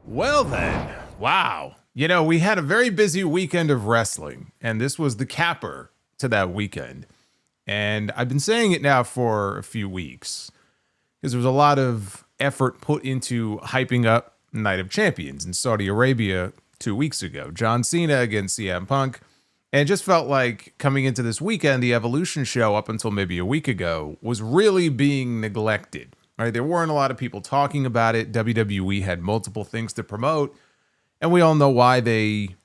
Well then, wow. You know, we had a very busy weekend of wrestling, and this was the capper to that weekend. And I've been saying it now for a few weeks because there was a lot of effort put into hyping up Night of Champions in Saudi Arabia 2 weeks ago. John Cena against CM Punk. And it just felt like coming into this weekend, the Evolution show up until maybe a week ago was really being neglected. Right? There weren't a lot of people talking about it. WWE had multiple things to promote. And we all know why they,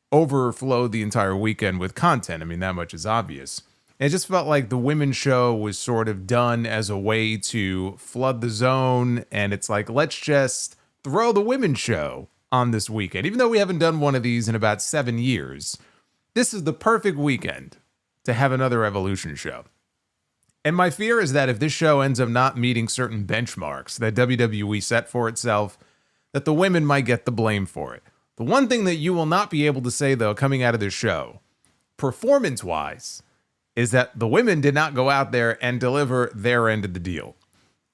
overflowed the entire weekend with content. I mean, that much is obvious. And it just felt like the women's show was sort of done as a way to flood the zone. And it's like, let's just throw the women's show on this weekend. Even though we haven't done one of these in about 7 years, this is the perfect weekend to have another Evolution show. And my fear is that if this show ends up not meeting certain benchmarks that WWE set for itself, that the women might get the blame for it. The one thing that you will not be able to say, though, coming out of this show, performance-wise, is that the women did not go out there and deliver their end of the deal.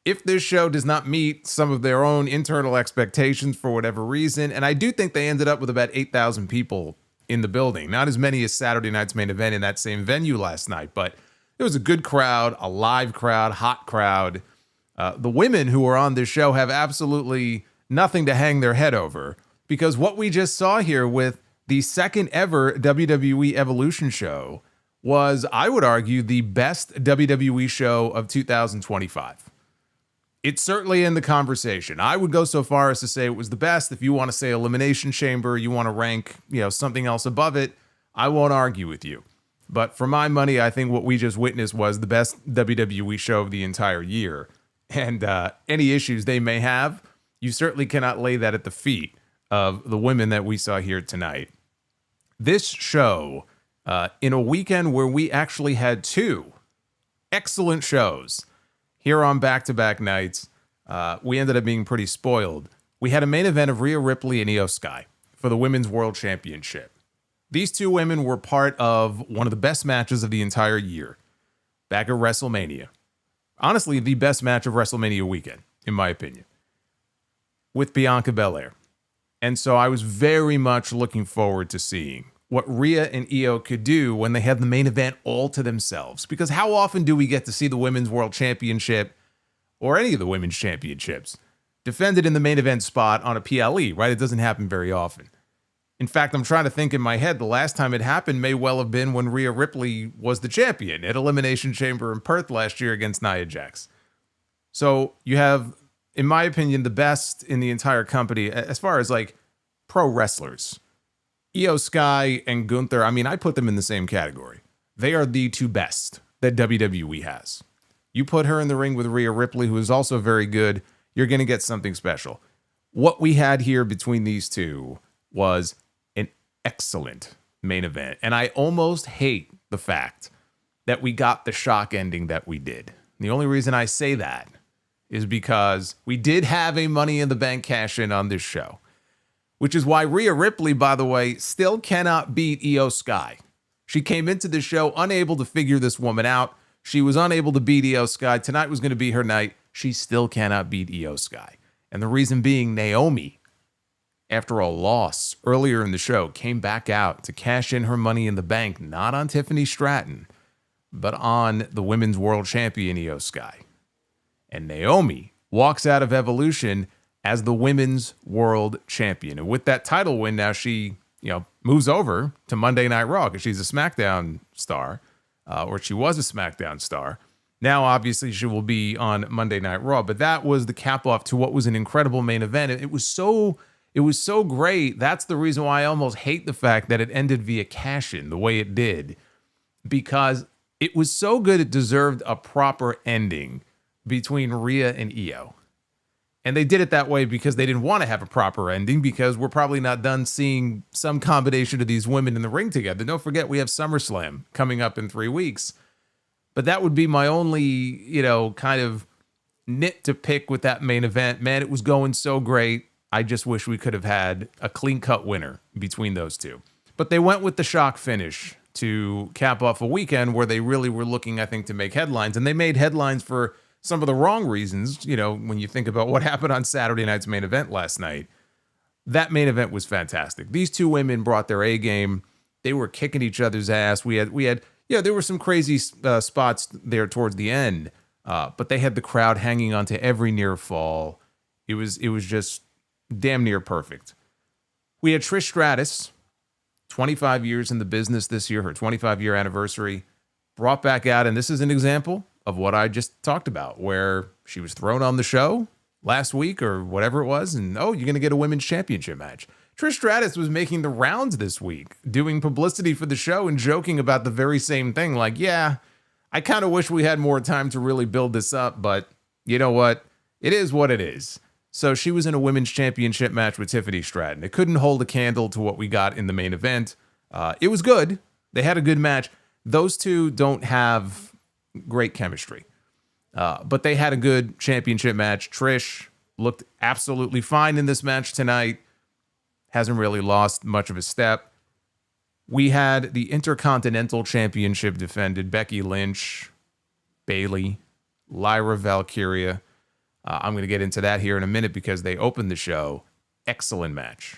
If this show does not meet some of their own internal expectations for whatever reason, and I do think they ended up with about 8,000 people in the building, not as many as Saturday night's main event in that same venue last night, but it was a good crowd, a live crowd, hot crowd. The women who were on this show have absolutely nothing to hang their head over because what we just saw here with the second ever WWE Evolution show was, I would argue, the best WWE show of 2025. It's certainly in the conversation. I would go so far as to say it was the best. If you want to say Elimination Chamber, you want to rank, something else above it, I won't argue with you. But for my money, I think what we just witnessed was the best WWE show of the entire year. And any issues they may have, you certainly cannot lay that at the feet of the women that we saw here tonight. This show, in a weekend where we actually had 2 excellent shows here on back-to-back nights, we ended up being pretty spoiled. We had a main event of Rhea Ripley and Io Sky for the Women's World Championship. These 2 women were part of one of the best matches of the entire year, back at WrestleMania. Honestly, the best match of WrestleMania weekend, in my opinion, with Bianca Belair. And so I was very much looking forward to seeing what Rhea and Io could do when they had the main event all to themselves. Because how often do we get to see the Women's World Championship, or any of the women's championships, defended in the main event spot on a PLE, right? It doesn't happen very often. In fact, I'm trying to think in my head, the last time it happened may well have been when Rhea Ripley was the champion at Elimination Chamber in Perth last year against Nia Jax. So you have, in my opinion, the best in the entire company as far as like pro wrestlers. Io Sky and Gunther, I mean, I put them in the same category. They are the 2 best that WWE has. You put her in the ring with Rhea Ripley, who is also very good, you're going to get something special. What we had here between these 2 was an excellent main event. And I almost hate the fact that we got the shock ending that we did. And the only reason I say that is because we did have a Money in the Bank cash-in on this show, which is why Rhea Ripley, by the way, still cannot beat Io Sky. She came into the show unable to figure this woman out. She was unable to beat Io Sky. Tonight was going to be her night. She still cannot beat Io Sky. And the reason being, Naomi, after a loss earlier in the show, came back out to cash in her Money in the Bank, not on Tiffany Stratton, but on the Women's World Champion, Io Sky. And Naomi walks out of Evolution as the Women's World Champion. And with that title win, now she, moves over to Monday Night Raw because she's a SmackDown star, or she was a SmackDown star. Now, obviously, she will be on Monday Night Raw, but that was the cap off to what was an incredible main event. It was so great. That's the reason why I almost hate the fact that it ended via cash-in the way it did, because it was so good it deserved a proper ending between Rhea and Io. And they did it that way because they didn't want to have a proper ending, because we're probably not done seeing some combination of these women in the ring together. Don't forget, we have SummerSlam coming up in 3 weeks. But that would be my only, kind of nit to pick with that main event. Man, it was going so great. I just wish we could have had a clean-cut winner between those 2. But they went with the shock finish to cap off a weekend where they really were looking, I think, to make headlines. And they made headlines for some of the wrong reasons, when you think about what happened on Saturday night's main event last night. that main event was fantastic. These two women brought their A game. They were kicking each other's ass. We had, there were some crazy spots there towards the end, but they had the crowd hanging on to every near fall. It was just damn near perfect. We had Trish Stratus, 25 years in the business this year, her 25-year anniversary, brought back out, and this is an example of what I just talked about, where she was thrown on the show last week or whatever it was, and you're going to get a women's championship match. Trish Stratus was making the rounds this week, doing publicity for the show and joking about the very same thing. Like, yeah, I kind of wish we had more time to really build this up, but you know what? It is what it is. So she was in a women's championship match with Tiffany Stratton. It couldn't hold a candle to what we got in the main event. It was good. They had a good match. Those two don't have great chemistry. But they had a good championship match. Trish looked absolutely fine in this match tonight. Hasn't really lost much of a step. We had the Intercontinental Championship defended. Becky Lynch, Bayley, Lyra, Valkyria. I'm going to get into that here in a minute because they opened the show. Excellent match.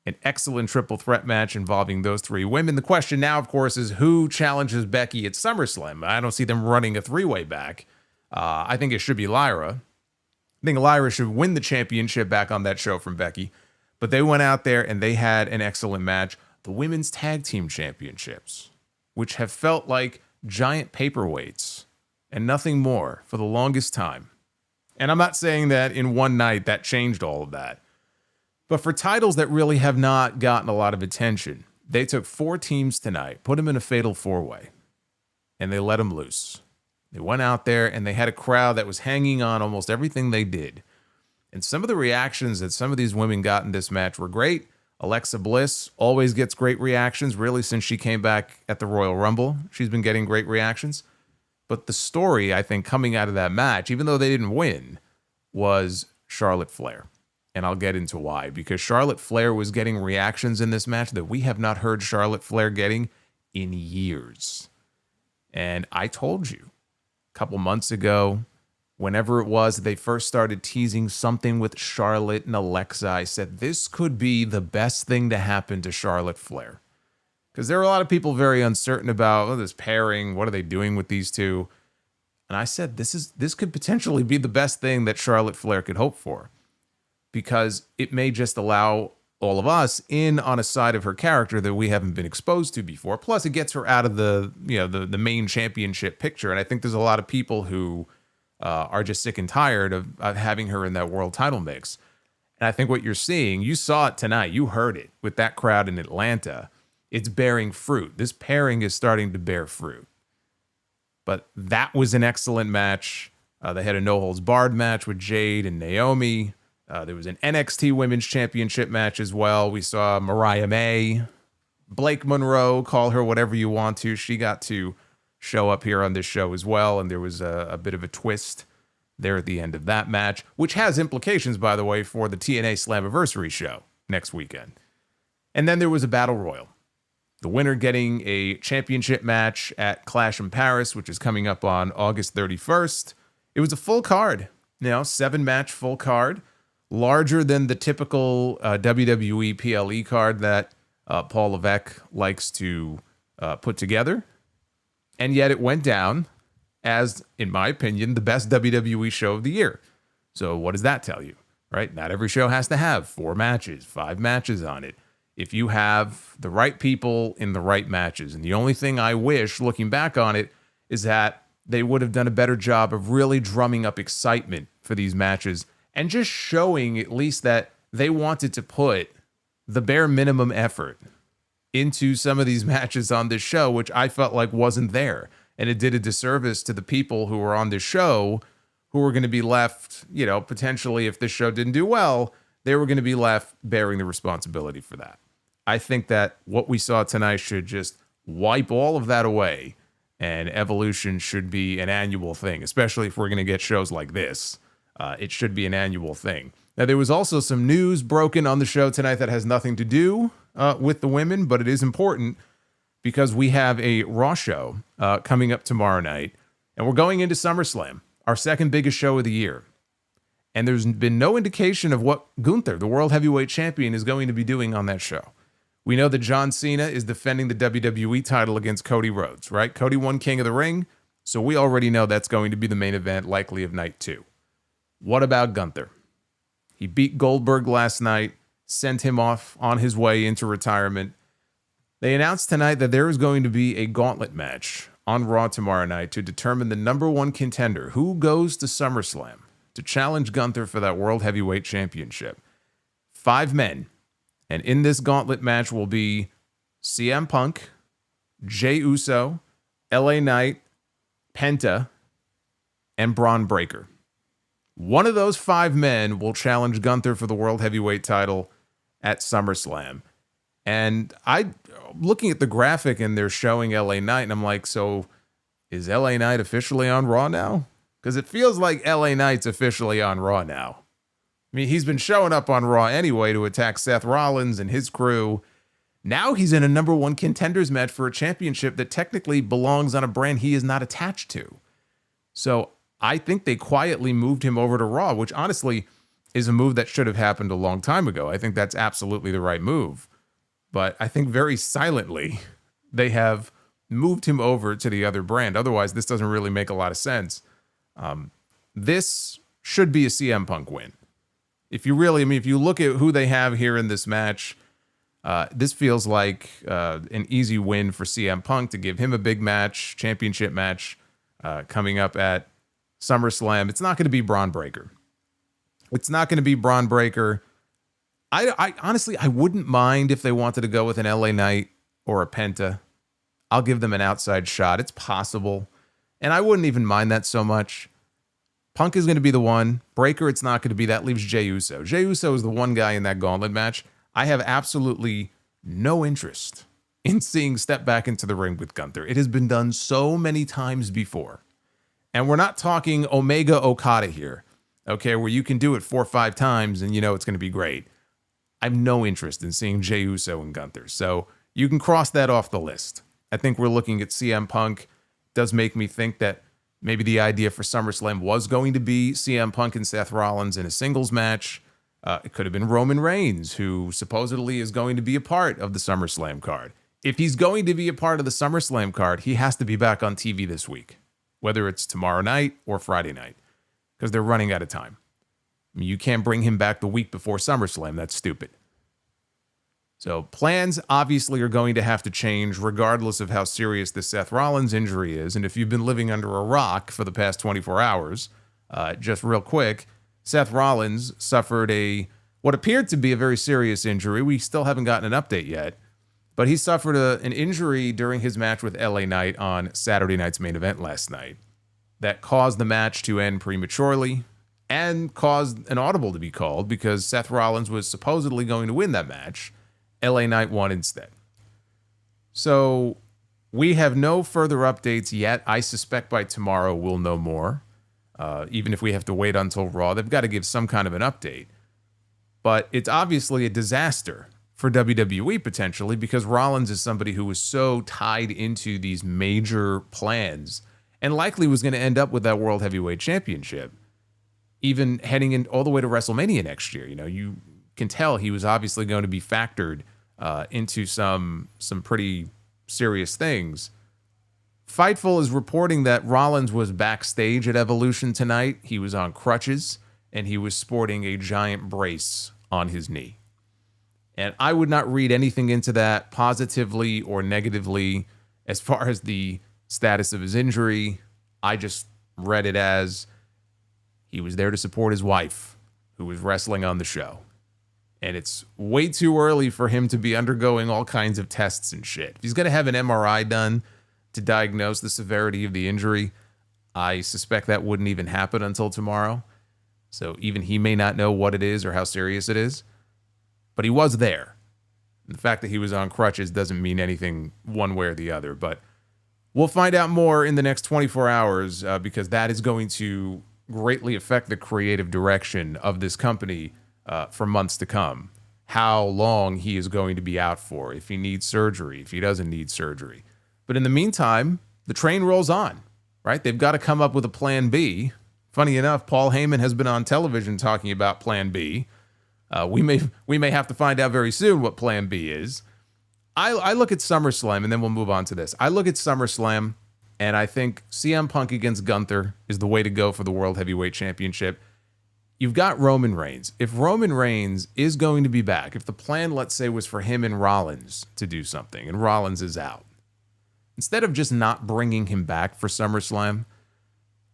An excellent triple threat match involving those three women. The question now, of course, is who challenges Becky at SummerSlam? I don't see them running a three-way back. I think it should be Lyra. I think Lyra should win the championship back on that show from Becky. But they went out there and they had an excellent match. The Women's Tag Team Championships, which have felt like giant paperweights and nothing more for the longest time. And I'm not saying that in one night that changed all of that. But for titles that really have not gotten a lot of attention, they took 4 teams tonight, put them in a fatal 4-way, and they let them loose. They went out there and they had a crowd that was hanging on almost everything they did. And some of the reactions that some of these women got in this match were great. Alexa Bliss always gets great reactions, really, since she came back at the Royal Rumble. She's been getting great reactions. But the story, I think, coming out of that match, even though they didn't win, was Charlotte Flair. And I'll get into why. Because Charlotte Flair was getting reactions in this match that we have not heard Charlotte Flair getting in years. And I told you a couple months ago, whenever it was they first started teasing something with Charlotte and Alexa, I said this could be the best thing to happen to Charlotte Flair. Because there are a lot of people very uncertain about this pairing. What are they doing with these two? And I said this could potentially be the best thing that Charlotte Flair could hope for. Because it may just allow all of us in on a side of her character that we haven't been exposed to before. Plus, it gets her out of the main championship picture. And I think there's a lot of people who are just sick and tired of having her in that world title mix. And I think what you're seeing, you saw it tonight, you heard it with that crowd in Atlanta. It's bearing fruit. This pairing is starting to bear fruit. But that was an excellent match. They had a no-holds-barred match with Jade and Naomi. There was an NXT Women's Championship match as well. We saw Mariah May, Blake Monroe, call her whatever you want to. She got to show up here on this show as well, and there was a bit of a twist there at the end of that match, which has implications, by the way, for the TNA Slammiversary show next weekend. And then there was a Battle Royal. The winner getting a championship match at Clash in Paris, which is coming up on August 31st. It was a full card, 7-match full card. Larger than the typical WWE PLE card that Paul Levesque likes to put together. And yet it went down as, in my opinion, the best WWE show of the year. So what does that tell you, right? Not every show has to have 4 matches, 5 matches on it. If you have the right people in the right matches. And the only thing I wish, looking back on it, is that they would have done a better job of really drumming up excitement for these matches and just showing at least that they wanted to put the bare minimum effort into some of these matches on this show, which I felt like wasn't there. And it did a disservice to the people who were on this show who were going to be left, potentially if this show didn't do well, they were going to be left bearing the responsibility for that. I think that what we saw tonight should just wipe all of that away, and Evolution should be an annual thing, especially if we're going to get shows like this. It should be an annual thing. Now, there was also some news broken on the show tonight that has nothing to do with the women, but it is important because we have a Raw show coming up tomorrow night, and we're going into SummerSlam, our second biggest show of the year. And there's been no indication of what Gunther, the World Heavyweight Champion, is going to be doing on that show. We know that John Cena is defending the WWE title against Cody Rhodes, right? Cody won King of the Ring, so we already know that's going to be the main event, likely of night 2. What about Gunther? He beat Goldberg last night, sent him off on his way into retirement. They announced tonight that there is going to be a gauntlet match on Raw tomorrow night to determine the number 1 contender who goes to SummerSlam to challenge Gunther for that World Heavyweight Championship. 5 men. And in this gauntlet match will be CM Punk, Jey Uso, LA Knight, Penta, and Braun Breaker. One of those 5 men will challenge Gunther for the World Heavyweight title at SummerSlam. And looking at the graphic and they're showing LA Knight, and I'm like, so is LA Knight officially on Raw now? Because it feels like LA Knight's officially on Raw now. I mean, he's been showing up on Raw anyway to attack Seth Rollins and his crew. Now he's in a number 1 contenders match for a championship that technically belongs on a brand he is not attached to. So I think they quietly moved him over to Raw, which honestly is a move that should have happened a long time ago. I think that's absolutely the right move. But I think very silently they have moved him over to the other brand. Otherwise, this doesn't really make a lot of sense. This should be a CM Punk win. If you look at who they have here in this match, this feels like an easy win for CM Punk to give him a big match, championship match, coming up at SummerSlam. It's not going to be Braun Breaker. I honestly, I wouldn't mind if they wanted to go with an LA Knight or a Penta. I'll give them an outside shot. It's possible. And I wouldn't even mind that so much. Punk is going to be the one. Breaker, it's not going to be. That leaves Jey Uso. Jey Uso is the one guy in that gauntlet match I have absolutely no interest in seeing step back into the ring with Gunther. It has been done so many times before. And we're not talking Omega Okada here, okay, where you can do it 4 or 5 times and you know it's going to be great. I have no interest in seeing Jey Uso and Gunther. So you can cross that off the list. I think we're looking at CM Punk. Does make me think that maybe the idea for SummerSlam was going to be CM Punk and Seth Rollins in a singles match. It could have been Roman Reigns, who supposedly is going to be a part of the SummerSlam card. If he's going to be a part of the SummerSlam card, he has to be back on TV this week, whether it's tomorrow night or Friday night, because they're running out of time. I mean, you can't bring him back the week before SummerSlam. That's stupid. So plans obviously are going to have to change regardless of how serious the Seth Rollins injury is. And if you've been living under a rock for the past 24 hours, just real quick, Seth Rollins suffered what appeared to be a very serious injury. We still haven't gotten an update yet, but he suffered an injury during his match with LA Knight on Saturday night's main event last night that caused the match to end prematurely and caused an audible to be called because Seth Rollins was supposedly going to win that match. LA Knight won instead. So we have no further updates yet. I suspect by tomorrow we'll know more. Even if we have to wait until Raw, they've got to give some kind of an update. But it's obviously a disaster for WWE potentially because Rollins is somebody who was so tied into these major plans and likely was going to end up with that World Heavyweight Championship, even heading in all the way to WrestleMania next year. You know, you can tell he was obviously going to be factored into some pretty serious things. Fightful is reporting that Rollins was backstage at Evolution tonight. He was on crutches, and he was sporting a giant brace on his knee. And I would not read anything into that positively or negatively as far as the status of his injury. I just read it as he was there to support his wife, who was wrestling on the show. And it's way too early for him to be undergoing all kinds of tests and shit. If he's going to have an MRI done to diagnose the severity of the injury, I suspect that wouldn't even happen until tomorrow. So even he may not know what it is or how serious it is. But he was there. And the fact that he was on crutches doesn't mean anything one way or the other. But we'll find out more in the next 24 hours because that is going to greatly affect the creative direction of this company for months to come. How long he is going to be out for, if he needs surgery, if he doesn't need surgery. But in the meantime, the train rolls on, right? They've got to come up with a plan B Funny enough, Paul Heyman has been on television talking about Plan B. We may have to find out very soon what Plan B is. I look at SummerSlam, and then we'll move on to this. I look at SummerSlam, and I think CM Punk against Gunther is the way to go for the World Heavyweight Championship. You've got Roman Reigns. If Roman Reigns is going to be back, if the plan, let's say, was for him and Rollins to do something, and Rollins is out, instead of just not bringing him back for SummerSlam,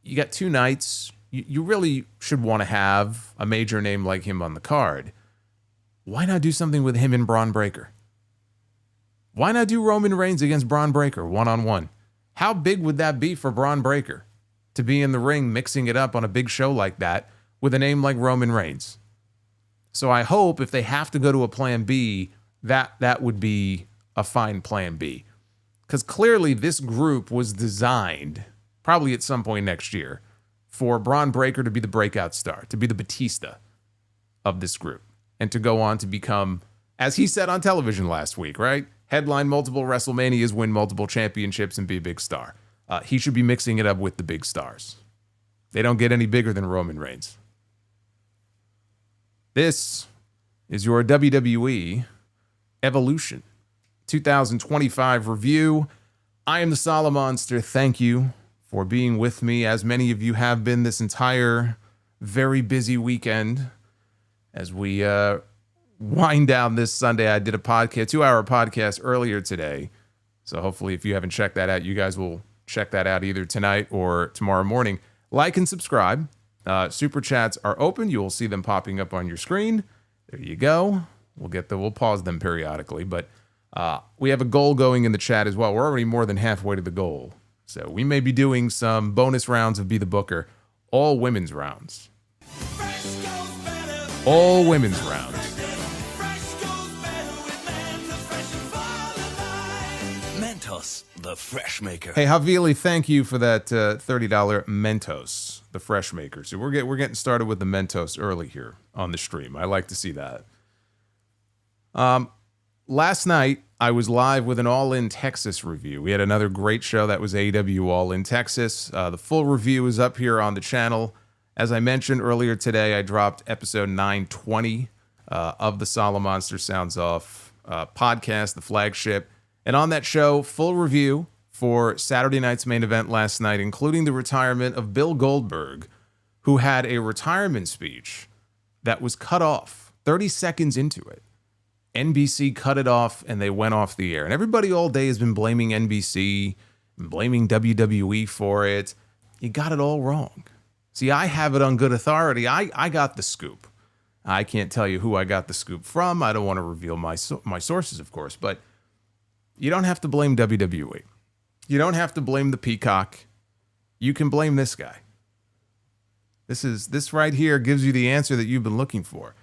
you got 2 nights. You really should want to have a major name like him on the card. Why not do something with him and Braun Breaker? Why not do Roman Reigns against Braun Breaker one-on-one? How big would that be for Braun Breaker to be in the ring mixing it up on a big show like that with a name like Roman Reigns? So I hope if they have to go to a Plan B, that would be a fine Plan B. Because clearly this group was designed, probably at some point next year, for Braun Breaker to be the breakout star, to be the Batista of this group, and to go on to become, as he said on television last week, right? Headline multiple WrestleManias, win multiple championships, and be a big star. He should be mixing it up with the big stars. They don't get any bigger than Roman Reigns. This is your WWE Evolution 2025 review. I am the Solomonster. Thank you for being with me, as many of you have been this entire very busy weekend. As we wind down this Sunday, I did a podcast, 2-hour podcast earlier today. So hopefully if you haven't checked that out, you guys will check that out either tonight or tomorrow morning. Like and subscribe. Super chats are open. You will see them popping up on your screen. There you go. We'll pause them periodically, but we have a goal going in the chat as well. We're already more than halfway to the goal. So we may be doing some bonus rounds of Be the Booker, all women's rounds. All women's rounds. Mentos, the fresh maker. Hey, Havili, thank you for that $30 Mentos, the fresh maker. So we're getting started with the Mentos early here on the stream. I like to see that. Last night, I was live with an All In Texas review. We had another great show that was AEW All In Texas. The full review is up here on the channel. As I mentioned earlier today, I dropped episode 920 of the Solomonster Sounds Off podcast, the flagship. And on that show, full review for Saturday night's main event last night, including the retirement of Bill Goldberg, who had a retirement speech that was cut off 30 seconds into it. NBC cut it off and they went off the air. And everybody all day has been blaming NBC and blaming WWE for it. You got it all wrong. See, I have it on good authority. I got the scoop. I can't tell you who I got the scoop from. I don't want to reveal my sources, of course, but you don't have to blame WWE. You don't have to blame the Peacock. You can blame this guy. This right here gives you the answer that you've been looking for.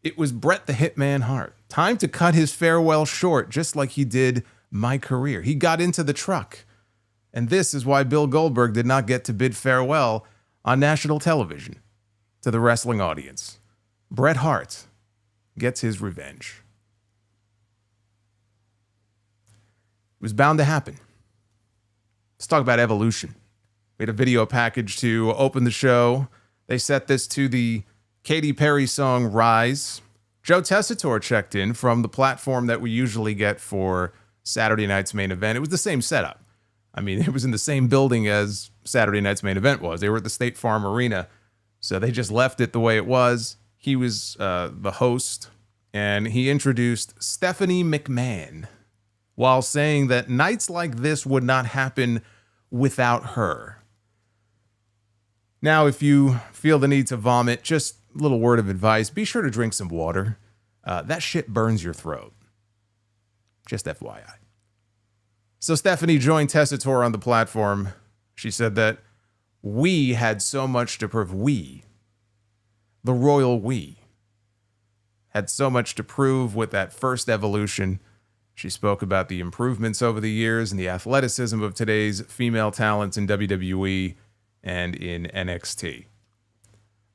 It was Bret the Hitman Hart. Time to cut his farewell short, just like he did my career. He got into the truck. And this is why Bill Goldberg did not get to bid farewell on national television to the wrestling audience. Bret Hart gets his revenge. It was bound to happen. Let's talk about Evolution. We had a video package to open the show. They set this to the Katy Perry song Rise. Joe Tessitore checked in from the platform that we usually get for Saturday night's main event. It was the same setup. I mean, it was in the same building as Saturday night's main event was. They were at the State Farm Arena, so they just left it the way it was. He was the host, and he introduced Stephanie McMahon while saying that nights like this would not happen without her. Now, if you feel the need to vomit, just a little word of advice, be sure to drink some water. That shit burns your throat. Just FYI. So Stephanie joined Tessitore on the platform. She said that we had so much to prove. We, the royal we, had so much to prove with that first Evolution. She spoke about the improvements over the years and the athleticism of today's female talents in WWE and in NXT.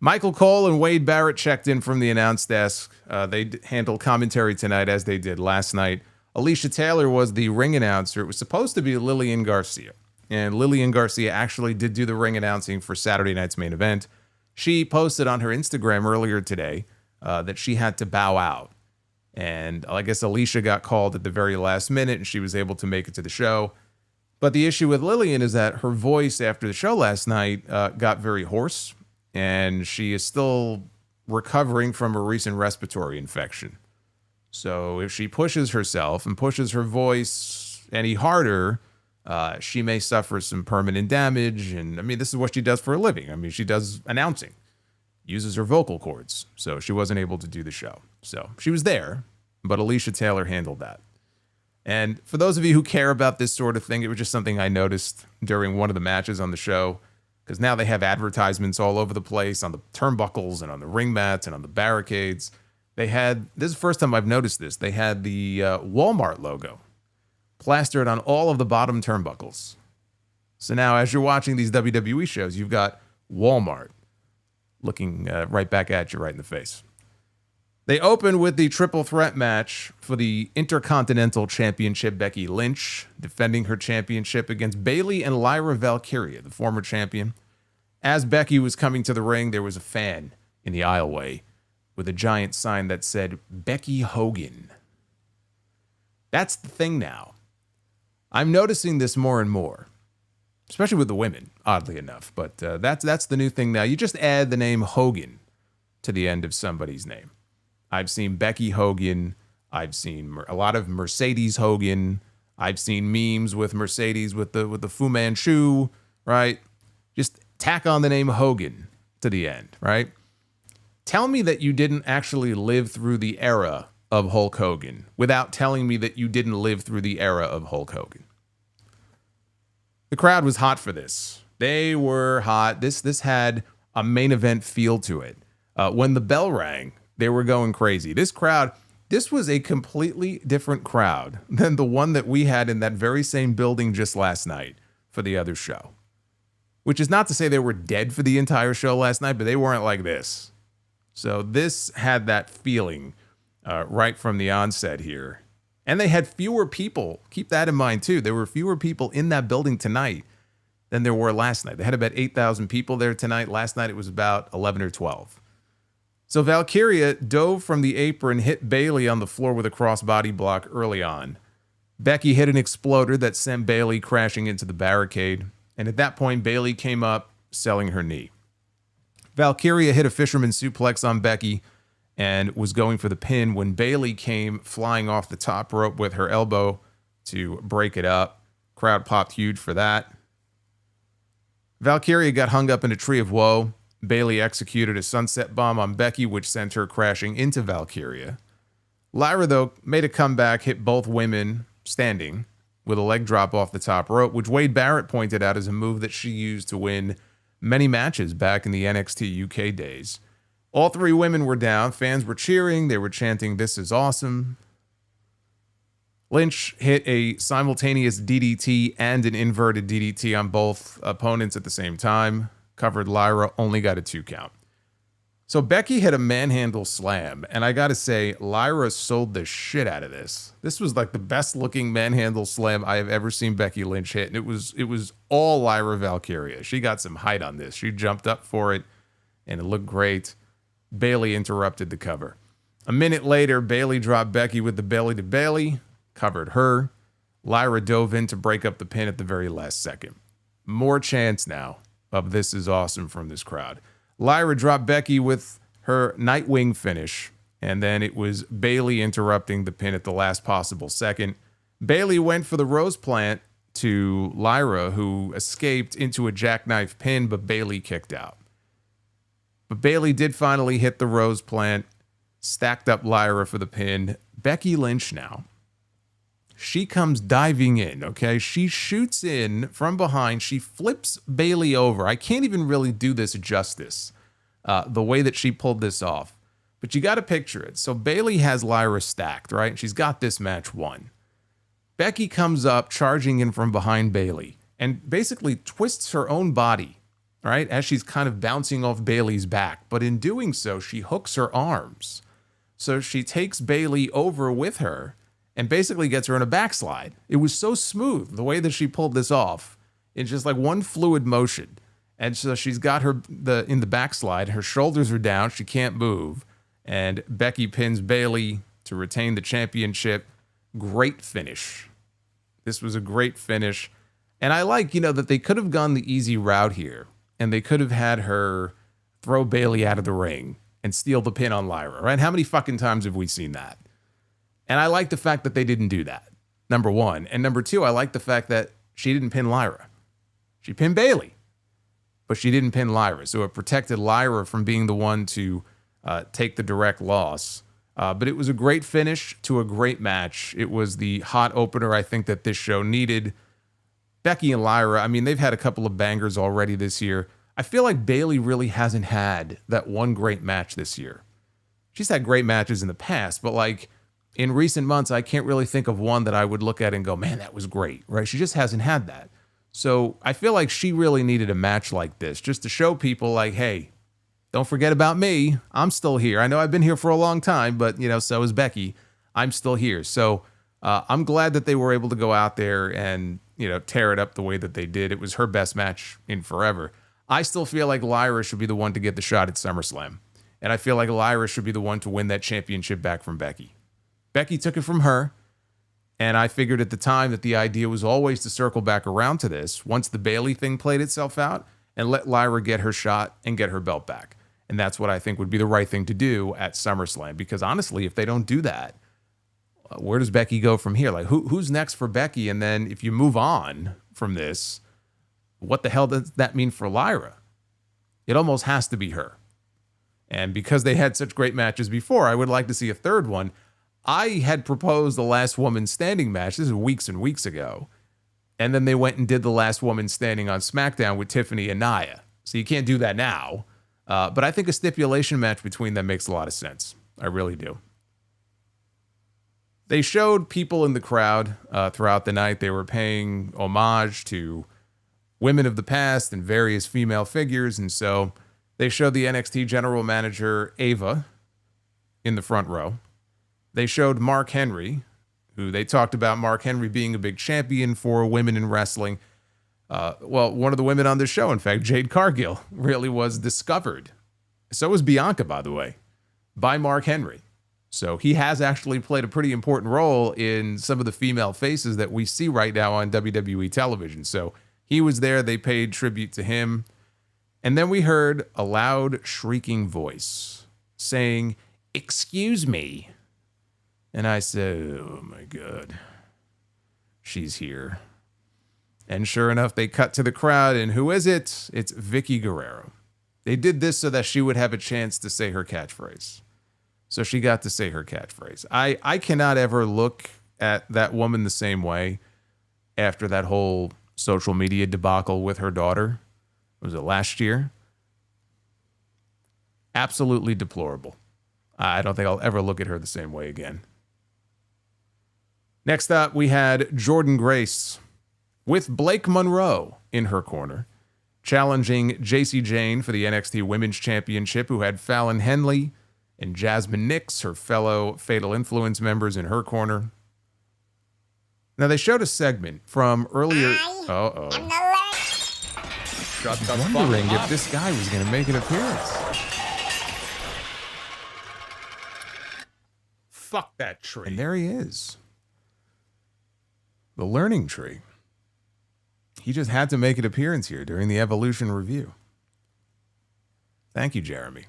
Michael Cole and Wade Barrett checked in from the announce desk. They handled commentary tonight as they did last night. Alicia Taylor was the ring announcer. It was supposed to be Lillian Garcia. and Lillian Garcia actually did do the ring announcing for Saturday night's main event. She posted on her Instagram earlier today that she had to bow out. And I guess Alicia got called at the very last minute and she was able to make it to the show. But the issue with Lillian is that her voice after the show last night got very hoarse, and she is still recovering from a recent respiratory infection. So if she pushes herself and pushes her voice any harder, she may suffer some permanent damage. And I mean, this is what she does for a living. I mean, she does announcing, uses her vocal cords. So she wasn't able to do the show. So she was there, but Alicia Taylor handled that. And for those of you who care about this sort of thing, it was just something I noticed during one of the matches on the show, because now they have advertisements all over the place on the turnbuckles and on the ring mats and on the barricades. This is the first time I've noticed this, they had the Walmart logo plastered on all of the bottom turnbuckles. So now as you're watching these WWE shows, you've got Walmart looking right back at you right in the face. They open with the triple threat match for the Intercontinental Championship. Becky Lynch defending her championship against Bayley and Lyra Valkyria, the former champion. As Becky was coming to the ring, there was a fan in the aisleway with a giant sign that said, Becky Hogan. That's the thing now. I'm noticing this more and more, especially with the women, oddly enough. But that's the new thing now. You just add the name Hogan to the end of somebody's name. I've seen Becky Hogan. I've seen a lot of Mercedes Hogan. I've seen memes with Mercedes with the Fu Manchu, right? Just tack on the name Hogan to the end, right? Tell me that you didn't actually live through the era of Hulk Hogan without telling me that you didn't live through the era of Hulk Hogan. The crowd was hot for this. They were hot. This had a main event feel to it. When the bell rang, they were going crazy. This was a completely different crowd than the one that we had in that very same building just last night for the other show. Which is not to say they were dead for the entire show last night, but they weren't like this. So this had that feeling right from the onset here. And they had fewer people. Keep that in mind, too. There were fewer people in that building tonight than there were last night. They had about 8,000 people there tonight. Last night, it was about 11 or 12. So Valkyria dove from the apron, hit Bayley on the floor with a crossbody block early on. Becky hit an exploder that sent Bayley crashing into the barricade. And at that point, Bayley came up, selling her knee. Valkyria hit a fisherman suplex on Becky and was going for the pin when Bayley came flying off the top rope with her elbow to break it up. Crowd popped huge for that. Valkyria got hung up in a tree of woe. Bayley executed a sunset bomb on Becky, which sent her crashing into Valkyria. Lyra, though, made a comeback, hit both women standing with a leg drop off the top rope, which Wade Barrett pointed out as a move that she used to win many matches back in the NXT UK days. All three women were down. Fans were cheering. They were chanting, "This is awesome." Lynch hit a simultaneous DDT and an inverted DDT on both opponents at the same time. Covered Lyra, only got a 2 count. So Becky hit a manhandle slam, and I gotta say, Lyra sold the shit out of this. This was like the best looking manhandle slam I have ever seen Becky Lynch hit, and it was all Lyra Valkyria. She got some height on this. She jumped up for it, and it looked great. Bayley interrupted the cover. A minute later, Bayley dropped Becky with the belly to Bayley, covered her. Lyra dove in to break up the pin at the very last second. More chants now of "This is awesome" from this crowd. Lyra dropped Becky with her Nightwing finish, and then it was Bayley interrupting the pin at the last possible second. Bayley went for the rose plant to Lyra, who escaped into a jackknife pin, but Bayley kicked out. But Bayley did finally hit the rose plant, stacked up Lyra for the pin. Becky Lynch now. She comes diving in, okay? She shoots in from behind. She flips Bayley over. I can't even really do this justice, the way that she pulled this off. But you got to picture it. So Bayley has Lyra stacked, right? She's got this match won. Becky comes up, charging in from behind Bayley, and basically twists her own body, right, as she's kind of bouncing off Bayley's back. But in doing so, she hooks her arms. So she takes Bayley over with her and basically gets her in a backslide. It was so smooth, the way that she pulled this off. It's just like one fluid motion. And so she's got in the backslide, her shoulders are down, she can't move. And Becky pins Bayley to retain the championship. Great finish. This was a great finish. And I like, that they could have gone the easy route here. And they could have had her throw Bayley out of the ring and steal the pin on Lyra, right? How many fucking times have we seen that? And I like the fact that they didn't do that, number one. And number two, I like the fact that she didn't pin Lyra. She pinned Bayley, but she didn't pin Lyra. So it protected Lyra from being the one to take the direct loss. But it was a great finish to a great match. It was the hot opener I think that this show needed. Becky and Lyra, I mean, they've had a couple of bangers already this year. I feel like Bayley really hasn't had that one great match this year. She's had great matches in the past, but like in recent months, I can't really think of one that I would look at and go, man, that was great, right? She just hasn't had that. So I feel like she really needed a match like this just to show people like, hey, don't forget about me. I'm still here. I know I've been here for a long time, but so is Becky. I'm still here. So I'm glad that they were able to go out there and, tear it up the way that they did. It was her best match in forever. I still feel like Lyra should be the one to get the shot at SummerSlam. And I feel like Lyra should be the one to win that championship back from Becky. Becky took it from her. And I figured at the time that the idea was always to circle back around to this once the Bayley thing played itself out and let Lyra get her shot and get her belt back. And that's what I think would be the right thing to do at SummerSlam. Because honestly, if they don't do that, where does Becky go from here? Like, who's next for Becky? And then if you move on from this, what the hell does that mean for Lyra? It almost has to be her. And because they had such great matches before, I would like to see a third one. I had proposed the last woman standing match. This is weeks and weeks ago. And then they went and did the last woman standing on SmackDown with Tiffany and Nia. So you can't do that now. But I think a stipulation match between them makes a lot of sense. I really do. They showed people in the crowd throughout the night. They were paying homage to women of the past and various female figures. And so they showed the NXT general manager, Ava, in the front row. They showed Mark Henry, who they talked about Mark Henry being a big champion for women in wrestling. One of the women on this show, in fact, Jade Cargill, really was discovered. So was Bianca, by the way, by Mark Henry. So he has actually played a pretty important role in some of the female faces that we see right now on WWE television. So he was there. They paid tribute to him. And then we heard a loud, shrieking voice saying, "Excuse me." And I said, oh my God, she's here. And sure enough, they cut to the crowd, and who is it? It's Vicky Guerrero. They did this so that she would have a chance to say her catchphrase. So she got to say her catchphrase. I cannot ever look at that woman the same way after that whole social media debacle with her daughter. Was it last year? Absolutely deplorable. I don't think I'll ever look at her the same way again. Next up, we had Jordynne Grace with Blake Monroe in her corner, challenging Jacy Jayne for the NXT Women's Championship, who had Fallon Henley and Jasmine Nix, her fellow Fatal Influence members, in her corner. Now, they showed a segment from earlier... Uh-oh. Shut the fuck up. Wondering if this guy was going to make an appearance. Fuck that tree. And there he is. The learning tree. He just had to make an appearance here during the Evolution review. Thank you, Jeremy.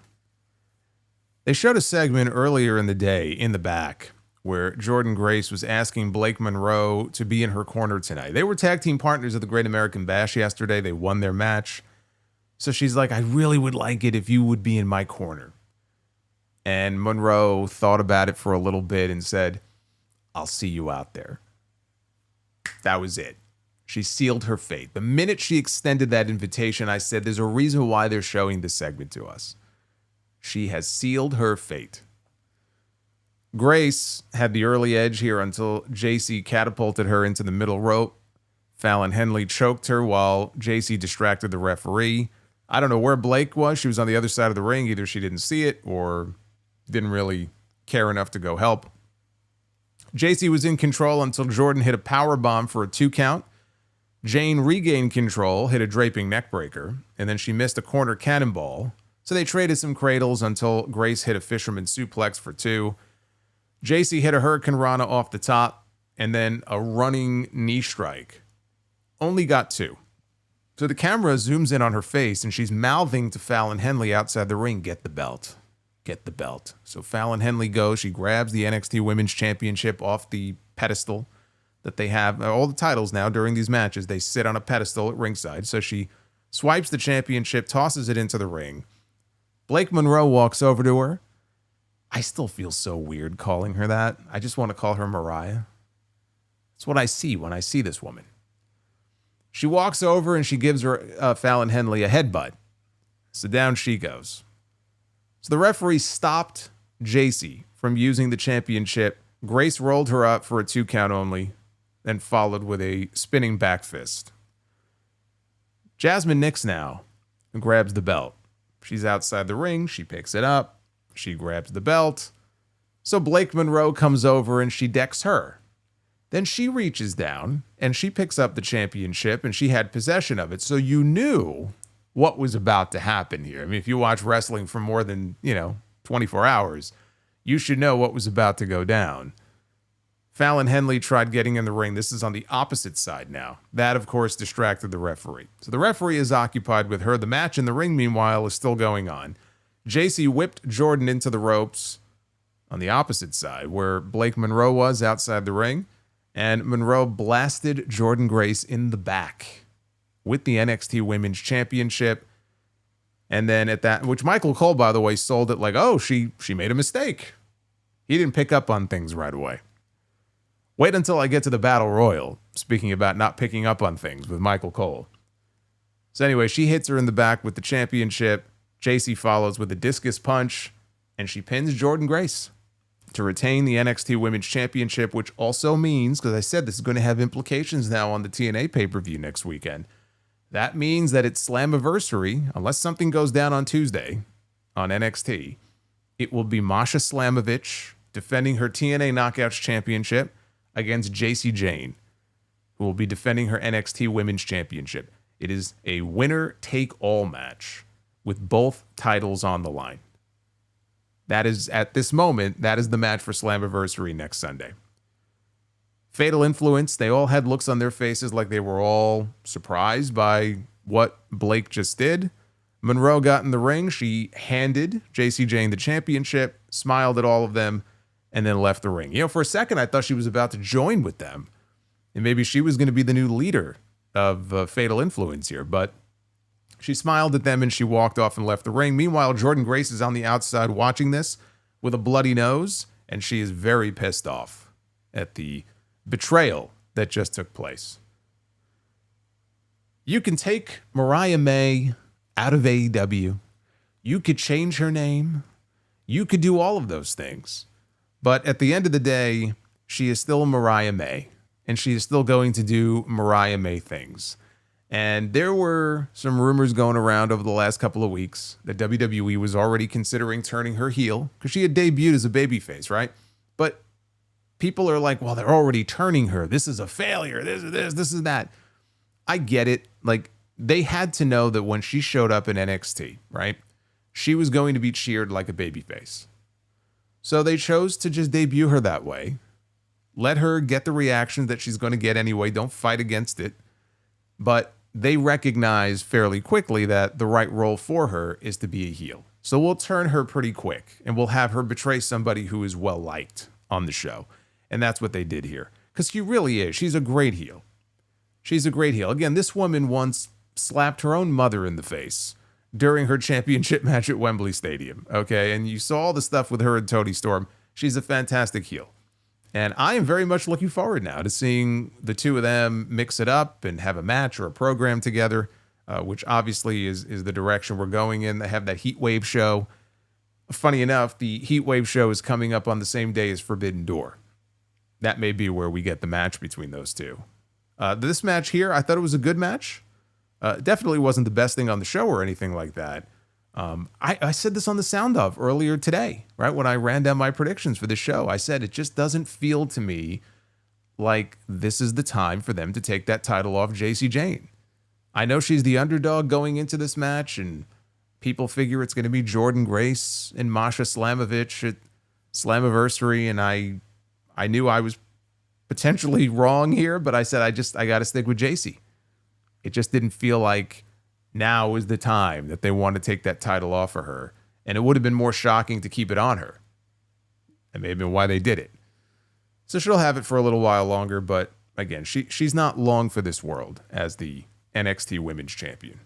They showed a segment earlier in the day in the back where Jordynne Grace was asking Blake Monroe to be in her corner tonight. They were tag team partners at the Great American Bash yesterday. They won their match. So she's like, I really would like it if you would be in my corner. And Monroe thought about it for a little bit and said, I'll see you out there. That was it. She sealed her fate. The minute she extended that invitation, I said, there's a reason why they're showing this segment to us. She has sealed her fate. Grace had the early edge here until Jacy catapulted her into the middle rope. Fallon Henley choked her while Jacy distracted the referee. I don't know where Blake was. She was on the other side of the ring. Either she didn't see it or didn't really care enough to go help. Jacy was in control until Jordynne hit a power bomb for a 2 count. Jayne regained control, hit a draping neckbreaker, and then she missed a corner cannonball. So they traded some cradles until Grace hit a fisherman suplex for 2. Jacy hit a Hurricane Rana off the top, and then a running knee strike. Only got 2. So the camera zooms in on her face, and she's mouthing to Fallon Henley outside the ring, "Get the belt. Get the belt." So Fallon Henley goes, she grabs the NXT Women's Championship off the pedestal that they have. All the titles now during these matches, they sit on a pedestal at ringside. So she swipes the championship, tosses it into the ring. Blake Monroe walks over to her. I still feel so weird calling her that. I just want to call her Mariah. It's what I see when I see this woman. She walks over and she gives her Fallon Henley a headbutt. So down she goes. So the referee stopped Jacy from using the championship. Grace rolled her up for a 2 count only, then followed with a spinning back fist. Jasmine Nix now grabs the belt. She's outside the ring. She picks it up. She grabs the belt. So Blake Monroe comes over and she decks her. Then she reaches down and she picks up the championship and she had possession of it. So you knew what was about to happen here. I mean, if you watch wrestling for more than, 24 hours, you should know what was about to go down. Fallon Henley tried getting in the ring. This is on the opposite side now. That, of course, distracted the referee. So the referee is occupied with her. The match in the ring, meanwhile, is still going on. Jacy whipped Jordynne into the ropes on the opposite side, where Blake Monroe was outside the ring. And Monroe blasted Jordynne Grace in the back with the NXT Women's Championship. And then at that, which Michael Cole, by the way, sold it like, oh, she made a mistake. He didn't pick up on things right away. Wait until I get to the Battle Royal, speaking about not picking up on things with Michael Cole. So anyway, she hits her in the back with the championship. Jacy follows with a discus punch, and she pins Jordynne Grace to retain the NXT Women's Championship, which also means, because I said this is going to have implications now on the TNA pay-per-view next weekend, that means that it's Slammiversary, unless something goes down on Tuesday on NXT, it will be Masha Slamovich defending her TNA Knockouts Championship against Jacy Jayne, who will be defending her NXT Women's Championship. It is a winner-take-all match with both titles on the line. That is, at this moment, that is the match for Slammiversary next Sunday. Fatal Influence, they all had looks on their faces like they were all surprised by what Blake just did. Monroe got in the ring. She handed Jacy Jayne the championship, smiled at all of them, and then left the ring. For a second, I thought she was about to join with them. And maybe she was going to be the new leader of Fatal Influence here. But she smiled at them and she walked off and left the ring. Meanwhile, Jordynne Grace is on the outside watching this with a bloody nose. And she is very pissed off at the betrayal that just took place. You can take Mariah May out of AEW. You could change her name. You could do all of those things. But at the end of the day, she is still Mariah May. And she is still going to do Mariah May things. And there were some rumors going around over the last couple of weeks that WWE was already considering turning her heel because she had debuted as a babyface, right? But people are like, well, they're already turning her. This is a failure. This is that. I get it. Like, they had to know that when she showed up in NXT, right, she was going to be cheered like a babyface. So they chose to just debut her that way. Let her get the reaction that she's going to get anyway. Don't fight against it. But they recognize fairly quickly that the right role for her is to be a heel. So we'll turn her pretty quick and we'll have her betray somebody who is well liked on the show. And that's what they did here. Because she really is. She's a great heel. She's a great heel. Again, this woman once slapped her own mother in the face during her championship match at Wembley Stadium. Okay, and you saw all the stuff with her and Toni Storm. She's a fantastic heel. And I am very much looking forward now to seeing the two of them mix it up and have a match or a program together, which obviously is the direction we're going in. They have that Heat Wave show. Funny enough, the Heat Wave show is coming up on the same day as Forbidden Door. That may be where we get the match between those two. This match here, I thought it was a good match. Definitely wasn't the best thing on the show or anything like that. I said this on the Sound Of earlier today, right? When I ran down my predictions for the show, I said it just doesn't feel to me like this is the time for them to take that title off Jayne. I know she's the underdog going into this match, and people figure it's going to be Jordynne Grace and Masha Slamovich at Slammiversary, and I knew I was potentially wrong here, but I said I got to stick with Jacy. It just didn't feel like now is the time that they want to take that title off of her, and it would have been more shocking to keep it on her. That may have been why they did it. So she'll have it for a little while longer, but again, she's not long for this world as the NXT Women's Champion.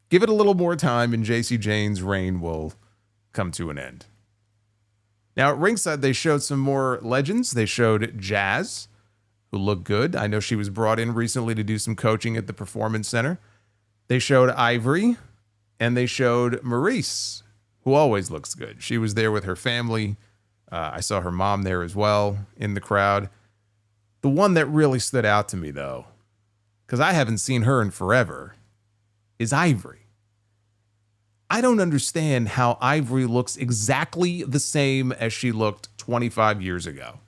Give it a little more time, and Jacy Jayne's reign will come to an end. Now, at ringside, they showed some more legends. They showed Jazz, who looked good. I know she was brought in recently to do some coaching at the Performance Center. They showed Ivory, and they showed Maurice, who always looks good. She was there with her family. I saw her mom there as well in the crowd. The one that really stood out to me, though, because I haven't seen her in forever, is Ivory. I don't understand how Ivory looks exactly the same as she looked 25 years ago.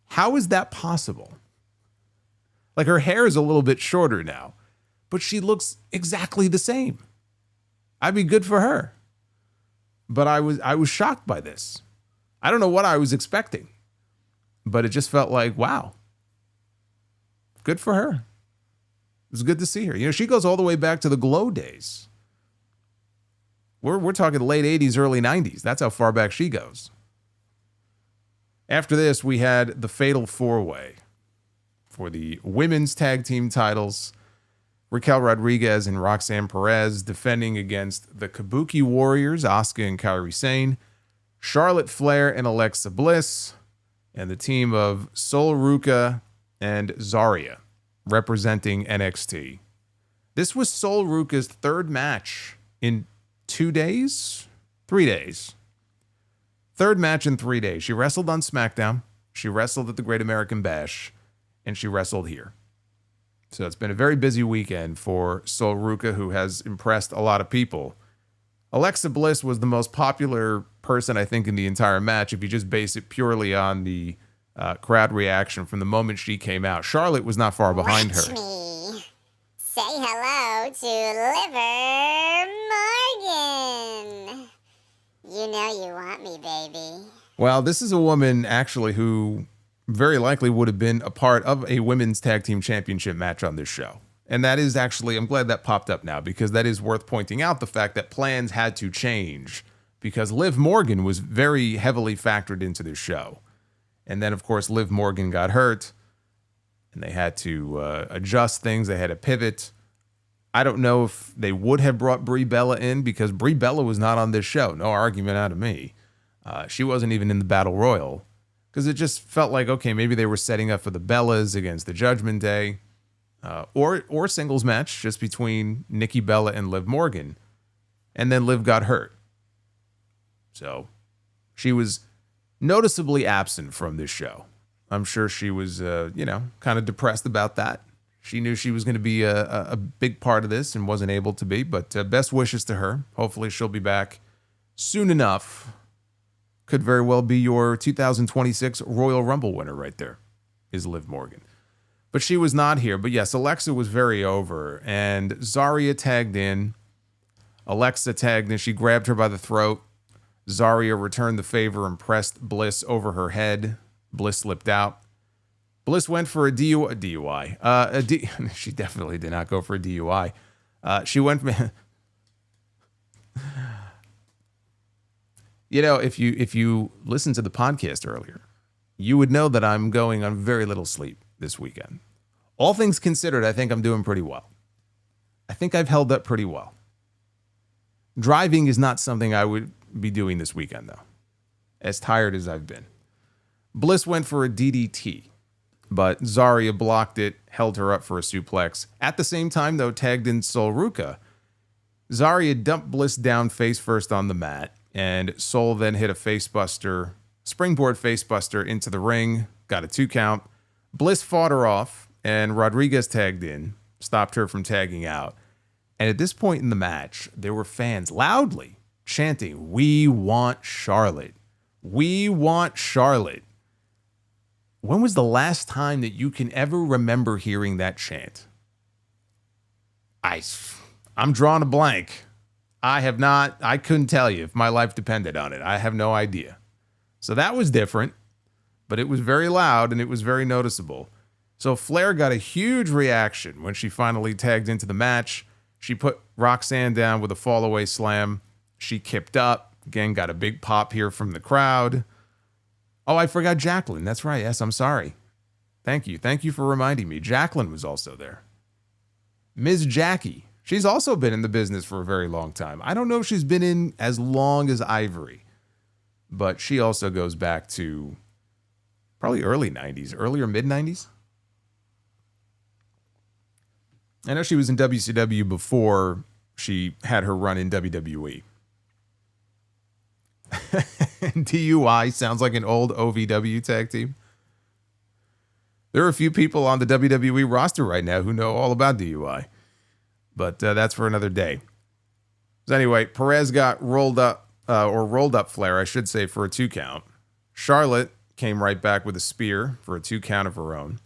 How is that possible? Like, her hair is a little bit shorter now, but she looks exactly the same. I'd be good for her. But I was shocked by this. I don't know what I was expecting, but it just felt like, wow, good for her. It was good to see her. You know, she goes all the way back to the Glow days. We're talking late 80s, early 90s. That's how far back she goes. After this, we had the Fatal 4-Way for the women's tag team titles. Raquel Rodriguez and Roxanne Perez defending against the Kabuki Warriors, Asuka and Kairi Sane, Charlotte Flair and Alexa Bliss, and the team of Sol Ruca and Zaria representing NXT. This was Sol Ruca's third match in 2 days? 3 days. Third match in 3 days. She wrestled on SmackDown, she wrestled at the Great American Bash, and she wrestled here. So it's been a very busy weekend for Sol Ruca, who has impressed a lot of people. Alexa Bliss was the most popular person, I think, in the entire match, if you just base it purely on the crowd reaction from the moment she came out. Charlotte was not far behind her. Watch me. Say hello to Liver Morgan. You know you want me, baby. Well, this is a woman, actually, who very likely would have been a part of a women's tag team championship match on this show. And that is actually, I'm glad that popped up now, because that is worth pointing out, the fact that plans had to change because Liv Morgan was very heavily factored into this show. And then, of course, Liv Morgan got hurt, and they had to adjust things. They had to pivot. I don't know if they would have brought Brie Bella in, because Brie Bella was not on this show. No argument out of me. She wasn't even in the Battle Royal, because it just felt like, okay, maybe they were setting up for the Bellas against the Judgment Day, or singles match just between Nikki Bella and Liv Morgan. And then Liv got hurt. So she was noticeably absent from this show. I'm sure she was, kind of depressed about that. She knew she was going to be a big part of this and wasn't able to be, but best wishes to her. Hopefully she'll be back soon enough. Could very well be your 2026 Royal Rumble winner right there, is Liv Morgan. But she was not here. But yes, Alexa was very over, and Zaria tagged in. Alexa tagged in. She grabbed her by the throat. Zaria returned the favor and pressed Bliss over her head. Bliss slipped out. Bliss went for a DUI. She definitely did not go for a DUI. She went. You know, if you listened to the podcast earlier, you would know that I'm going on very little sleep this weekend. All things considered, I think I'm doing pretty well. I think I've held up pretty well. Driving is not something I would be doing this weekend, though, as tired as I've been. Bliss went for a DDT, but Zaria blocked it, held her up for a suplex. At the same time, though, tagged in Sol Ruca. Zaria dumped Bliss down face first on the mat, and Sol then hit a springboard facebuster into the ring, got a 2 count. Bliss fought her off, and Rodriguez tagged in, stopped her from tagging out. And at this point in the match, there were fans loudly chanting, "We want Charlotte. We want Charlotte." When was the last time that you can ever remember hearing that chant? I'm drawing a blank. I couldn't tell you if my life depended on it. I have no idea. So that was different, but it was very loud and it was very noticeable. So Flair got a huge reaction when she finally tagged into the match. She put Roxanne down with a fallaway slam. She kipped up. Again, got a big pop here from the crowd. Oh, I forgot Jacqueline. That's right. Yes, I'm sorry. Thank you. Thank you for reminding me. Jacqueline was also there. Ms. Jackie. She's also been in the business for a very long time. I don't know if she's been in as long as Ivory, but she also goes back to probably early 90s, early or mid 90s. I know she was in WCW before she had her run in WWE. DUI sounds like an old OVW tag team. There are a few people on the WWE roster right now who know all about DUI, but that's for another day. So anyway, Perez got rolled up Flair, I should say, for a 2 count. Charlotte came right back with a spear for a 2 count of her own.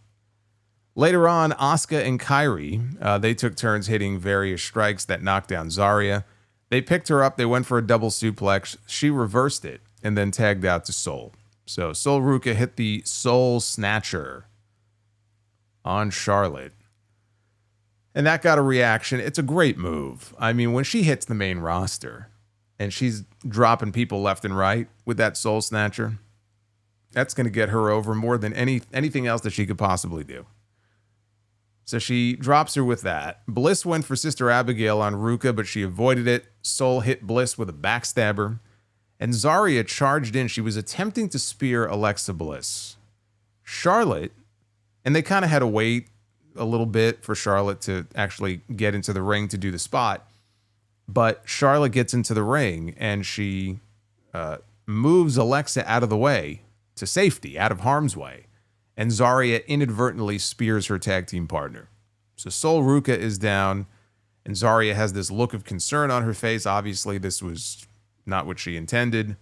Later on, Asuka and Kairi, they took turns hitting various strikes that knocked down Zaria. They picked her up. They went for a double suplex. She reversed it and then tagged out to Sol. So Sol Ruca hit the Soul Snatcher on Charlotte. And that got a reaction. It's a great move. I mean, when she hits the main roster and she's dropping people left and right with that Soul Snatcher, that's going to get her over more than anything else that she could possibly do. So she drops her with that. Bliss went for Sister Abigail on Ruca, but she avoided it. Sol hit Bliss with a backstabber. And Zaria charged in. She was attempting to spear Alexa Bliss. Charlotte, and they kind of had to wait a little bit for Charlotte to actually get into the ring to do the spot. But Charlotte gets into the ring and she moves Alexa out of the way to safety, out of harm's way. And Zaria inadvertently spears her tag team partner. So Sol Ruca is down, and Zaria has this look of concern on her face. Obviously, this was not what she intended.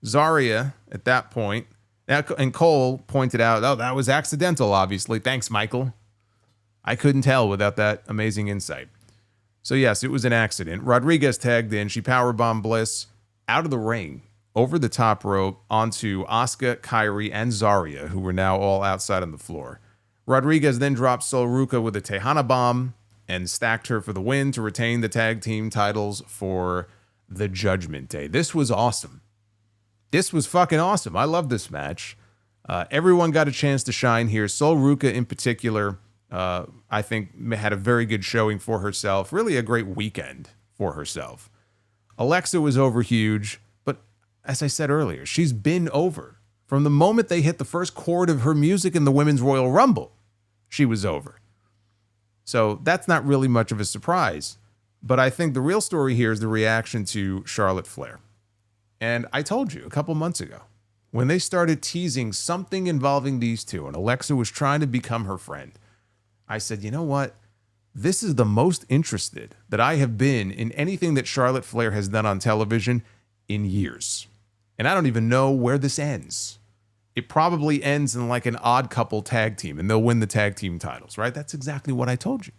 Zaria, at that point, and Cole pointed out, oh, that was accidental, obviously. Thanks, Michael. I couldn't tell without that amazing insight. So yes, it was an accident. Rodriguez tagged in. She powerbombed Bliss out of the ring, over the top rope, onto Asuka, Kairi, and Zaria, who were now all outside on the floor. Rodriguez then dropped Sol Ruca with a Tejana bomb and stacked her for the win to retain the tag team titles for the Judgment Day. This was awesome. This was fucking awesome. I love this match. Everyone got a chance to shine here. Sol Ruca in particular, I think, had a very good showing for herself. Really a great weekend for herself. Alexa was over huge. As I said earlier, she's been over. From the moment they hit the first chord of her music in the Women's Royal Rumble, she was over. So that's not really much of a surprise. But I think the real story here is the reaction to Charlotte Flair. And I told you a couple months ago, when they started teasing something involving these two, and Alexa was trying to become her friend, I said, you know what? This is the most interested that I have been in anything that Charlotte Flair has done on television in years. And I don't even know where this ends. It probably ends in like an odd couple tag team and they'll win the tag team titles, right? That's exactly what I told you.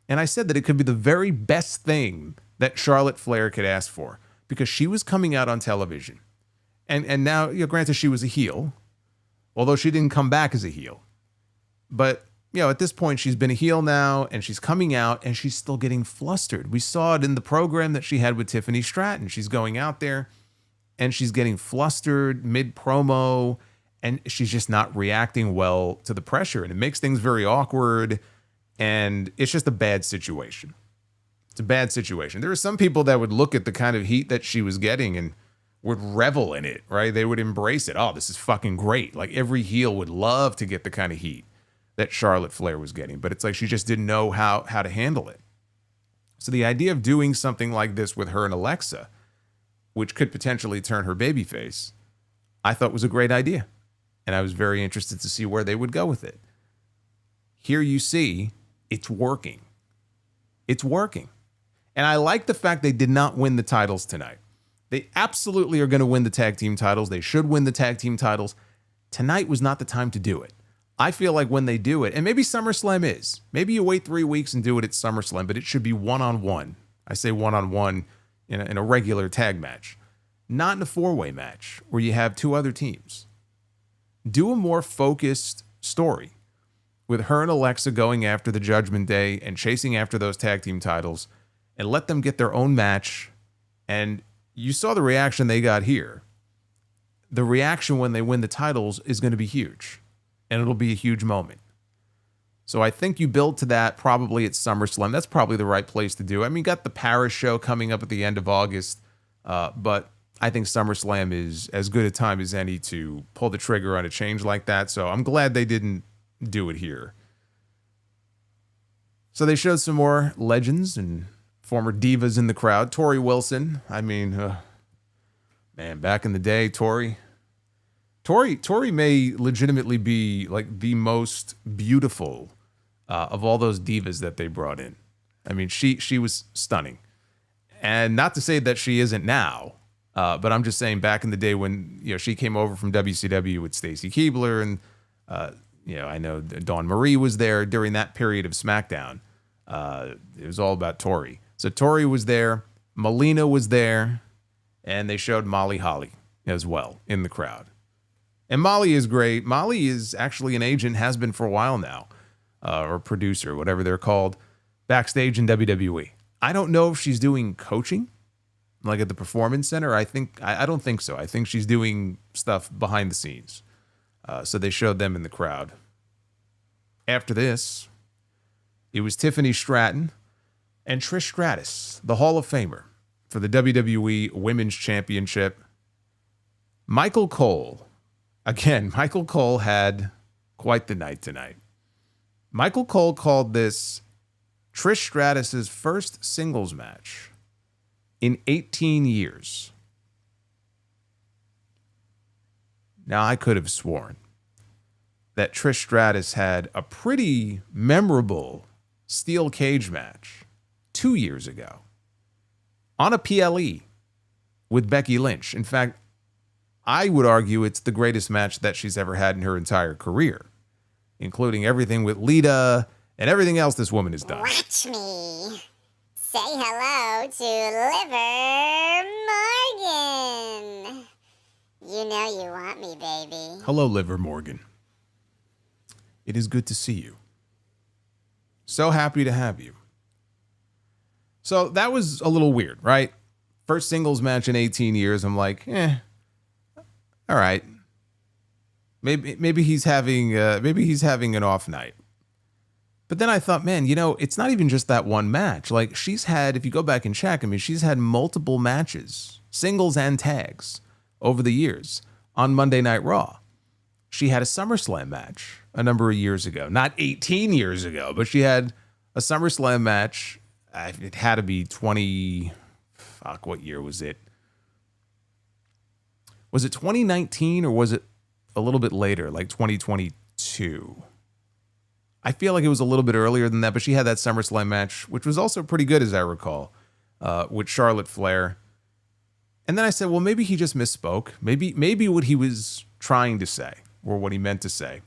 And I said that it could be the very best thing that Charlotte Flair could ask for because she was coming out on television. And now, you know, granted, she was a heel, although she didn't come back as a heel. But, you know, at this point, she's been a heel now and she's coming out and she's still getting flustered. We saw it in the program that she had with Tiffany Stratton. She's going out there and she's getting flustered mid-promo, and she's just not reacting well to the pressure. And it makes things very awkward, and it's just a bad situation. It's a bad situation. There are some people that would look at the kind of heat that she was getting and would revel in it, right? They would embrace it. Oh, this is fucking great. Like every heel would love to get the kind of heat that Charlotte Flair was getting, but it's like she just didn't know how to handle it. So the idea of doing something like this with her and Alexa, which could potentially turn her babyface, I thought was a great idea. And I was very interested to see where they would go with it. Here you see, it's working. It's working. And I like the fact they did not win the titles tonight. They absolutely are going to win the tag team titles. They should win the tag team titles. tonight was not the time to do it. I feel like when they do it, and maybe SummerSlam is, maybe you wait 3 weeks and do it at SummerSlam, but it should be one-on-one. I say one-on-one in a regular tag match, not in a 4-way match where you have 2 other teams. Do a more focused story with her and Alexa going after the Judgment Day and chasing after those tag team titles, and let them get their own match. And you saw the reaction they got here. The reaction when they win the titles is going to be huge, and it'll be a huge moment. So I think you build to that probably at SummerSlam. That's probably the right place to do it. I mean, got the Paris show coming up at the end of August, but I think SummerSlam is as good a time as any to pull the trigger on a change like that. So I'm glad they didn't do it here. So they showed some more legends and former divas in the crowd. Tori Wilson. I mean, man, back in the day, Tori may legitimately be like the most beautiful of all those divas that they brought in. I mean, she was stunning. And not to say that she isn't now, but I'm just saying back in the day when, she came over from WCW with Stacy Keibler and, I know Dawn Marie was there during that period of SmackDown. It was all about Tori. So Tori was there, Melina was there, and they showed Molly Holly as well in the crowd. And Molly is great. Molly is actually an agent, has been for a while now, or producer, whatever they're called, backstage in WWE. I don't know if she's doing coaching, like at the Performance Center. I don't think so. I think she's doing stuff behind the scenes. So they showed them in the crowd. After this, it was Tiffany Stratton and Trish Stratus, the Hall of Famer, for the WWE Women's Championship. Michael Cole. Again, Michael Cole had quite the night tonight. Michael Cole called this Trish Stratus's first singles match in 18 years. Now, I could have sworn that Trish Stratus had a pretty memorable steel cage match 2 years ago on a PLE with Becky Lynch. In fact, I would argue it's the greatest match that she's ever had in her entire career, including everything with Lita and everything else this woman has done. Watch me. Say hello to Liver Morgan. You know you want me, baby. Hello, Liver Morgan. It is good to see you. So happy to have you. So that was a little weird, right? First singles match in 18 years. I'm like, all right. Maybe he's having an off night. But then I thought, man, it's not even just that one match. Like she's had, if you go back and check, I mean, she's had multiple matches, singles and tags, over the years on Monday Night Raw. She had a SummerSlam match a number of years ago, not 18 years ago, but she had a SummerSlam match. It had to be what year was it? Was it 2019 or was it a little bit later, like 2022? I feel like it was a little bit earlier than that, but she had that SummerSlam match, which was also pretty good, as I recall, with Charlotte Flair. And then I said, well, maybe he just misspoke. Maybe what he was trying to say, or what he meant to say,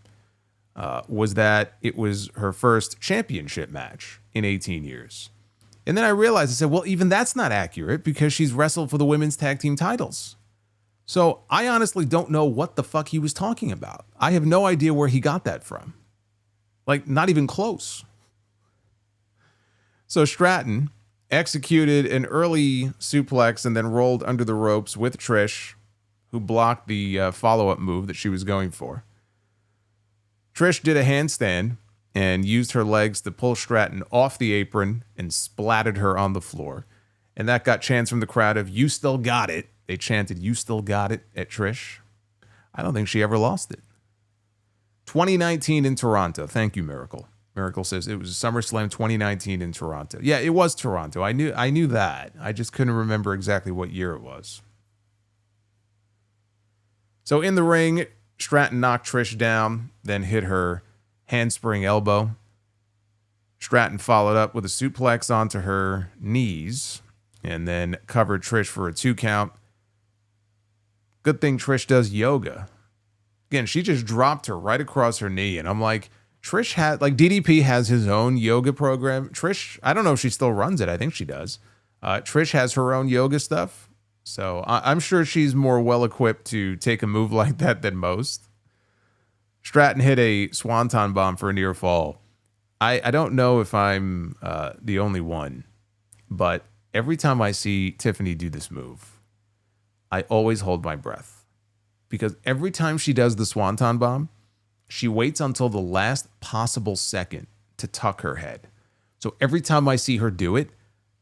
was that it was her first championship match in 18 years. And then I realized, I said, well, even that's not accurate because she's wrestled for the women's tag team titles. So I honestly don't know what the fuck he was talking about. I have no idea where he got that from. Like, not even close. So Stratton executed an early suplex and then rolled under the ropes with Trish, who blocked the follow-up move that she was going for. Trish did a handstand and used her legs to pull Stratton off the apron and splatted her on the floor. And that got chants from the crowd of, "You still got it." They chanted, "You still got it" at Trish. I don't think she ever lost it. 2019 in Toronto. Thank you, Miracle. Miracle says it was SummerSlam 2019 in Toronto. Yeah, it was Toronto. I knew that. I just couldn't remember exactly what year it was. So in the ring, Stratton knocked Trish down, then hit her handspring elbow. Stratton followed up with a suplex onto her knees and then covered Trish for a 2 count. Good thing Trish does yoga Again, she just dropped her right across her knee. And I'm like, Trish had, like, DDP has his own yoga program. Trish, I don't know if she still runs it. I think she does. Trish has her own yoga stuff. So I'm sure she's more well-equipped to take a move like that than most. Stratton hit a swanton bomb for a near fall. I don't know if I'm the only one, but every time I see Tiffany do this move, I always hold my breath. Because every time she does the swanton bomb, she waits until the last possible second to tuck her head. So every time I see her do it,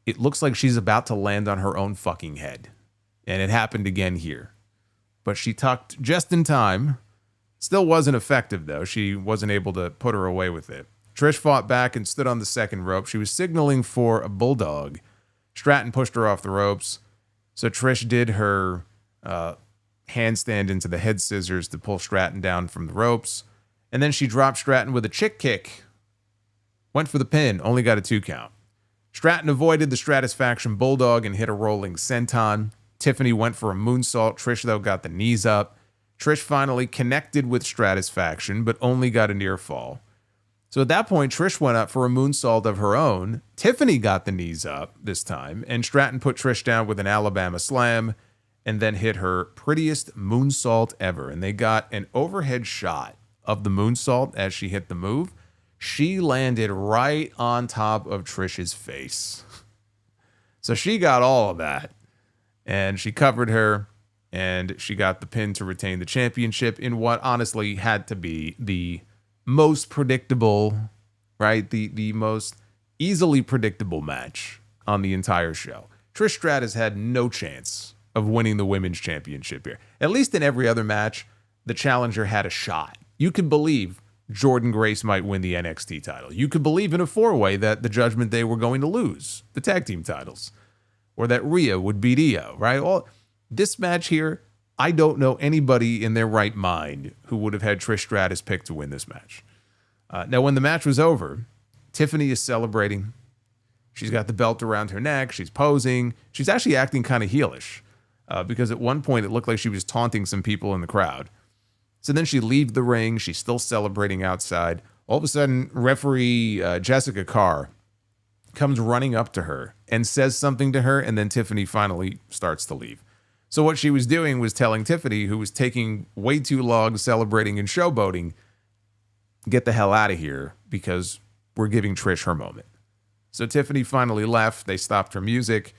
it looks like she's about to land on her own fucking head. And it happened again here. But she tucked just in time. Still wasn't effective, though. She wasn't able to put her away with it. Trish fought back and stood on the second rope. She was signaling for a bulldog. Stratton pushed her off the ropes. So Trish did her handstand into the head scissors to pull Stratton down from the ropes. And then she dropped Stratton with a chick kick. Went for the pin, only got a 2 count. Stratton avoided the Stratus faction bulldog and hit a rolling senton. Tiffany went for a moonsault. Trish, though, got the knees up. Trish finally connected with Stratus faction, but only got a near fall. So at that point, Trish went up for a moonsault of her own. Tiffany got the knees up this time, and Stratton put Trish down with an Alabama slam and then hit her prettiest moonsault ever. And they got an overhead shot of the moonsault as she hit the move. She landed right on top of Trish's face. So she got all of that. And she covered her, and she got the pin to retain the championship in what honestly had to be the most predictable, right? The most easily predictable match on the entire show. Trish Stratus had no chance of winning the women's championship here. At least in every other match, the challenger had a shot. You could believe Jordynne Grace might win the NXT title. You could believe in a 4-way that the Judgment Day were going to lose the tag team titles. Or that Rhea would beat Io, right? This match here, I don't know anybody in their right mind who would have had Trish Stratus picked to win this match. Now, when the match was over, Tiffany is celebrating. She's got the belt around her neck. She's posing. She's actually acting kind of heelish because at one point it looked like she was taunting some people in the crowd. So then she leaves the ring. She's still celebrating outside. All of a sudden, referee Jessica Carr comes running up to her and says something to her, and then Tiffany finally starts to leave. So what she was doing was telling Tiffany, who was taking way too long celebrating and showboating, get the hell out of here because we're giving Trish her moment. So Tiffany finally left. They stopped her music,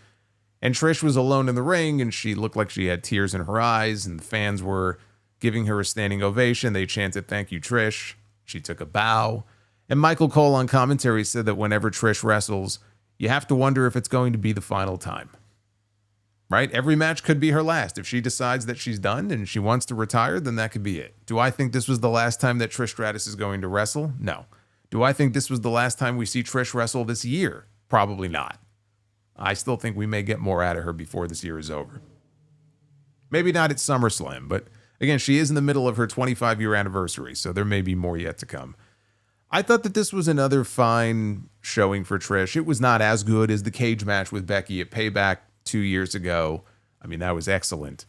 and Trish was alone in the ring, and she looked like she had tears in her eyes, and the fans were giving her a standing ovation. They chanted, "Thank you, Trish." She took a bow. And Michael Cole on commentary said that whenever Trish wrestles, you have to wonder if it's going to be the final time. Right? Every match could be her last. If she decides that she's done and she wants to retire, then that could be it. Do I think this was the last time that Trish Stratus is going to wrestle? No. Do I think this was the last time we see Trish wrestle this year? Probably not. I still think we may get more out of her before this year is over. Maybe not at SummerSlam, but again, she is in the middle of her 25-year anniversary, so there may be more yet to come. I thought that this was another fine showing for Trish. It was not as good as the cage match with Becky at Payback 2 years ago. I mean, that was excellent.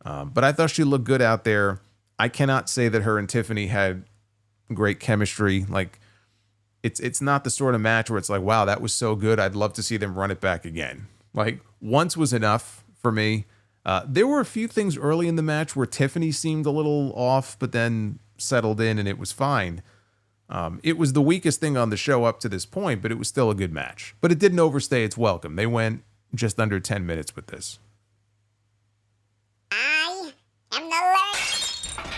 But I thought she looked good out there. I cannot say that her and Tiffany had great chemistry. Like, it's not the sort of match where it's like, wow, that was so good. I'd love to see them run it back again. Like, once was enough for me. There were a few things early in the match where Tiffany seemed a little off, but then settled in and it was fine. It was the weakest thing on the show up to this point, but it was still a good match. But it didn't overstay its welcome. They went just under 10 minutes with this. I am the Lord.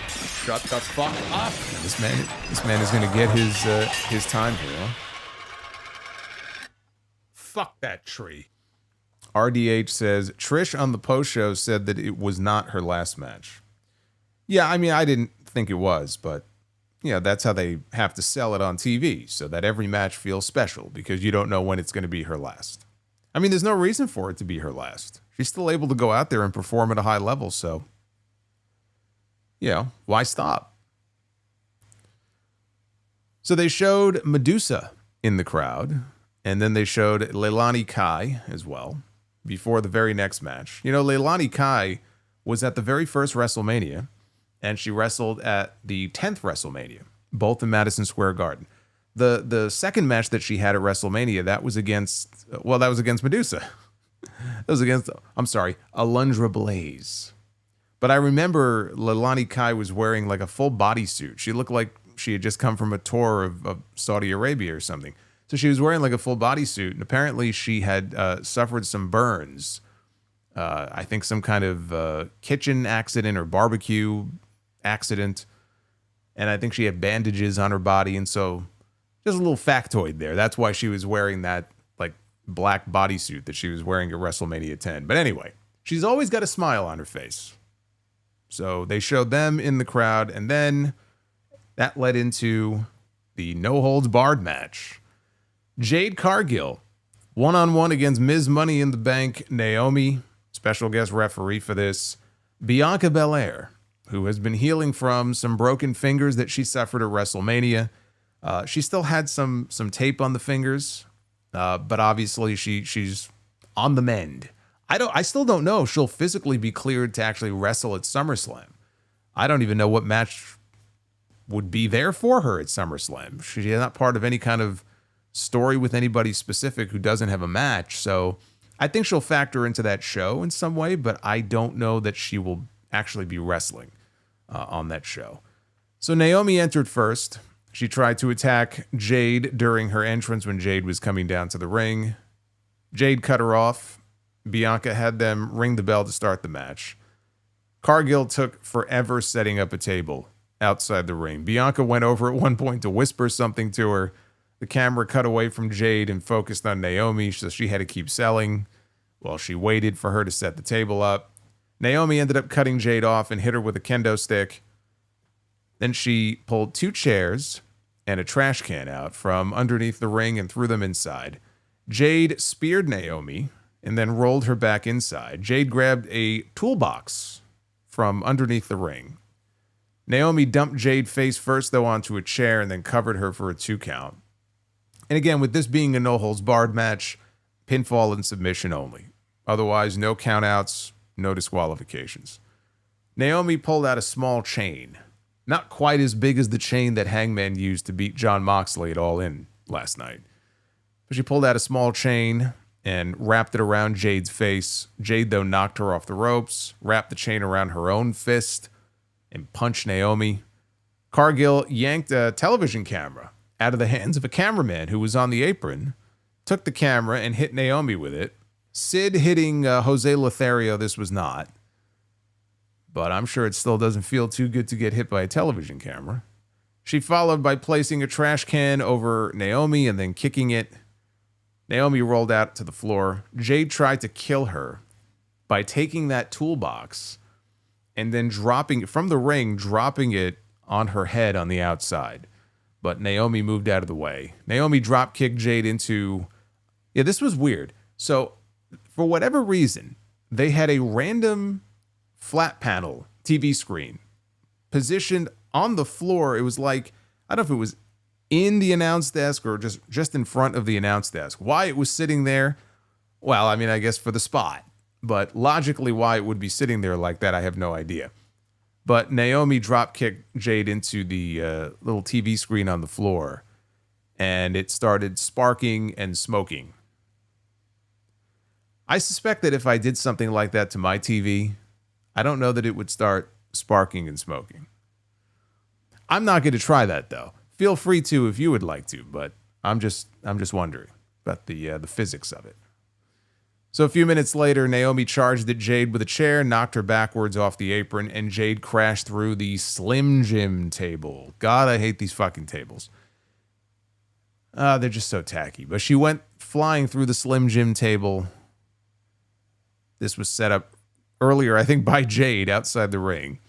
Shut the fuck up. This man is going to get his time here. Huh? Fuck that tree. RDH says, Trish on the post show said that it was not her last match. Yeah, I mean, I didn't think it was, but that's how they have to sell it on TV, so that every match feels special because you don't know when it's going to be her last. I mean, there's no reason for it to be her last. She's still able to go out there and perform at a high level, so, why stop? So they showed Medusa in the crowd, and then they showed Leilani Kai as well before the very next match. Leilani Kai was at the very first WrestleMania, and she wrestled at the 10th WrestleMania, both in Madison Square Garden. The second match that she had at WrestleMania, that was against Medusa. That was against, Alundra Blaze. But I remember Leilani Kai was wearing like a full bodysuit. She looked like she had just come from a tour of Saudi Arabia or something. So she was wearing like a full bodysuit, and apparently she had suffered some burns. I think some kind of kitchen accident or barbecue accident. And I think she had bandages on her body. And so just a little factoid there. That's why she was wearing that like black bodysuit that she was wearing at WrestleMania 10. But anyway, she's always got a smile on her face. So they showed them in the crowd, and then that led into the no holds barred match. Jade Cargill, one-on-one against Ms. Money in the Bank, Naomi, special guest referee for this, Bianca Belair, who has been healing from some broken fingers that she suffered at WrestleMania. She still had some tape on the fingers, but obviously she's on the mend. I still don't know if she'll physically be cleared to actually wrestle at SummerSlam. I don't even know what match would be there for her at SummerSlam. She's not part of any kind of story with anybody specific who doesn't have a match. So I think she'll factor into that show in some way, but I don't know that she will actually be wrestling on that show. So Naomi entered first. She tried to attack Jade during her entrance when Jade was coming down to the ring. Jade cut her off. Bianca had them ring the bell to start the match. Cargill took forever setting up a table outside the ring. Bianca went over at one point to whisper something to her. The camera cut away from Jade and focused on Naomi, so she had to keep selling while she waited for her to set the table up. Naomi ended up cutting Jade off and hit her with a kendo stick. Then she pulled 2 chairs and a trash can out from underneath the ring and threw them inside. Jade speared Naomi and then rolled her back inside. Jade grabbed a toolbox from underneath the ring. Naomi dumped Jade face first, though, onto a chair and then covered her for a 2 count. And again, with this being a no-holds-barred match, pinfall and submission only. Otherwise, no countouts, no disqualifications. Naomi pulled out a small chain. Not quite as big as the chain that Hangman used to beat Jon Moxley at All In last night. But she pulled out a small chain and wrapped it around Jade's face. Jade, though, knocked her off the ropes, wrapped the chain around her own fist, and punched Naomi. Cargill yanked a television camera out of the hands of a cameraman who was on the apron, took the camera and hit Naomi with it. Sid hitting Jose Lothario, this was not. But I'm sure it still doesn't feel too good to get hit by a television camera. She followed by placing a trash can over Naomi and then kicking it. Naomi rolled out to the floor. Jade tried to kill her by taking that toolbox and then dropping it from the ring, dropping it on her head on the outside. But Naomi moved out of the way. Naomi drop kicked Jade into... Yeah, this was weird. So, for whatever reason, they had a random flat panel TV screen positioned on the floor. It was like, I don't know if it was in the announce desk or just in front of the announce desk. Why it was sitting there? Well, I mean, I guess for the spot. But logically, why it would be sitting there like that, I have no idea. But Naomi drop-kicked Jade into the little TV screen on the floor, and it started sparking and smoking. I suspect that if I did something like that to my TV, I don't know that it would start sparking and smoking. I'm not going to try that, though. Feel free to if you would like to, but I'm just wondering about the physics of it. So a few minutes later, Naomi charged at Jade with a chair, knocked her backwards off the apron, and Jade crashed through the Slim Jim table. God, I hate these fucking tables. They're just so tacky. But she went flying through the Slim Jim table. This was set up earlier, I think, by Jade outside the ring.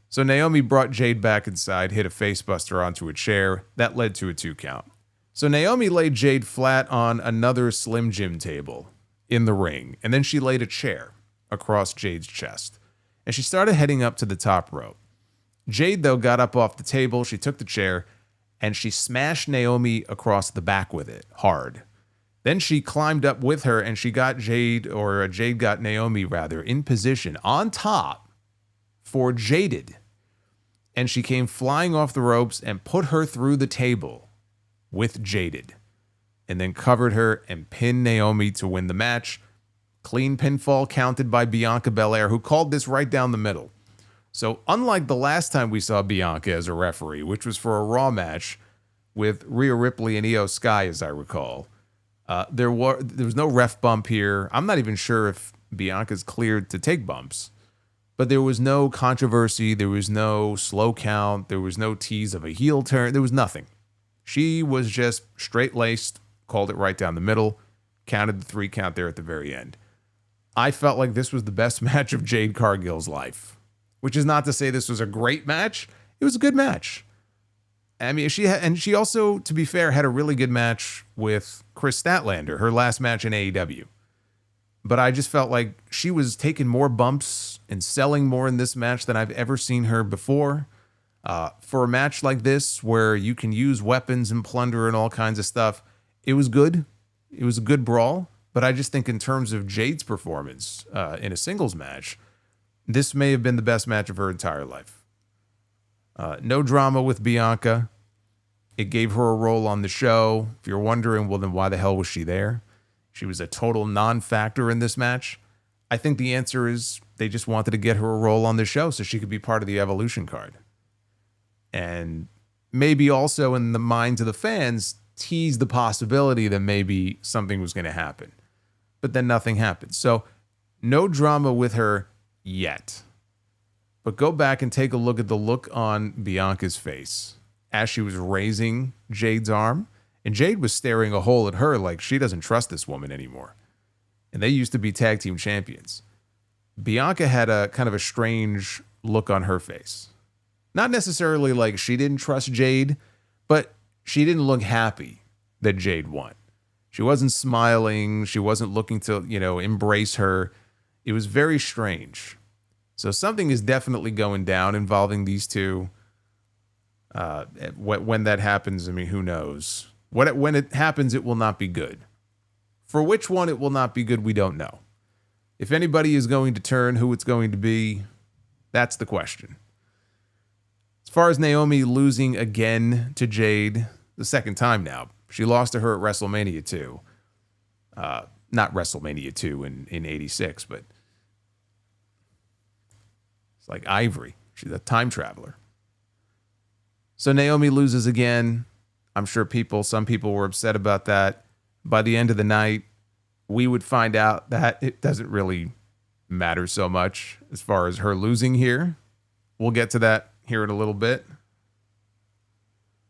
So Naomi brought Jade back inside, hit a facebuster onto a chair. That led to a 2 count. So Naomi laid Jade flat on another Slim Jim table in the ring, and then she laid a chair across Jade's chest, and she started heading up to the top rope. Jade, though, got up off the table. She took the chair, and she smashed Naomi across the back with it, hard. Then she climbed up with her, and she got Jade got Naomi, rather, in position on top for Jaded. and she came flying off the ropes and put her through the table with Jaded, and then covered her and pinned Naomi to win the match. Clean pinfall counted by Bianca Belair, who called this right down the middle. So unlike the last time we saw Bianca as a referee, which was for a Raw match with Rhea Ripley and Io Sky, as I recall, there was no ref bump here. I'm not even sure if Bianca's cleared to take bumps, but there was no controversy. There was no slow count. There was no tease of a heel turn. There was nothing. She was just straight-laced, called it right down the middle, counted the 3 count there at the very end. I felt like this was the best match of Jade Cargill's life, which is not to say this was a great match. It was a good match. I mean, she also, to be fair, had a really good match with Chris Statlander, her last match in AEW. But I just felt like she was taking more bumps and selling more in this match than I've ever seen her before. For a match like this, where you can use weapons and plunder and all kinds of stuff, it was good. It was a good brawl. But I just think in terms of Jade's performance in a singles match, this may have been the best match of her entire life. No drama with Bianca. It gave her a role on the show. If you're wondering, well, then why the hell was she there? She was a total non-factor in this match. I think the answer is they just wanted to get her a role on the show so she could be part of the Evolution card. And maybe also in the minds of the fans, tease the possibility that maybe something was going to happen. But then nothing happened. So no drama with her yet. But go back and take a look at the look on Bianca's face as she was raising Jade's arm. And Jade was staring a hole at her like she doesn't trust this woman anymore. And they used to be tag team champions. Bianca had a kind of a strange look on her face. Not necessarily like she didn't trust Jade, but she didn't look happy that Jade won. She wasn't smiling. She wasn't looking to, embrace her. It was very strange. So something is definitely going down involving these two. When that happens, I mean, who knows? When it happens, it will not be good. For which one it will not be good, we don't know. If anybody is going to turn, who it's going to be, that's the question. As far as Naomi losing again to Jade, the second time now, she lost to her at WrestleMania 2. Not WrestleMania 2 in 86, but it's like Ivory. She's a time traveler. So Naomi loses again. I'm sure some people were upset about that. By the end of the night, we would find out that it doesn't really matter so much as far as her losing here. We'll get to that here in a little bit.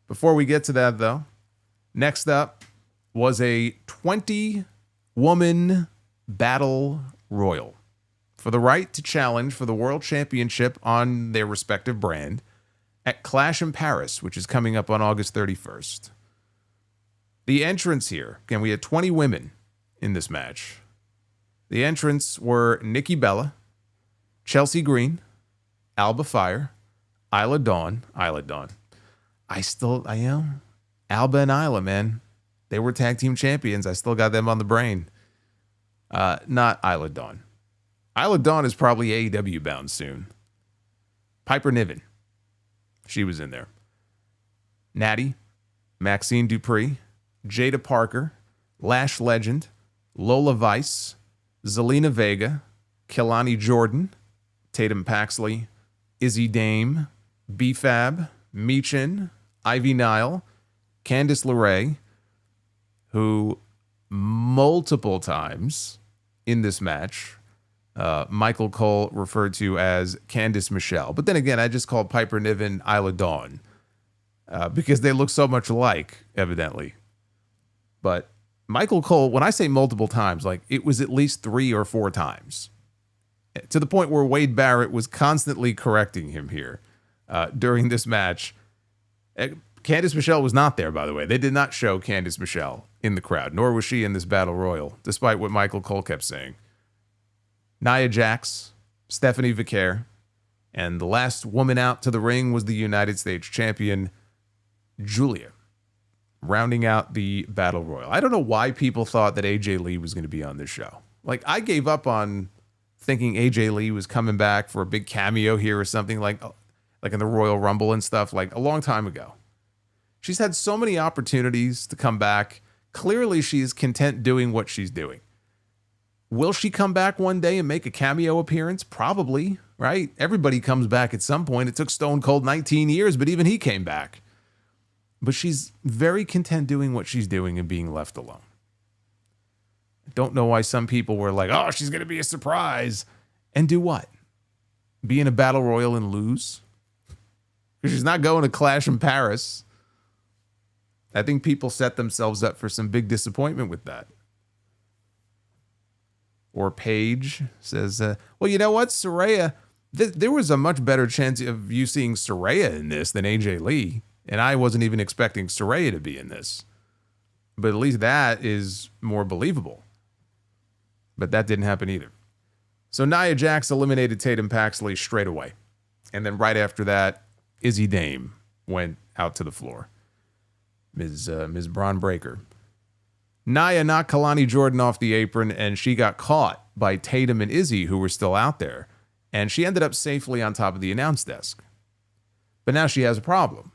Before we get to that, though, next up was a 20-woman battle royal for the right to challenge for the world championship on their respective brand at Clash in Paris, which is coming up on August 31st. The entrants here, again, we had 20 women in this match. The entrants were Nikki Bella, Chelsea Green, Alba Fire, Isla Dawn. I am. Alba and Isla, man. They were tag team champions. I still got them on the brain. Not Isla Dawn. Isla Dawn is probably AEW bound soon. Piper Niven. She was in there. Natty, Maxine Dupree, Jada Parker, Lash Legend, Lola Vice, Zelina Vega, Kelani Jordan, Tatum Paxley, Izzy Dame, B-Fab, Michin, Ivy Nile, Candice LeRae, who multiple times in this match, Michael Cole referred to as Candice Michelle. But then again, I just called Piper Niven Isla Dawn because they look so much alike, evidently. But Michael Cole, when I say multiple times, like it was at least 3 or 4 times, to the point where Wade Barrett was constantly correcting him here during this match. Candice Michelle was not there, by the way. They did not show Candice Michelle in the crowd, nor was she in this battle royal, despite what Michael Cole kept saying. Nia Jax, Stephanie Vicaire, and the last woman out to the ring was the United States champion, Julia, rounding out the battle royal. I don't know why people thought that AJ Lee was going to be on this show. Like, I gave up on thinking AJ Lee was coming back for a big cameo here or something. Like, like in the Royal Rumble and stuff, like a long time ago. She's had so many opportunities to come back. Clearly, she's content doing what she's doing. Will she come back one day and make a cameo appearance? Probably, right? Everybody comes back at some point. It took Stone Cold 19 years, but even he came back. But she's very content doing what she's doing and being left alone. I don't know why some people were like, oh, she's going to be a surprise. And do what? Be in a battle royal and lose? Because she's not going to Clash in Paris. I think people set themselves up for some big disappointment with that. Or Paige says, well, you know what, Saraya, there was a much better chance of you seeing Saraya in this than AJ Lee. And I wasn't even expecting Saraya to be in this. But at least that is more believable. But that didn't happen either. So Nia Jax eliminated Tatum Paxley straight away. And then right after that, Izzy Dame went out to the floor. Ms. Braun Breaker. Nia knocked Kalani Jordynne off the apron, and she got caught by Tatum and Izzy, who were still out there. And she ended up safely on top of the announce desk. But now she has a problem.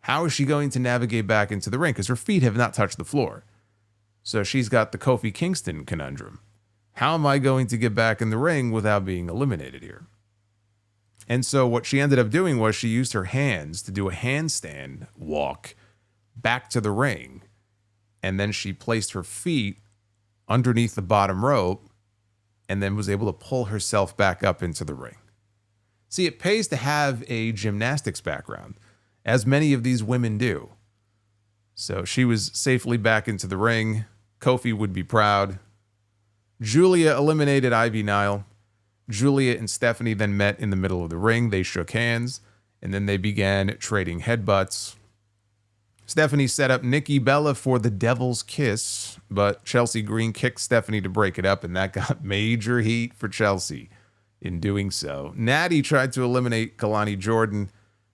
How is she going to navigate back into the ring? Because her feet have not touched the floor. So she's got the Kofi Kingston conundrum. How am I going to get back in the ring without being eliminated here? And so what she ended up doing was she used her hands to do a handstand walk back to the ring. And then she placed her feet underneath the bottom rope and then was able to pull herself back up into the ring. See, it pays to have a gymnastics background, as many of these women do. So she was safely back into the ring. Kofi would be proud. Julia eliminated Ivy Nile. Julia and Stephanie then met in the middle of the ring. They shook hands, and then they began trading headbutts. Stephanie set up Nikki Bella for the Devil's Kiss, but Chelsea Green kicked Stephanie to break it up, and that got major heat for Chelsea in doing so. Natty tried to eliminate Kalani Jordynne,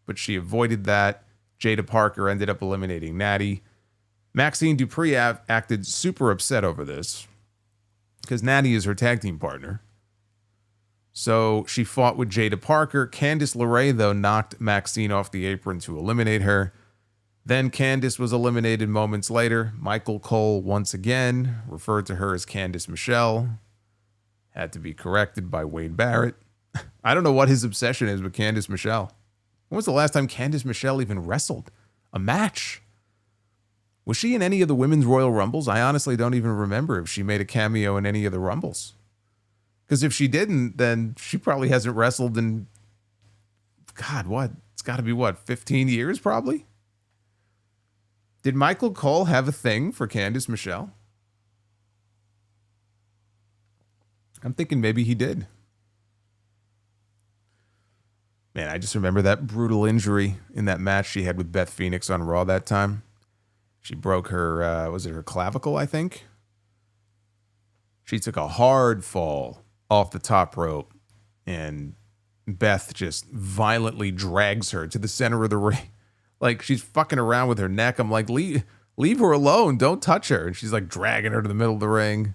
but she avoided that. Jada Parker ended up eliminating Natty. Maxine Dupree acted super upset over this because Natty is her tag team partner. So she fought with Jada Parker. Candice LeRae, though, knocked Maxine off the apron to eliminate her. Then Candice was eliminated moments later. Michael Cole, once again, referred to her as Candice Michelle. Had to be corrected by Wade Barrett. I don't know what his obsession is with Candice Michelle. When was the last time Candice Michelle even wrestled a match? Was she in any of the Women's Royal Rumbles? I honestly don't even remember if she made a cameo in any of the Rumbles. Because if she didn't, then she probably hasn't wrestled in, God, what? It's got to be, 15 years probably? Did Michael Cole have a thing for Candice Michelle? I'm thinking maybe he did. Man, I just remember that brutal injury in that match she had with Beth Phoenix on Raw that time. She broke her, was it her clavicle, I think? She took a hard fall off the top rope, and Beth just violently drags her to the center of the ring. Like, she's fucking around with her neck. I'm like, leave her alone. Don't touch her. And she's like dragging her to the middle of the ring.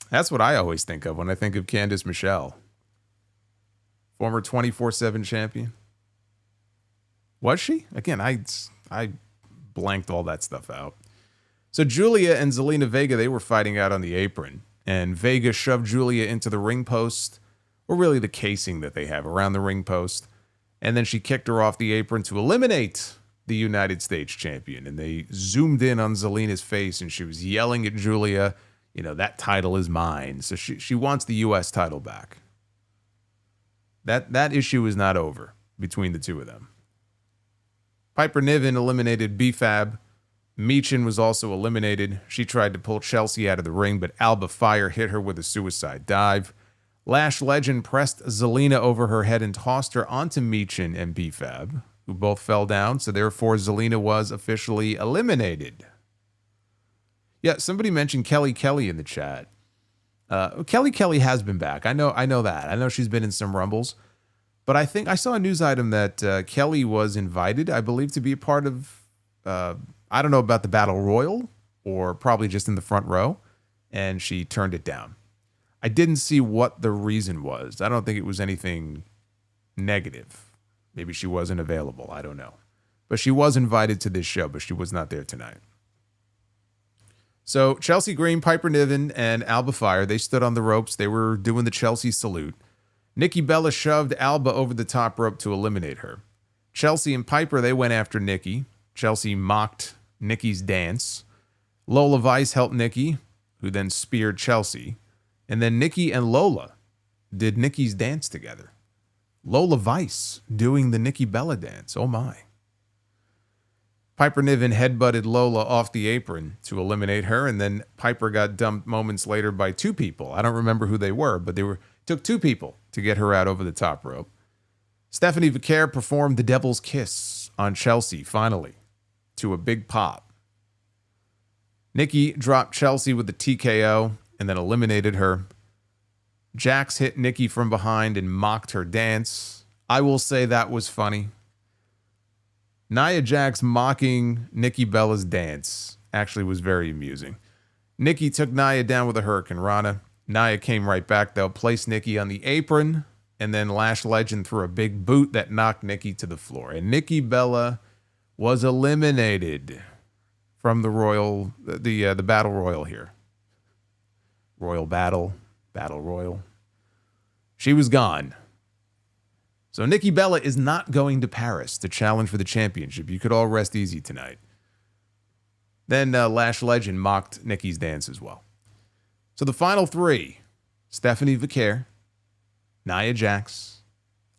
That's what I always think of when I think of Candice Michelle. Former 24/7 champion. Was she? Again, I blanked all that stuff out. So Julia and Zelina Vega, they were fighting out on the apron. And Vega shoved Julia into the ring post, or really the casing that they have around the ring post. And then she kicked her off the apron to eliminate the United States champion. And they zoomed in on Zelina's face, and she was yelling at Julia, that title is mine. So she wants the U.S. title back. That issue is not over between the two of them. Piper Niven eliminated B-Fab. Meechin was also eliminated. She tried to pull Chelsea out of the ring, but Alba Fire hit her with a suicide dive. Lash Legend pressed Zelina over her head and tossed her onto Meechin and B-Fab, who both fell down, so therefore Zelina was officially eliminated. Yeah, somebody mentioned Kelly Kelly in the chat. Kelly Kelly has been back. I know that. I know she's been in some Rumbles. But I think I saw a news item that Kelly was invited, I believe, to be a part of, I don't know about the Battle Royal, or probably just in the front row, and she turned it down. I didn't see what the reason was. I don't think it was anything negative. Maybe she wasn't available. I don't know. But she was invited to this show, but she was not there tonight. So Chelsea Green, Piper Niven, and Alba Fire, they stood on the ropes. They were doing the Chelsea salute. Nikki Bella shoved Alba over the top rope to eliminate her. Chelsea and Piper, they went after Nikki. Chelsea mocked Nikki's dance. Lola Vice helped Nikki, who then speared Chelsea. And then Nikki and Lola did Nikki's dance together. Lola Vice doing the Nikki Bella dance. Oh my. Piper Niven headbutted Lola off the apron to eliminate her, and then Piper got dumped moments later by two people. I don't remember who they were, but took two people to get her out over the top rope. Stephanie Vicaire performed the Devil's Kiss on Chelsea, finally, to a big pop. Nikki dropped Chelsea with the TKO and then eliminated her. Jax hit Nikki from behind and mocked her dance. I will say that was funny. Nia Jax mocking Nikki Bella's dance actually was very amusing. Nikki took Nia down with a Hurricane Rana. Nia came right back, though, placed Nikki on the apron, and then Lash Legend threw a big boot that knocked Nikki to the floor. And Nikki Bella was eliminated from the Battle Royal here. Royal Battle Royal. She was gone. So Nikki Bella is not going to Paris to challenge for the championship. You could all rest easy tonight. Then Lash Legend mocked Nikki's dance as well. So the final three, Stephanie Vicaire, Nia Jax,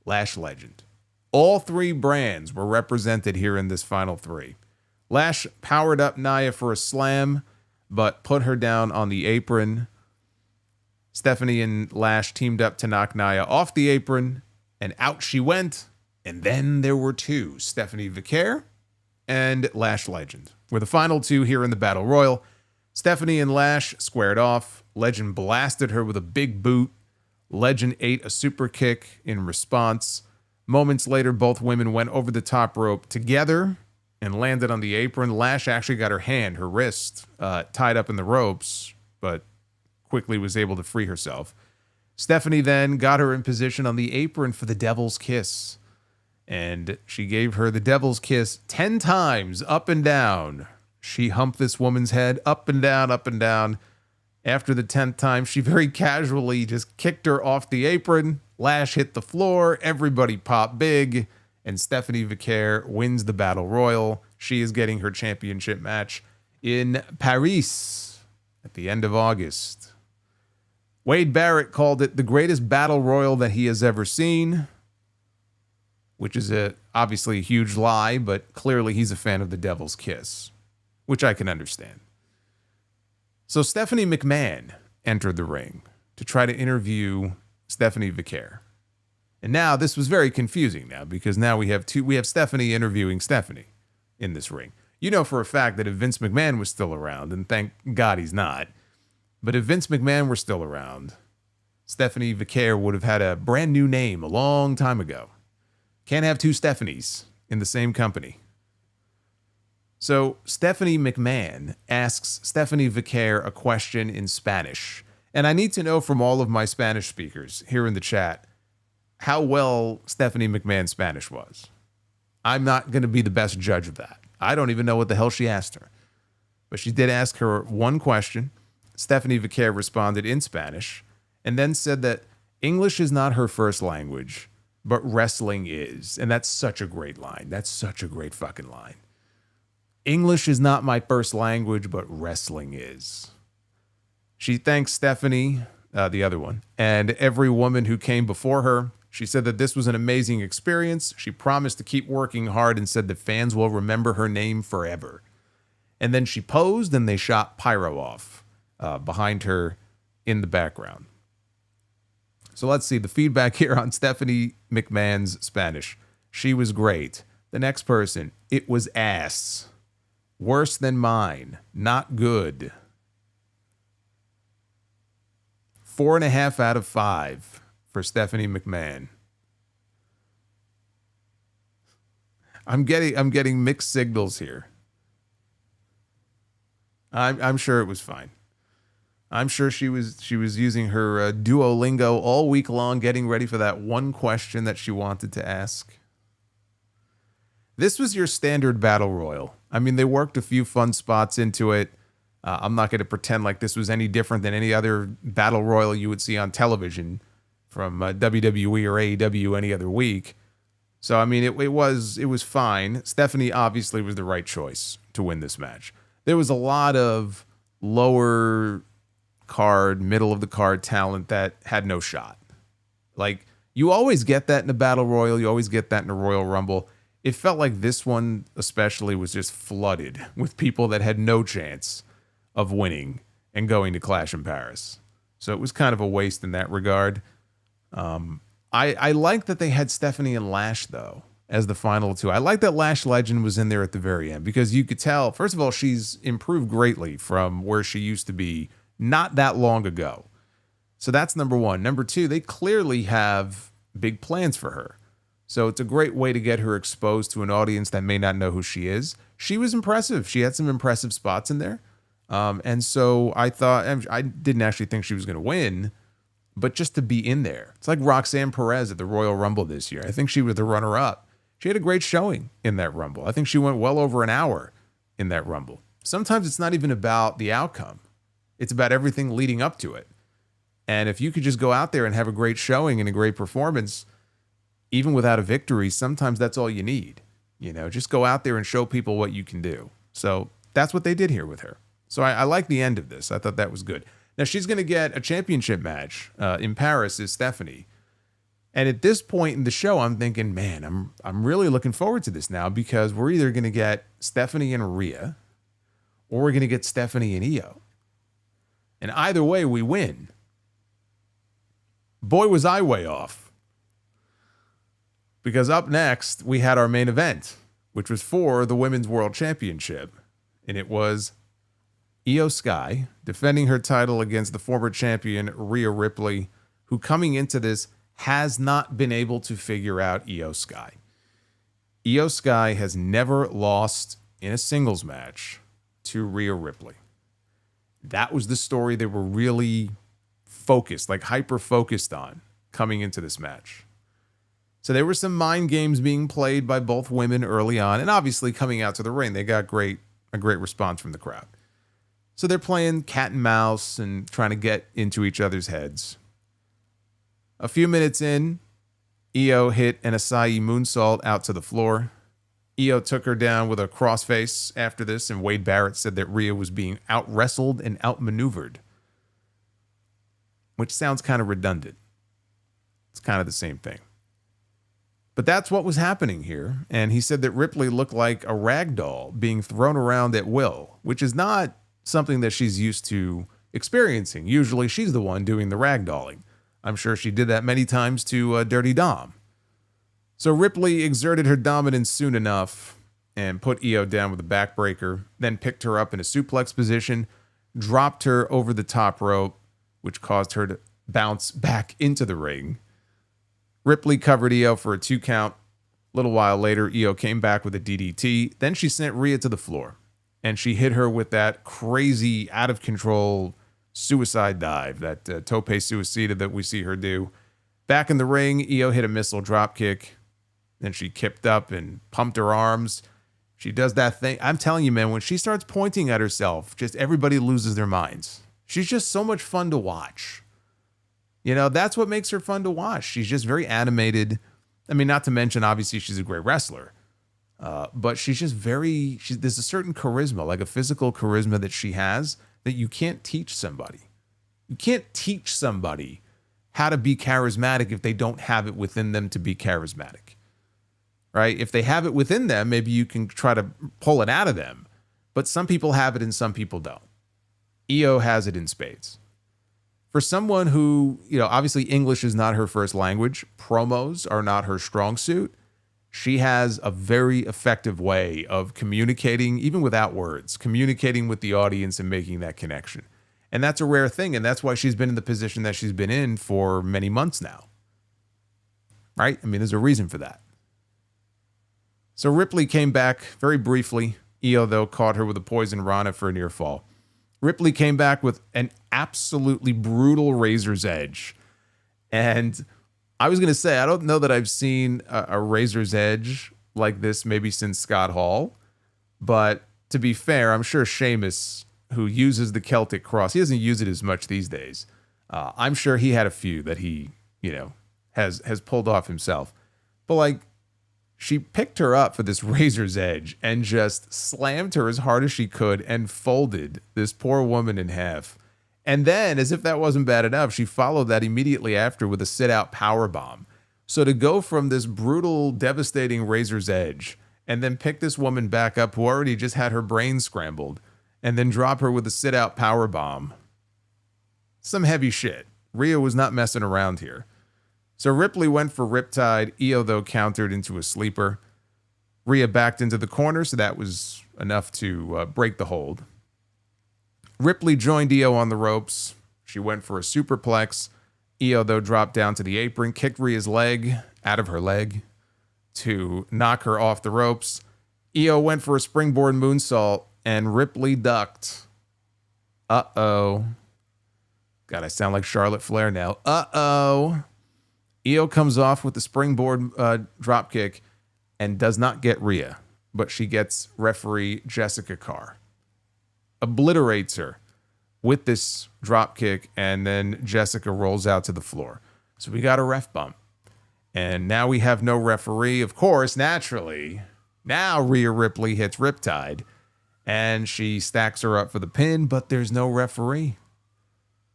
Lash Legend. All three brands were represented here in this final three. Lash powered up Nia for a slam, but put her down on the apron. Stephanie and Lash teamed up to knock Nia off the apron, and out she went. And then there were two, Stephanie Vicaire and Lash Legend, were the final two here in the Battle Royal. Stephanie and Lash squared off. Legend blasted her with a big boot. Legend ate a super kick in response. Moments later, both women went over the top rope together and landed on the apron. Lash actually got her wrist, tied up in the ropes, but quickly was able to free herself. Stephanie then got her in position on the apron for the Devil's Kiss. And she gave her the Devil's Kiss 10 times up and down. She humped this woman's head up and down, up and down. After the 10th time, she very casually just kicked her off the apron. Lash hit the floor. Everybody popped big. And Stephanie Vicaire wins the Battle Royal. She is getting her championship match in Paris at the end of August. Wade Barrett called it the greatest Battle Royal that he has ever seen, which is obviously a huge lie, but clearly he's a fan of the Devil's Kiss, which I can understand. So Stephanie McMahon entered the ring to try to interview Stephanie Vicaire. And now this was very confusing now, because now we have Stephanie interviewing Stephanie in this ring. You know for a fact that if Vince McMahon was still around, and thank God he's not, but if Vince McMahon were still around, Stephanie Vicaire would have had a brand new name a long time ago. Can't have two Stephanies in the same company. So Stephanie McMahon asks Stephanie Vicaire a question in Spanish. And I need to know from all of my Spanish speakers here in the chat how well Stephanie McMahon's Spanish was. I'm not going to be the best judge of that. I don't even know what the hell she asked her. But she did ask her one question. Stephanie Vicaire responded in Spanish and then said that English is not her first language, but wrestling is. And that's such a great line. That's such a great fucking line. English is not my first language, but wrestling is. She thanks Stephanie, the other one, and every woman who came before her. She said that this was an amazing experience. She promised to keep working hard and said that fans will remember her name forever. And then she posed and they shot pyro off behind her in the background. So let's see the feedback here on Stephanie McMahon's Spanish. She was great. The next person, it was ass. Worse than mine. Not good. 4.5 out of 5 for Stephanie McMahon. I'm getting mixed signals here. I'm sure it was fine. I'm sure she was using her Duolingo all week long, getting ready for that one question that she wanted to ask. This was your standard battle royal. I mean, they worked a few fun spots into it. I'm not going to pretend like this was any different than any other battle royal you would see on television from WWE or AEW any other week. So, I mean, it was fine. Stephanie obviously was the right choice to win this match. There was a lot of lower card, middle of the card talent that had no shot. Like, you always get that in a battle royal. You always get that in a Royal Rumble. It felt like this one especially was just flooded with people that had no chance of winning and going to Clash in Paris. So it was kind of a waste in that regard. I like that they had Stephanie and Lash, though, as the final two. I like that Lash Legend was in there at the very end because you could tell, first of all, she's improved greatly from where she used to be not that long ago. So that's number one. Number two, they clearly have big plans for her. So it's a great way to get her exposed to an audience that may not know who she is. She was impressive. She had some impressive spots in there. And so I thought, I didn't actually think she was going to win, but just to be in there. It's like Roxanne Perez at the Royal Rumble this year. I think she was the runner-up. She had a great showing in that Rumble. I think she went well over an hour in that Rumble. Sometimes it's not even about the outcome. It's about everything leading up to it. And if you could just go out there and have a great showing and a great performance, even without a victory, sometimes that's all you need. You know, just go out there and show people what you can do. So that's what they did here with her. So I like the end of this. I thought that was good. Now she's going to get a championship match in Paris is Stephanie. And at this point in the show, I'm thinking, man, I'm really looking forward to this now because we're either going to get Stephanie and Rhea or we're going to get Stephanie and Io. And either way, we win. Boy, was I way off. Because up next, we had our main event, which was for the Women's World Championship. And it was Io Sky defending her title against the former champion, Rhea Ripley, who coming into this has not been able to figure out Io Sky. Io Sky has never lost in a singles match to Rhea Ripley. That was the story they were really focused, like hyper-focused on coming into this match. So there were some mind games being played by both women early on, and obviously coming out to the ring, they got a great response from the crowd. So they're playing cat and mouse and trying to get into each other's heads. A few minutes in, Io hit an Asai moonsault out to the floor. Io took her down with a crossface after this, and Wade Barrett said that Rhea was being out-wrestled and outmaneuvered, which sounds kind of redundant. It's kind of the same thing. But that's what was happening here, and he said that Ripley looked like a rag doll being thrown around at will, which is not something that she's used to experiencing. Usually she's the one doing the ragdolling. I'm sure she did that many times to Dirty Dom. So Ripley exerted her dominance soon enough and put Io down with a backbreaker, then picked her up in a suplex position, dropped her over the top rope, which caused her to bounce back into the ring. Ripley covered Io for a 2 count. A little while later, Io came back with a DDT. Then she sent Rhea to the floor, and she hit her with that crazy, out-of-control suicide dive, that tope suicida that we see her do. Back in the ring, Io hit a missile dropkick. Then she kipped up and pumped her arms. She does that thing. I'm telling you, man, when she starts pointing at herself, just everybody loses their minds. She's just so much fun to watch. You know, that's what makes her fun to watch. She's just very animated. I mean, not to mention, obviously, she's a great wrestler. But she's just there's a certain charisma, like a physical charisma that she has that you can't teach somebody. You can't teach somebody how to be charismatic if they don't have it within them to be charismatic. Right? If they have it within them, maybe you can try to pull it out of them. But some people have it and some people don't. Io has it in spades. For someone who, you know, obviously English is not her first language, promos are not her strong suit, she has a very effective way of communicating, even without words, communicating with the audience and making that connection. And that's a rare thing, and that's why she's been in the position that she's been in for many months now. Right? I mean, there's a reason for that. So Ripley came back very briefly. Io, though, caught her with a poison rana for a near fall. Ripley came back with an absolutely brutal razor's edge. And I was going to say, I don't know that I've seen a razor's edge like this maybe since Scott Hall. But to be fair, I'm sure Sheamus, who uses the Celtic Cross, he doesn't use it as much these days. I'm sure he had a few that he, has pulled off himself. But like, she picked her up for this razor's edge and just slammed her as hard as she could and folded this poor woman in half. And then, as if that wasn't bad enough, she followed that immediately after with a sit-out powerbomb. So to go from this brutal, devastating razor's edge and then pick this woman back up who already just had her brain scrambled and then drop her with a sit-out powerbomb, some heavy shit. Rhea was not messing around here. So Ripley went for Riptide. Io, though, countered into a sleeper. Rhea backed into the corner, so that was enough to break the hold. Ripley joined Io on the ropes. She went for a superplex. Io, though, dropped down to the apron, kicked Rhea's leg out of her leg to knock her off the ropes. Io went for a springboard moonsault, and Ripley ducked. Uh-oh. God, I sound like Charlotte Flair now. Uh-oh. Io comes off with the springboard dropkick and does not get Rhea, but she gets referee Jessica Carr. Obliterates her with this dropkick, and then Jessica rolls out to the floor. So we got a ref bump. And now we have no referee. Of course, naturally, now Rhea Ripley hits Riptide, and she stacks her up for the pin, but there's no referee.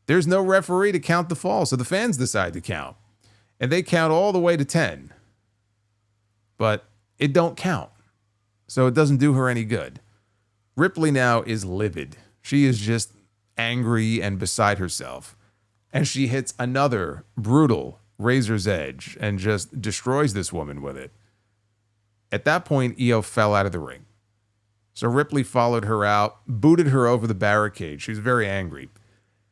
There's no referee to count the fall, so the fans decide to count. And they count all the way to 10. But it don't count. So it doesn't do her any good. Ripley now is livid. She is just angry and beside herself. And she hits another brutal razor's edge and just destroys this woman with it. At that point, Io fell out of the ring. So Ripley followed her out, booted her over the barricade. She was very angry.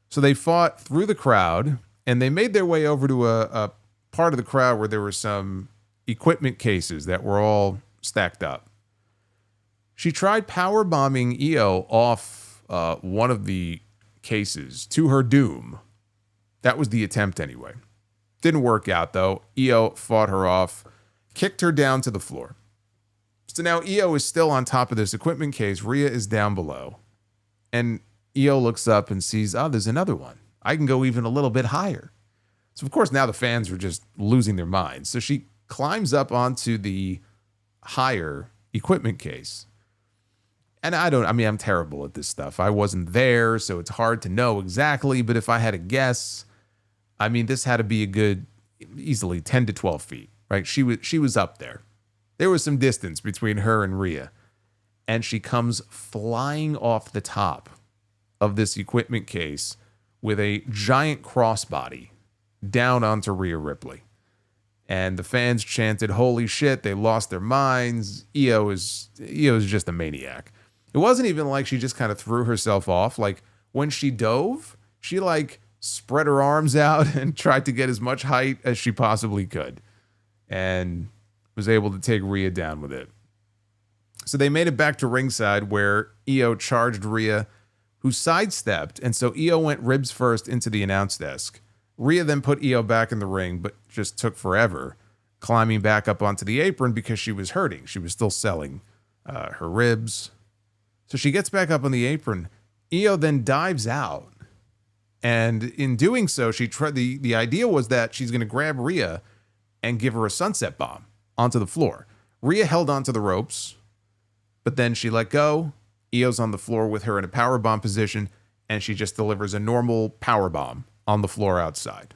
So they fought through the crowd, and they made their way over to a part of the crowd where there were some equipment cases that were all stacked up. She tried power bombing Io off one of the cases to her doom. That was the attempt anyway. Didn't work out though. Io fought her off, kicked her down to the floor. So now Io is still on top of this equipment case. Rhea is down below. And Io looks up and sees, oh, there's another one. I can go even a little bit higher. So, of course, now the fans were just losing their minds. So she climbs up onto the higher equipment case. And I'm terrible at this stuff. I wasn't there, so it's hard to know exactly. But if I had a guess, this had to be a good, easily 10 to 12 feet, right? She was up there. There was some distance between her and Rhea. And she comes flying off the top of this equipment case with a giant crossbody down onto Rhea Ripley. And the fans chanted, holy shit, they lost their minds. Io is just a maniac. It wasn't even like she just kind of threw herself off. Like when she dove, she like spread her arms out and tried to get as much height as she possibly could. And was able to take Rhea down with it. So they made it back to ringside where Io charged Rhea, who sidestepped. And so Io went ribs first into the announce desk. Rhea then put Io back in the ring, but just took forever, climbing back up onto the apron because she was hurting. She was still selling her ribs. So she gets back up on the apron. Io then dives out. And in doing so, the idea was that she's going to grab Rhea and give her a sunset bomb onto the floor. Rhea held onto the ropes, but then she let go. Io's on the floor with her in a powerbomb position, and she just delivers a normal powerbomb on the floor outside.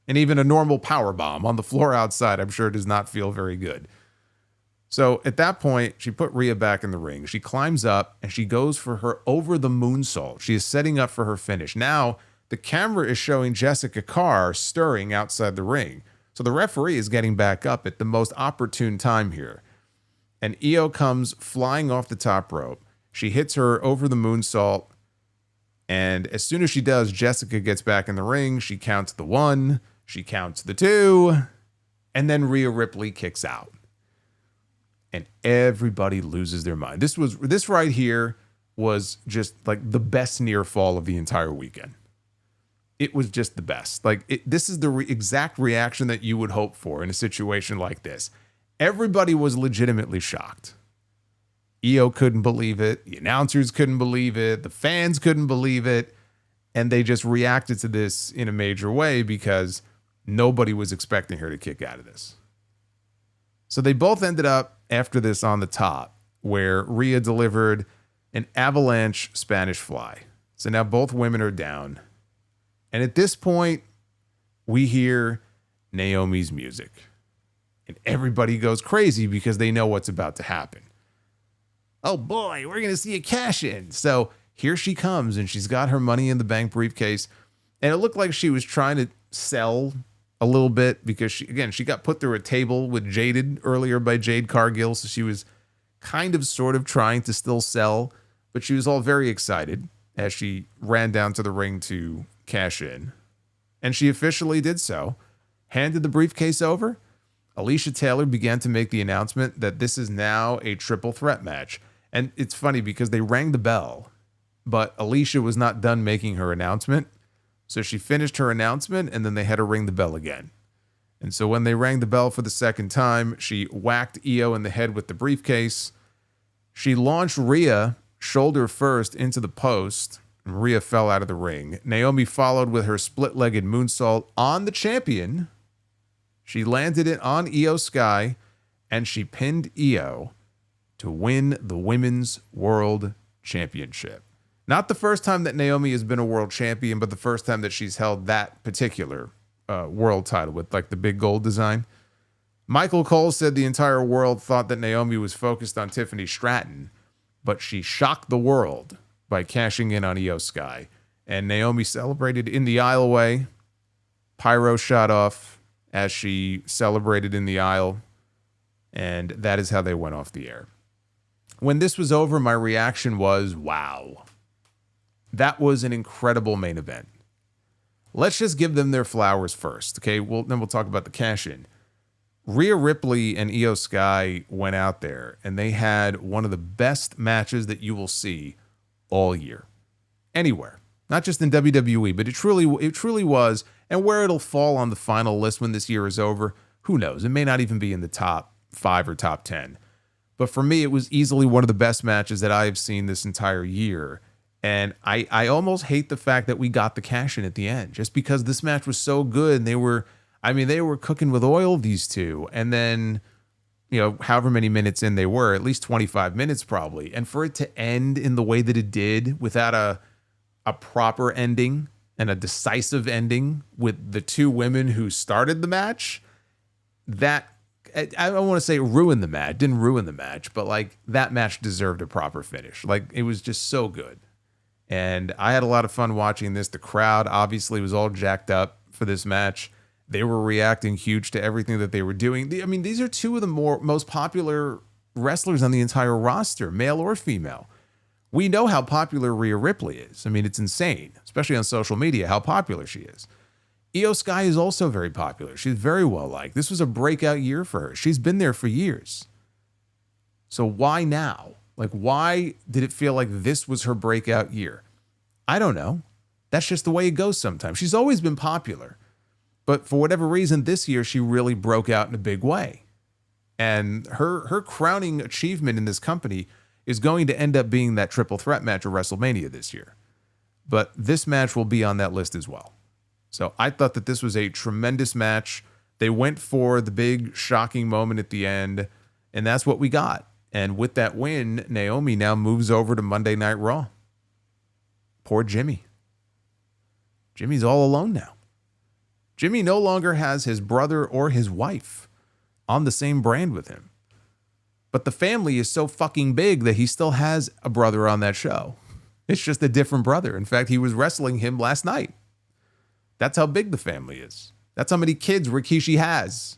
And even a normal powerbomb on the floor outside, I'm sure does not feel very good. So at that point, she put Rhea back in the ring. She climbs up and she goes for her over the moonsault. She is setting up for her finish. Now the camera is showing Jessica Carr stirring outside the ring. So the referee is getting back up at the most opportune time here. And Io comes flying off the top rope. She hits her over the moonsault. And as soon as she does, Jessica gets back in the ring. She counts the 1, she counts the 2, and then Rhea Ripley kicks out. And everybody loses their mind. This right here was just like the best near fall of the entire weekend. It was just the best. Like this is the exact reaction that you would hope for in a situation like this. Everybody was legitimately shocked. EO couldn't believe it. The announcers couldn't believe it. The fans couldn't believe it. And they just reacted to this in a major way because nobody was expecting her to kick out of this. So they both ended up after this on the top, where Rhea delivered an avalanche Spanish fly. So now both women are down. And at this point, we hear Naomi's music. And everybody goes crazy because they know what's about to happen. Oh boy, we're going to see a cash in. So here she comes, and she's got her Money in the Bank briefcase. And it looked like she was trying to sell a little bit because she got put through a table with Jaded earlier by Jade Cargill. So she was kind of sort of trying to still sell, but she was all very excited as she ran down to the ring to cash in. And she officially did so, handed the briefcase over. Alicia Taylor began to make the announcement that this is now a triple threat match. And it's funny because they rang the bell, but Alicia was not done making her announcement. So she finished her announcement, and then they had to ring the bell again. And so when they rang the bell for the second time, she whacked EO in the head with the briefcase. She launched Rhea shoulder first into the post, and Rhea fell out of the ring. Naomi followed with her split-legged moonsault on the champion. She landed it on Io Sky, and she pinned Io to win the Women's World Championship. Not the first time that Naomi has been a world champion, but the first time that she's held that particular world title with like the big gold design. Michael Cole said the entire world thought that Naomi was focused on Tiffany Stratton, but she shocked the world by cashing in on Io Sky. And Naomi celebrated in the aisleway. Pyro shot off as she celebrated in the aisle. And that is how they went off the air. When this was over, my reaction was, wow. That was an incredible main event. Let's just give them their flowers first, okay? Then we'll talk about the cash-in. Rhea Ripley and Io Sky went out there, and they had one of the best matches that you will see all year. Anywhere. Not just in WWE, but it truly was. And where it'll fall on the final list when this year is over, who knows? It may not even be in the top 5 or top 10. But for me, it was easily one of the best matches that I have seen this entire year. And I almost hate the fact that we got the cash in at the end, just because this match was so good. And they were cooking with oil, these two. And then, however many minutes in they were, at least 25 minutes probably. And for it to end in the way that it did, without a proper ending and a decisive ending with the two women who started the match, that, I don't want to say ruined the match, didn't ruin the match, but like that match deserved a proper finish. Like it was just so good. And I had a lot of fun watching this. The crowd obviously was all jacked up for this match. They were reacting huge to everything that they were doing. I mean, these are two of the most popular wrestlers on the entire roster, male or female. We know how popular Rhea Ripley is. I mean, it's insane, especially on social media, how popular she is. Io Sky is also very popular. She's very well liked. This was a breakout year for her. She's been there for years. So why now? Like, why did it feel like this was her breakout year? I don't know. That's just the way it goes sometimes. She's always been popular. But for whatever reason, this year, she really broke out in a big way. And her crowning achievement in this company is going to end up being that triple threat match at WrestleMania this year. But this match will be on that list as well. So I thought that this was a tremendous match. They went for the big shocking moment at the end, and that's what we got. And with that win, Naomi now moves over to Monday Night Raw. Poor Jimmy. Jimmy's all alone now. Jimmy no longer has his brother or his wife on the same brand with him. But the family is so fucking big that he still has a brother on that show. It's just a different brother. In fact, he was wrestling him last night. That's how big the family is. That's how many kids Rikishi has.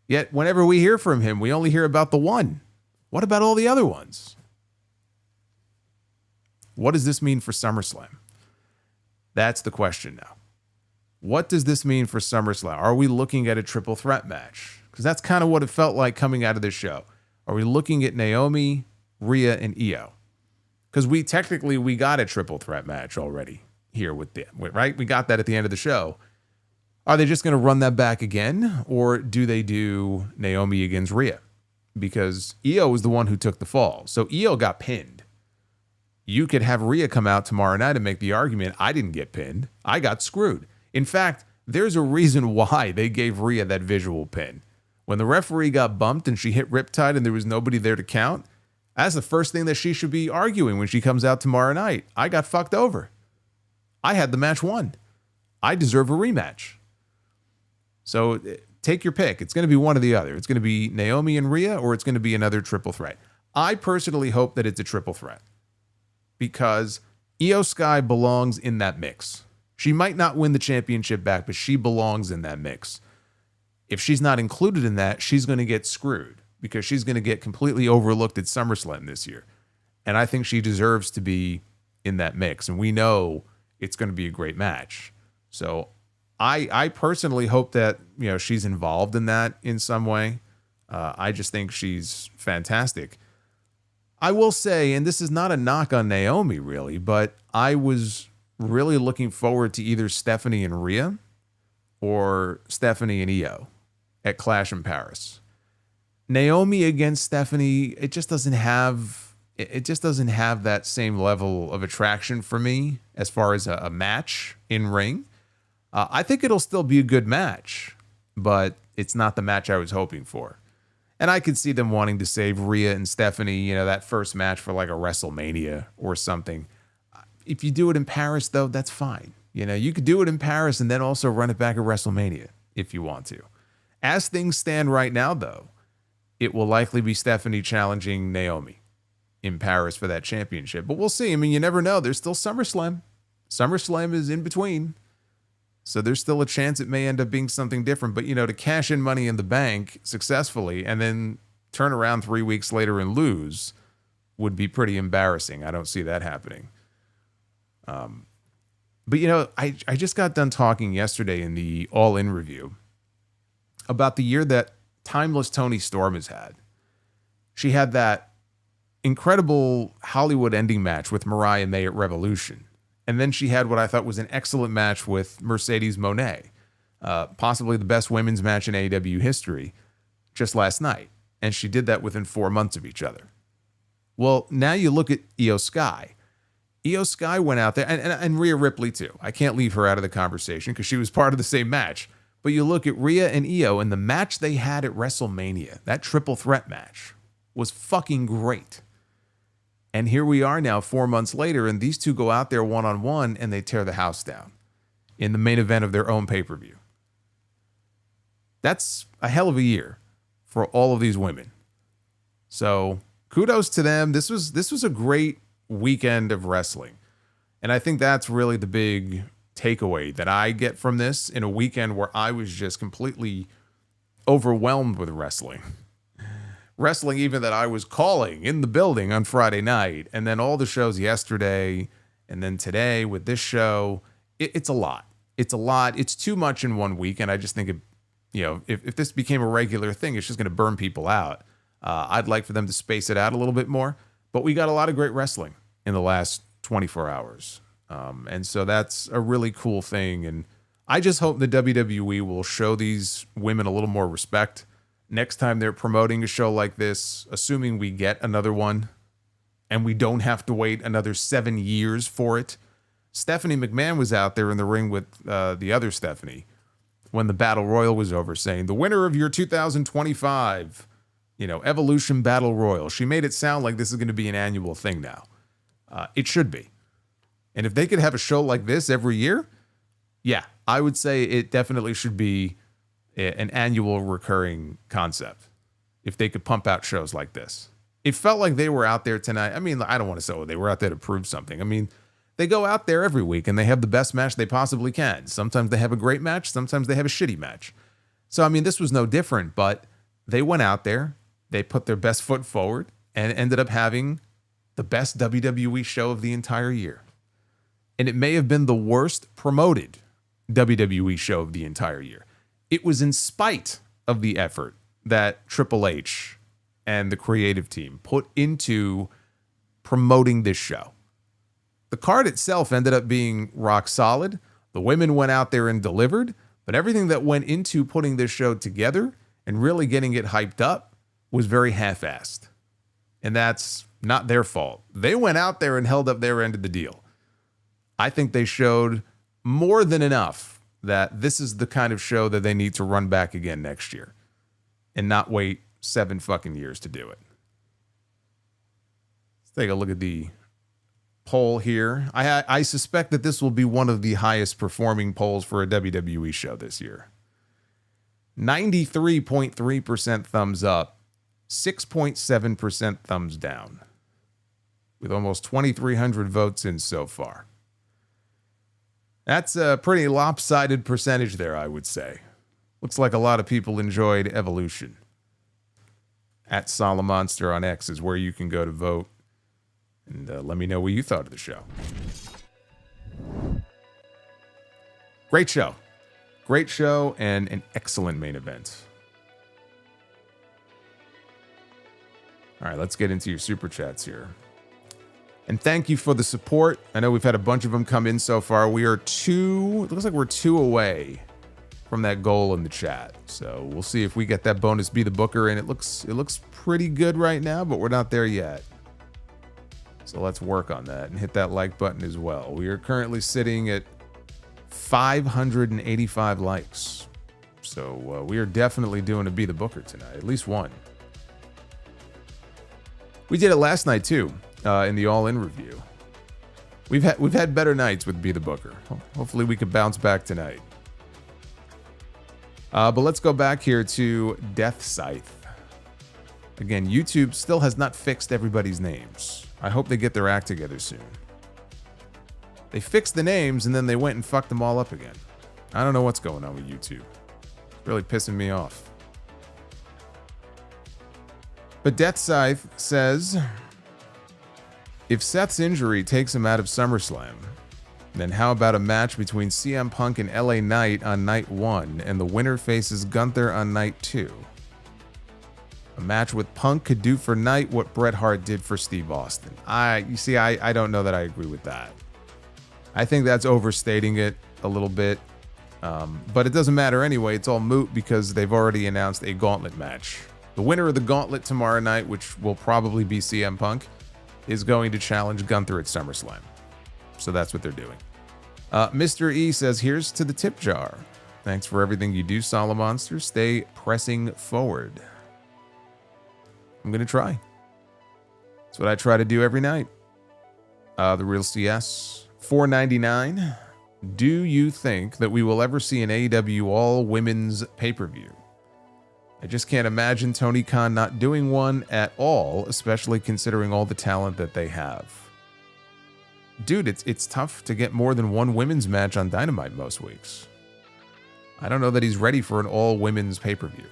Yet, whenever we hear from him, we only hear about the one. What about all the other ones? What does this mean for SummerSlam? That's the question now. What does this mean for SummerSlam? Are we looking at a triple threat match? Because that's kind of what it felt like coming out of this show. Are we looking at Naomi, Rhea, and Io? Because we got a triple threat match already here with them, right? We got that at the end of the show. Are they just going to run that back again? Or do they do Naomi against Rhea? Because Io was the one who took the fall. So Io got pinned. You could have Rhea come out tomorrow night and make the argument, I didn't get pinned. I got screwed. In fact, there's a reason why they gave Rhea that visual pin. When the referee got bumped and she hit Riptide and there was nobody there to count, that's the first thing that she should be arguing when she comes out tomorrow night. I got fucked over. I had the match won. I deserve a rematch. So take your pick. It's going to be one or the other. It's going to be Naomi and Rhea, or it's going to be another triple threat. I personally hope that it's a triple threat because Io Sky belongs in that mix. She might not win the championship back, but she belongs in that mix. If she's not included in that, she's going to get screwed because she's going to get completely overlooked at SummerSlam this year. And I think she deserves to be in that mix. And we know it's going to be a great match. So I personally hope that, she's involved in that in some way. I just think she's fantastic. I will say, and this is not a knock on Naomi really, but I was really looking forward to either Stephanie and Rhea or Stephanie and Io at Clash in Paris. Naomi against Stephanie, it just doesn't have that same level of attraction for me as far as a match in ring. I think it'll still be a good match, but it's not the match I was hoping for. And I could see them wanting to save Rhea and Stephanie, that first match for like a WrestleMania or something. If you do it in Paris, though, that's fine. You could do it in Paris and then also run it back at WrestleMania if you want to. As things stand right now, though, it will likely be Stephanie challenging Naomi in Paris for that championship. But we'll see. You never know. There's still SummerSlam. SummerSlam is in between. So there's still a chance it may end up being something different. But, to cash in Money in the Bank successfully and then turn around 3 weeks later and lose would be pretty embarrassing. I don't see that happening. But, I just got done talking yesterday in the All In review about the year that Timeless Toni Storm has had. She had that incredible Hollywood ending match with Mariah May at Revolution. And then she had what I thought was an excellent match with Mercedes Moné, possibly the best women's match in AEW history, just last night. And she did that within 4 months of each other. Well, now you look at Io Sky. Io Sky went out there, and Rhea Ripley too. I can't leave her out of the conversation because she was part of the same match. But you look at Rhea and Io, and the match they had at WrestleMania, that triple threat match, was fucking great. And here we are now 4 months later, and these two go out there one-on-one, and they tear the house down in the main event of their own pay-per-view. That's a hell of a year for all of these women. So kudos to them. This was a great weekend of wrestling. And I think that's really the big takeaway that I get from this in a weekend where I was just completely overwhelmed with wrestling. Wrestling even that I was calling in the building on Friday night, and then all the shows yesterday, and then today with this show. It's a lot. It's a lot. It's too much in 1 week, and I just think, if this became a regular thing, it's just going to burn people out. I'd like for them to space it out a little bit more, but we got a lot of great wrestling in the last 24 hours. And so that's a really cool thing, and I just hope the WWE will show these women a little more respect next time they're promoting a show like this, assuming we get another one and we don't have to wait another 7 years for it. Stephanie McMahon was out there in the ring with the other Stephanie when the Battle Royal was over saying, the winner of your 2025, Evolution Battle Royal. She made it sound like this is going to be an annual thing now. It should be. And if they could have a show like this every year, yeah, I would say it definitely should be an annual recurring concept if they could pump out shows like this. It felt like they were out there tonight. I don't want to say they were out there to prove something. They go out there every week and they have the best match they possibly can. Sometimes they have a great match. Sometimes they have a shitty match. So, this was no different, but they went out there, they put their best foot forward and ended up having the best WWE show of the entire year. And it may have been the worst promoted WWE show of the entire year. It was in spite of the effort that Triple H and the creative team put into promoting this show. The card itself ended up being rock solid. The women went out there and delivered, But everything that went into putting this show together and really getting it hyped up was very half-assed. And that's not their fault. They went out there and held up their end of the deal. I think they showed more than enough that this is the kind of show that they need to run back again next year and not wait 7 fucking years to do it. Let's take a look at the poll here. I suspect that this will be one of the highest performing polls for a WWE show this year. 93.3% thumbs up, 6.7% thumbs down, with almost 2,300 votes in so far. That's a pretty lopsided percentage there, I would say. Looks like a lot of people enjoyed Evolution. At Solomonster on X is where you can go to vote. And let me know what you thought of the show. Great show. Great show and an excellent main event. All right, let's get into your super chats here. And thank you for the support. I know we've had a bunch of them come in so far. It looks like we're 2 away from that goal in the chat. So we'll see if we get that bonus Be the Booker, and it looks pretty good right now, but we're not there yet. So let's work on that and hit that like button as well. We are currently sitting at 585 likes. So we are definitely doing a Be the Booker tonight, at least one. We did it last night too, in the All In review. We've had better nights with Be the Booker. Hopefully we can bounce back tonight. But let's go back here to Death Scythe. Again, YouTube still has not fixed everybody's names. I hope they get their act together soon. They fixed the names and then they went and fucked them all up again. I don't know what's going on with YouTube. It's really pissing me off. But Death Scythe says, if Seth's injury takes him out of SummerSlam, then how about a match between CM Punk and LA Knight on night 1 and the winner faces Gunther on night 2? A match with Punk could do for Knight what Bret Hart did for Steve Austin. I don't know that I agree with that. I think that's overstating it a little bit. But it doesn't matter anyway. It's all moot because they've already announced a gauntlet match. The winner of the gauntlet tomorrow night, which will probably be CM Punk, is going to challenge Gunther at SummerSlam. So that's what they're doing. Mr. E says, here's to the tip jar. Thanks for everything you do, Solomonster. Stay pressing forward. I'm going to try. That's what I try to do every night. The Real CS, $4.99. Do you think that we will ever see an AEW all-women's pay-per-view? I just can't imagine Tony Khan not doing one at all, especially considering all the talent that they have. Dude, it's tough to get more than one women's match on Dynamite most weeks. I don't know that he's ready for an all-women's pay-per-view.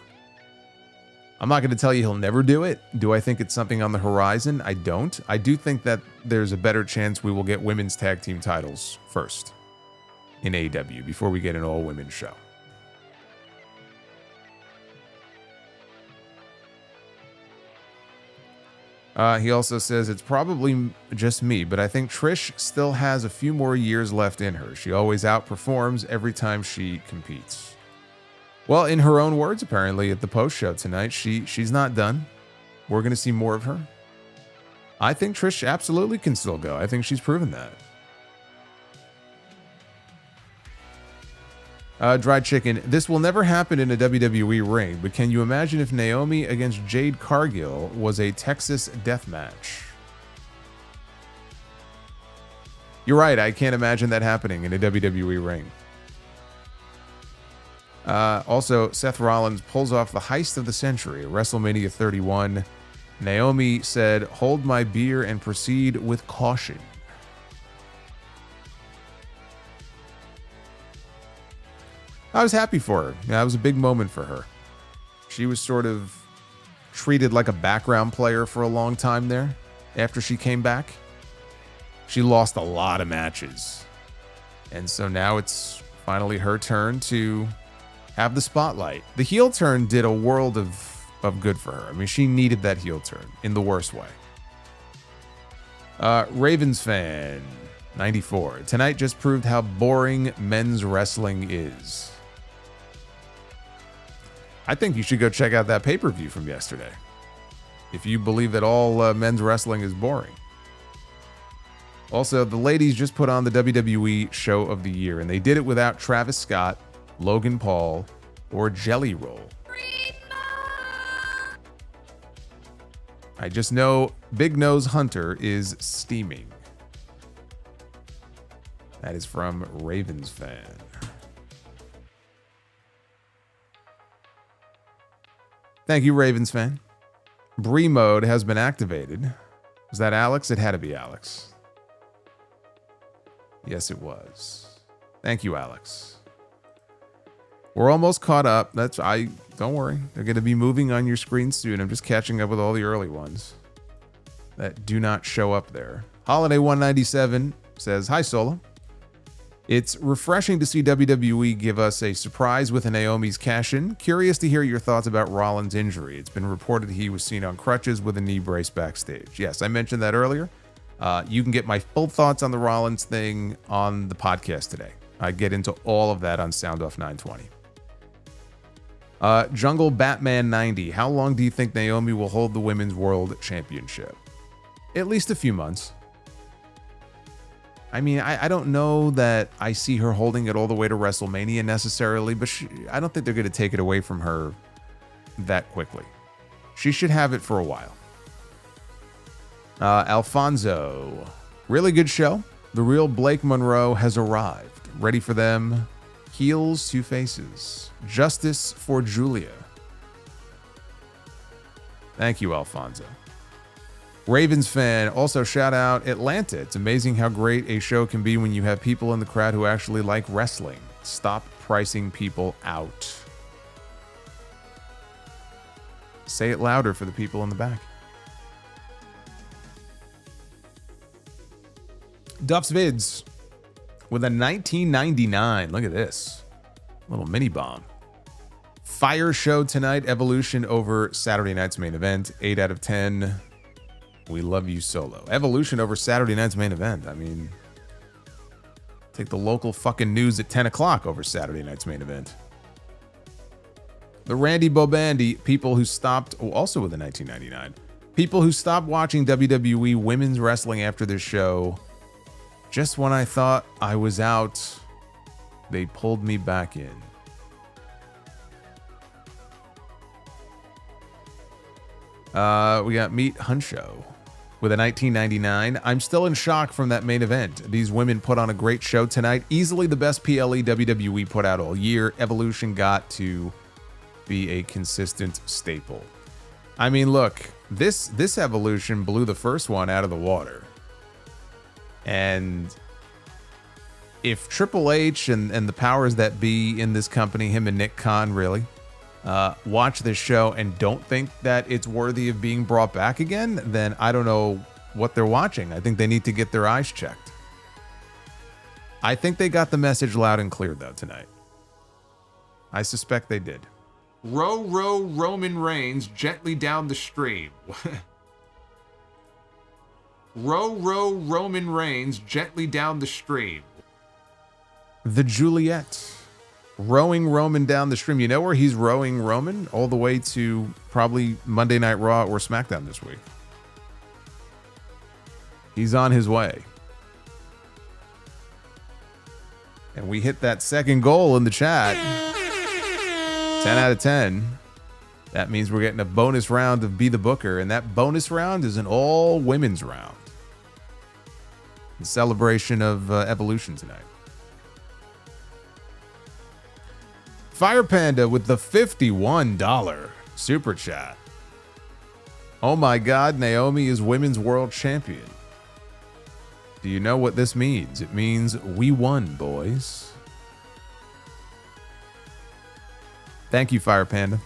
I'm not going to tell you he'll never do it. Do I think it's something on the horizon? I don't. I do think that there's a better chance we will get women's tag team titles first in AEW before we get an all-women's show. He also says, it's probably just me, but I think Trish still has a few more years left in her. She always outperforms every time she competes. Well, in her own words, apparently, at the post-show tonight, she's not done. We're going to see more of her. I think Trish absolutely can still go. I think she's proven that. Dried Chicken. This will never happen in a WWE ring, but can you imagine if Naomi against Jade Cargill was a Texas death match? You're right. I can't imagine that happening in a WWE ring. Also, Seth Rollins pulls off the heist of the century at WrestleMania 31. Naomi said, hold my beer and proceed with caution. I was happy for her. Yeah, that was a big moment for her. She was sort of treated like a background player for a long time there after she came back. She lost a lot of matches. And so now it's finally her turn to have the spotlight. The heel turn did a world of good for her. I mean, she needed that heel turn in the worst way. Ravens fan, 94. Tonight just proved how boring men's wrestling is. I think you should go check out that pay-per-view from yesterday. If you believe that all men's wrestling is boring. Also, the ladies just put on the WWE Show of the Year, and they did it without Travis Scott, Logan Paul, or Jelly Roll. I just know Big Nose Hunter is steaming. That is from Ravens fan. Thank you, Ravens fan. Bree mode has been activated. Was that Alex? It had to be Alex. Yes, it was. Thank you, Alex. We're almost caught up. Don't worry. They're going to be moving on your screen soon. I'm just catching up with all the early ones that do not show up there. Holiday 197 says, "Hi, Solo. It's refreshing to see WWE give us a surprise with a Naomi's cash-in. Curious to hear your thoughts about Rollins' injury. It's been reported he was seen on crutches with a knee brace backstage." Yes, I mentioned that earlier. You can get my full thoughts on the Rollins thing on the podcast today. I get into all of that on Sound Off 920. Jungle Batman 90. How long do you think Naomi will hold the Women's World Championship? At least a few months. I mean, I don't know that I see her holding it all the way to WrestleMania necessarily, but I don't think they're going to take it away from her that quickly. She should have it for a while. Alfonso. Really good show. The real Blake Monroe has arrived. Ready for them. Heels to faces. Justice for Julia. Thank you, Alfonso. Ravens fan, also shout out Atlanta. It's amazing how great a show can be when you have people in the crowd who actually like wrestling. Stop pricing people out. Say it louder for the people in the back. Duff's Vids with a 1999. Look at this. Little mini bomb. Fire show tonight. Evolution over Saturday night's main event. 8 out of 10. We love you, Solo. Evolution over Saturday night's main event. I mean, take the local fucking news at 10 o'clock over Saturday night's main event. The Randy Bobandy, people who stopped, also with the 1999, people who stopped watching WWE women's wrestling after this show. Just when I thought I was out, they pulled me back in. We got Meet Hunsho with a 1999. I'm still in shock from that main event. These women put on a great show tonight. Easily the best PLE WWE put out all year. Evolution got to be a consistent staple. I mean, look, this Evolution blew the first one out of the water. And if Triple H and the powers that be in this company, him and Nick Khan, really, watch this show and don't think that it's worthy of being brought back again, then I don't know what they're watching. I think they need to get their eyes checked. I think they got the message loud and clear, though, tonight. I suspect they did. Row Roman Reigns gently down the stream. Row Roman Reigns gently down the stream. The Juliet. Rowing Roman down the stream. You know where he's rowing Roman? All the way to probably Monday Night Raw or SmackDown this week. He's on his way. And we hit that second goal in the chat. 10 out of 10. That means we're getting a bonus round of Be the Booker. And that bonus round is an all-women's round. In celebration of Evolution tonight. Fire Panda with the $51 super chat. Oh my God, Naomi is Women's World Champion. Do you know what this means? It means we won, boys. Thank you, Fire Panda.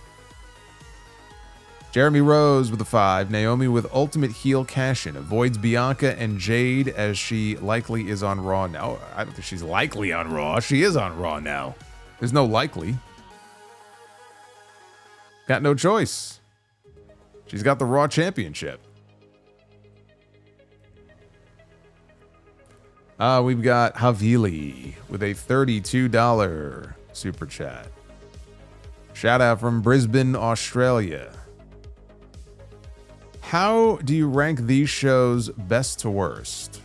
Jeremy Rose with a 5. Naomi with ultimate heel cash-in. Avoids Bianca and Jade as she likely is on Raw now. I don't think she's likely on Raw. She is on Raw now. There's no likely. Got no choice. She's got the Raw Championship. We've got Havili with a $32 super chat. Shout out from Brisbane, Australia. How do you rank these shows best to worst?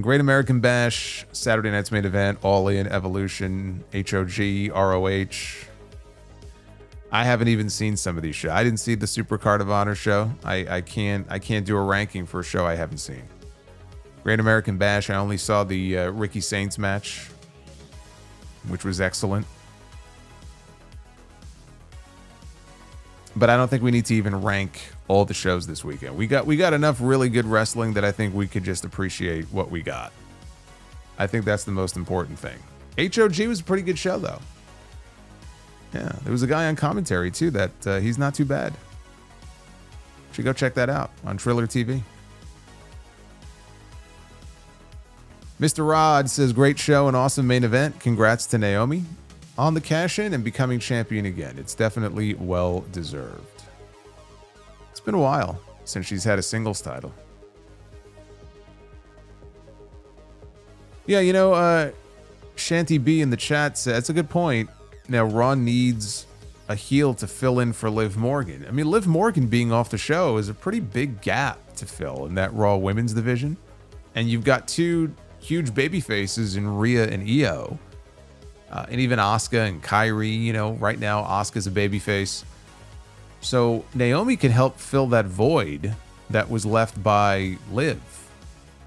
Great American Bash, Saturday Night's Main Event, All In, Evolution, HOG, ROH. I haven't even seen some of these shows. I didn't see the Super Card of Honor show. I can't do a ranking for a show I haven't seen. Great American Bash, I only saw the Ricky Saints match, which was excellent. But I don't think we need to even rank all the shows this weekend. We got enough really good wrestling that I think we could just appreciate what we got. I think that's the most important thing. HOG was a pretty good show, though. Yeah, there was a guy on commentary, too, that he's not too bad. Should go check that out on Triller TV. Mr. Rod says, great show and awesome main event. Congrats to Naomi on the cash-in and becoming champion again. It's definitely well-deserved. It's been a while since she's had a singles title. Yeah, Shanty B in the chat said, that's a good point. Now, Raw needs a heel to fill in for Liv Morgan. I mean, Liv Morgan being off the show is a pretty big gap to fill in that Raw women's division. And you've got two huge baby faces in Rhea and Io. And even Asuka and Kairi, right now Asuka's a babyface. So Naomi can help fill that void that was left by Liv.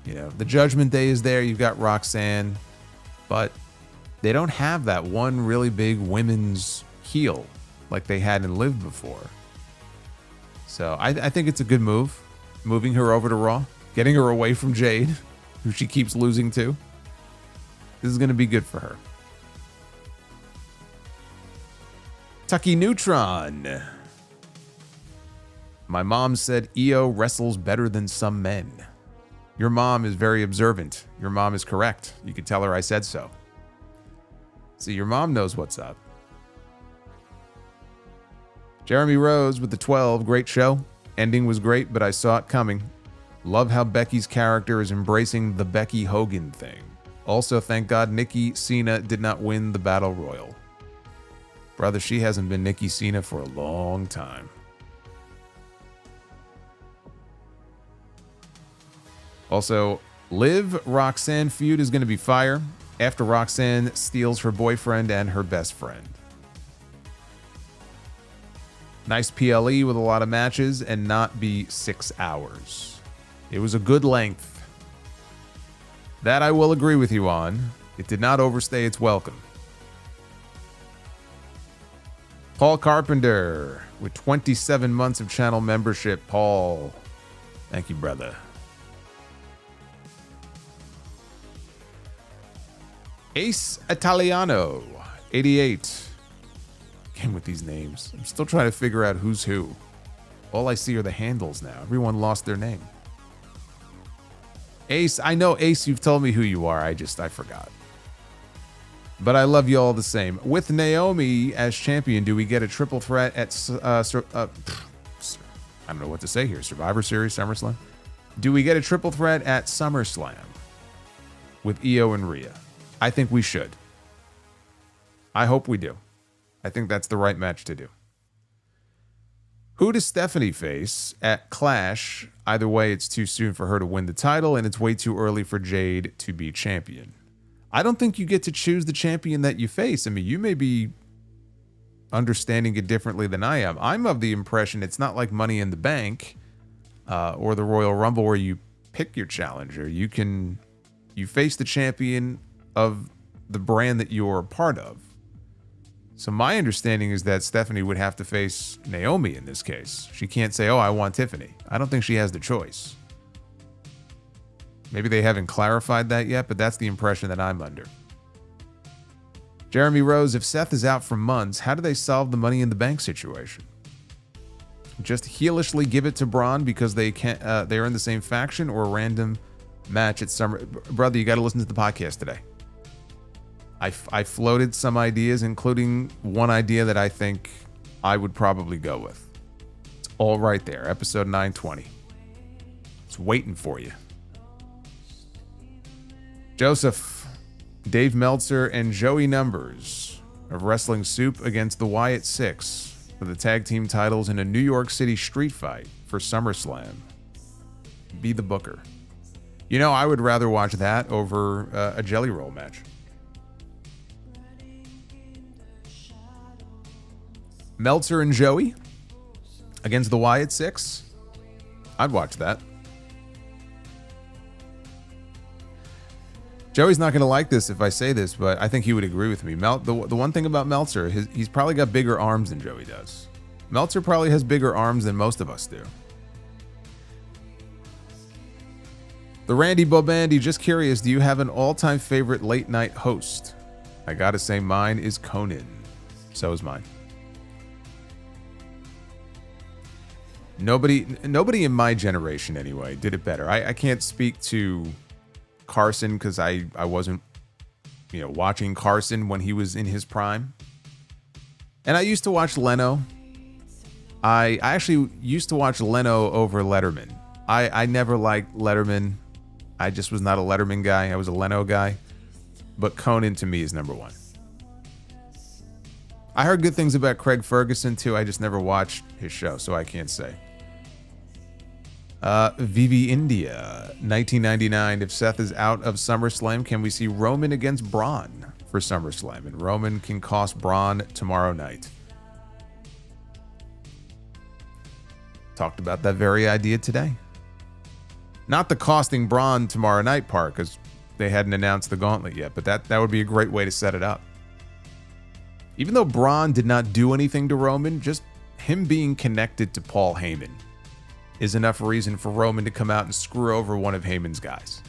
The Judgment Day is there. You've got Roxanne. But they don't have that one really big women's heel like they had in Liv before. So I think it's a good move. Moving her over to Raw. Getting her away from Jade, who she keeps losing to. This is going to be good for her. Tucky Neutron. My mom said Io wrestles better than some men. Your mom is very observant. Your mom is correct. You could tell her I said so. See, your mom knows what's up. Jeremy Rose with the 12. Great show. Ending was great, but I saw it coming. Love how Becky's character is embracing the Becky Hogan thing. Also, thank God Nikki Cena did not win the Battle Royal. Brother, she hasn't been Nikki Cena for a long time. Also, Liv Roxanne feud is going to be fire after Roxanne steals her boyfriend and her best friend. Nice PLE with a lot of matches and not be 6 hours. It was a good length. That I will agree with you on. It did not overstay its welcome. Paul Carpenter with 27 months of channel membership. Paul, thank you, brother. Ace Italiano, 88. Again with these names. I'm still trying to figure out who's who. All I see are the handles now. Everyone lost their name. Ace, I know Ace, you've told me who you are. I forgot. But I love you all the same. With Naomi as champion, do we get a triple threat at I don't know what to say here. Survivor Series, SummerSlam? Do we get a triple threat at SummerSlam with Io and Rhea? I think we should. I hope we do. I think that's the right match to do. Who does Stephanie face at Clash? Either way, it's too soon for her to win the title, and it's way too early for Jade to be champion. I don't think you get to choose the champion that you face. I mean, you may be understanding it differently than I am. I'm of the impression it's not like Money in the Bank or the Royal Rumble where you pick your challenger. You face the champion of the brand that you're a part of. So my understanding is that Stephanie would have to face Naomi in this case. She can't say, oh, I want Tiffany. I don't think she has the choice. Maybe they haven't clarified that yet, but that's the impression that I'm under. Jeremy Rose, if Seth is out for months, how do they solve the Money in the Bank situation? Just heelishly give it to Braun because they're in the same faction, or a random match at Summer? Brother, you got to listen to the podcast today. I floated some ideas, including one idea that I think I would probably go with. It's all right there, episode 920. It's waiting for you. Joseph, Dave Meltzer, and Joey Numbers. of Wrestling Soup against the Wyatt Six for the tag team titles in a New York City street fight for SummerSlam. Be the booker. You know, I would rather watch that over a Jelly Roll match. Meltzer and Joey against the Wyatt Six. I'd watch that. Joey's not going to like this if I say this, but I think he would agree with me. The one thing about Meltzer, he's probably got bigger arms than Joey does. Meltzer probably has bigger arms than most of us do. The Randy Bobandy, just curious, do you have an all-time favorite late-night host? I gotta say mine is Conan. So is mine. Nobody in my generation, anyway, did it better. I can't speak to Carson because I wasn't, watching Carson when he was in his prime. And I used to watch Leno. I actually used to watch Leno over Letterman. I never liked Letterman. I just was not a Letterman guy. I was a Leno guy. But Conan to me is number one. I heard good things about Craig Ferguson too. I just never watched his show, so I can't say. Vivi India, 1999. If Seth is out of SummerSlam, can we see Roman against Braun for SummerSlam? And Roman can cost Braun tomorrow night. Talked about that very idea today. Not the costing Braun tomorrow night part, because they hadn't announced the gauntlet yet, but that would be a great way to set it up. Even though Braun did not do anything to Roman, just him being connected to Paul Heyman is enough reason for Roman to come out and screw over one of Heyman's guys.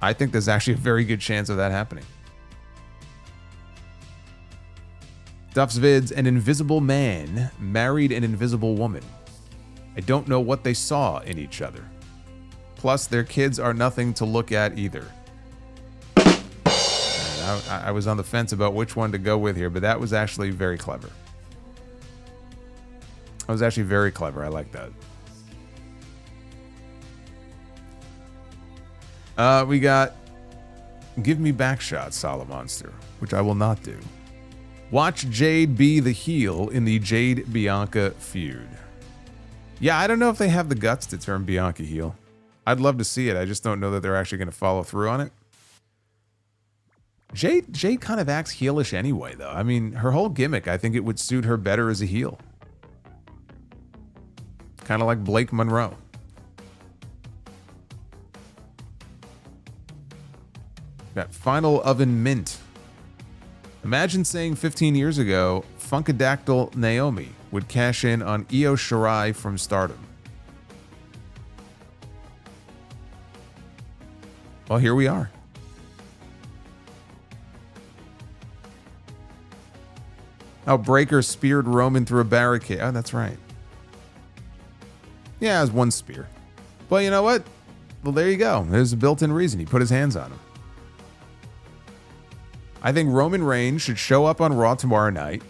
I think there's actually a very good chance of that happening. Duff's Vids, an invisible man married an invisible woman. I don't know what they saw in each other. Plus, their kids are nothing to look at either. I was on the fence about which one to go with here, but that was actually very clever. That was actually very clever. I like that. We got Give Me Backshot, Solomonster, which I will not do. Watch Jade be the heel in the Jade-Bianca feud. Yeah, I don't know if they have the guts to turn Bianca heel. I'd love to see it. I just don't know that they're actually going to follow through on it. Jade kind of acts heelish anyway, though. I mean, her whole gimmick, I think it would suit her better as a heel. Kind of like Blake Monroe. Got Final Oven Mint. Imagine saying 15 years ago, Funkadactyl Naomi would cash in on Io Shirai from Stardom. Well, here we are. Oh, Breaker speared Roman through a barricade. Oh, that's right. Yeah, it was one spear. Well, you know what? Well, there you go. There's a built-in reason. He put his hands on him. I think Roman Reigns should show up on Raw tomorrow night,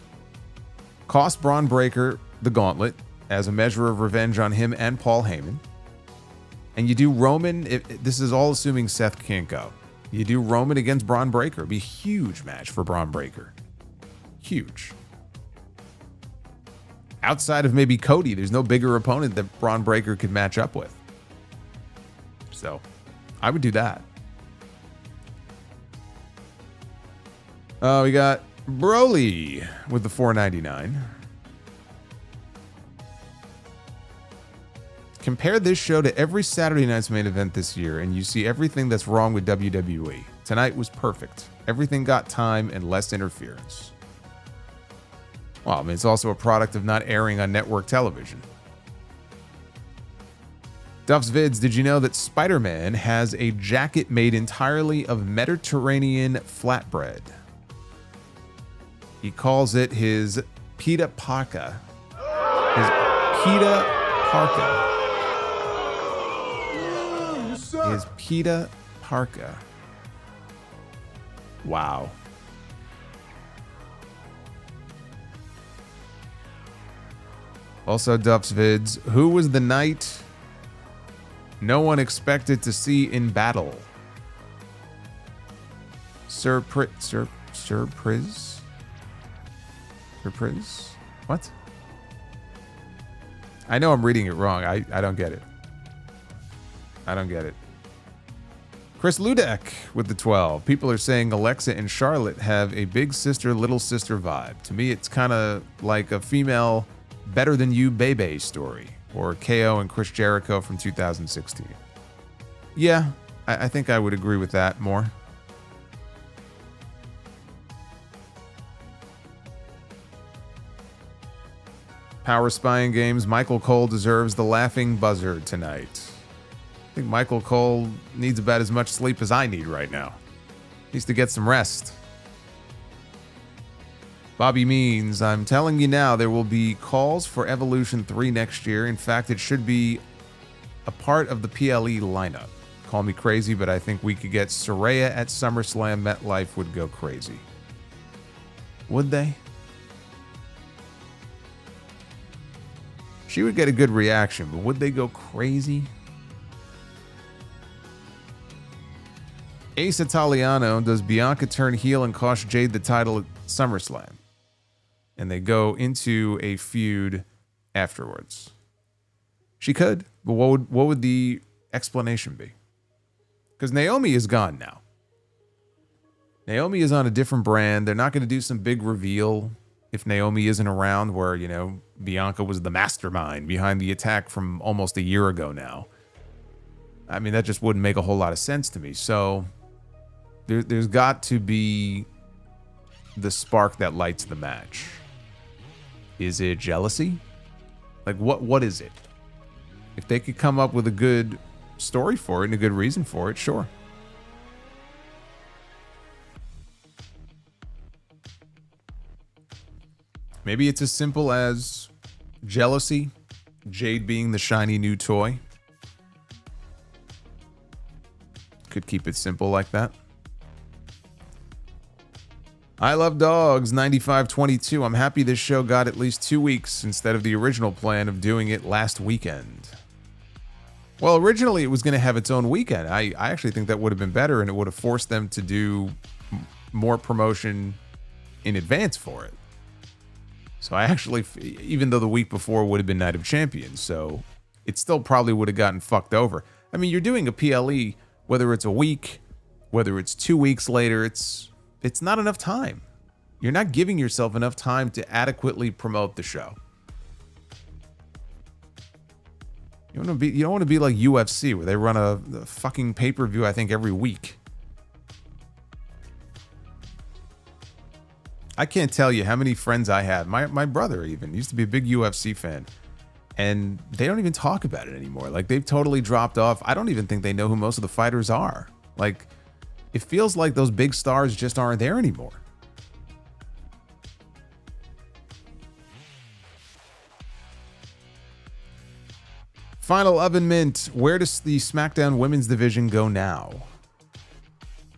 cost Braun Breaker the gauntlet as a measure of revenge on him and Paul Heyman. And you do Roman, this is all assuming Seth can't go. You do Roman against Braun Breaker. It'd be a huge match for Braun Breaker. Huge. Outside of maybe Cody, there's no bigger opponent that Braun Breaker could match up with. So, I would do that. We got Broly with the $4.99. Compare this show to every Saturday night's main event this year, and you see everything that's wrong with WWE. Tonight was perfect. Everything got time and less interference. Well, I mean, it's also a product of not airing on network television. Duff's Vids, did you know that Spider-Man has a jacket made entirely of Mediterranean flatbread? He calls it his pita parka. His pita parka. His pita parka. Wow. Also, Duff's Vids, who was the knight no one expected to see in battle? Sir Surprise? What? I know I'm reading it wrong. I don't get it. Chris Ludek with the 12. People are saying Alexa and Charlotte have a big sister, little sister vibe. To me, it's kind of like a female better than you Bebe story, or KO and Chris Jericho from 2016. Yeah, I think I would agree with that more. Power Spying Games. Michael Cole deserves the laughing buzzard tonight. I think Michael Cole needs about as much sleep as I need right now. Needs to get some rest. Bobby Means, I'm telling you now, there will be calls for Evolution 3 next year. In fact, it should be a part of the PLE lineup. Call me crazy, but I think we could get Zaria at SummerSlam. MetLife would go crazy. Would they? She would get a good reaction, but would they go crazy? Ace Italiano, does Bianca turn heel and cost Jade the title at SummerSlam? And they go into a feud afterwards. She could, but what would the explanation be? Because Naomi is gone now. Naomi is on a different brand. They're not going to do some big reveal if Naomi isn't around where, you know, Bianca was the mastermind behind the attack from almost a year ago now. I mean, that just wouldn't make a whole lot of sense to me. So there's got to be the spark that lights the match. Is it jealousy? Like, what is it? If they could come up with a good story for it and a good reason for it, sure. Maybe it's as simple as jealousy, Jade being the shiny new toy. Could keep it simple like that. I Love Dogs 9522. I'm happy this show got at least 2 weeks instead of the original plan of doing it last weekend. Well, originally it was going to have its own weekend. I actually think that would have been better, and it would have forced them to do more promotion in advance for it. So I actually, even though the week before would have been Night of Champions, so it still probably would have gotten fucked over. I mean, you're doing a PLE, whether it's a week, whether it's 2 weeks later, it's not enough time. You're not giving yourself enough time to adequately promote the show. You don't want to be like UFC, where they run a fucking pay-per-view, I think, every week. I can't tell you how many friends I have. My brother even used to be a big UFC fan, and they don't even talk about it anymore. Like, they've totally dropped off. I don't even think they know who most of the fighters are. Like, it feels like those big stars just aren't there anymore. Final Oven Mint. Where does the SmackDown Women's Division go now?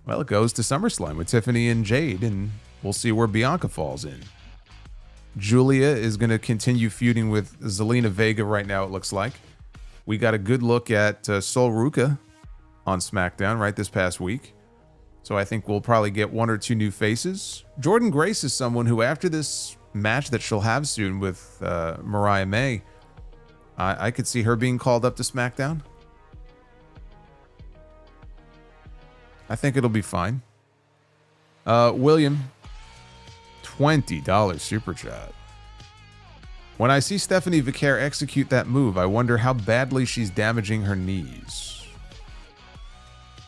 Well, it goes to SummerSlam with Tiffany and Jade, and we'll see where Bianca falls in. Julia is going to continue feuding with Zelina Vega right now, it looks like. We got a good look at Sol Ruca on SmackDown right this past week. So I think we'll probably get 1 or 2 new faces. Jordynne Grace is someone who, after this match that she'll have soon with Mariah May, I could see her being called up to SmackDown. I think it'll be fine. William, $20 super chat. When I see Stephanie Vicaire execute that move, I wonder how badly she's damaging her knees.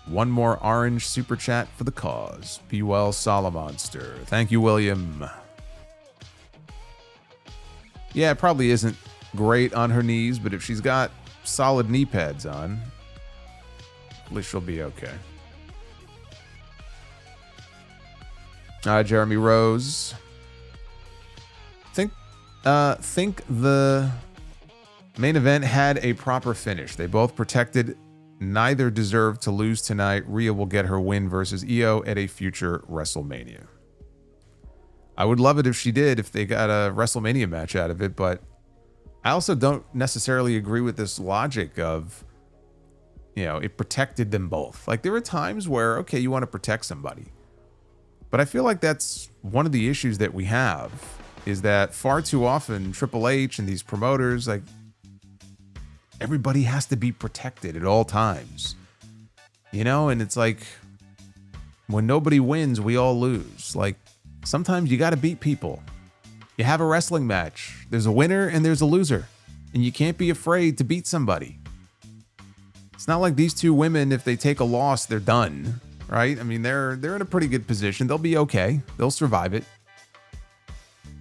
1 more orange super chat for the cause. Be well, Solomonster. Thank you, William. Yeah, it probably isn't great on her knees, but if she's got solid knee pads on, at least she'll be okay. Jeremy Rose. Think the main event had a proper finish. They both protected. Neither deserved to lose tonight. Rhea will get her win versus Io at a future WrestleMania. I would love it if she did, if they got a WrestleMania match out of it, but I also don't necessarily agree with this logic of, you know, it protected them both. Like, there are times where, okay, you want to protect somebody, But I feel like that's one of the issues that we have, is that far too often Triple H and these promoters, like, everybody has to be protected at all times. You know, and it's like, when nobody wins, we all lose. Like, sometimes you got to beat people. You have a wrestling match. There's a winner and there's a loser. And you can't be afraid to beat somebody. It's not like these two women, if they take a loss, they're done. Right? I mean, they're in a pretty good position. They'll be okay. They'll survive it.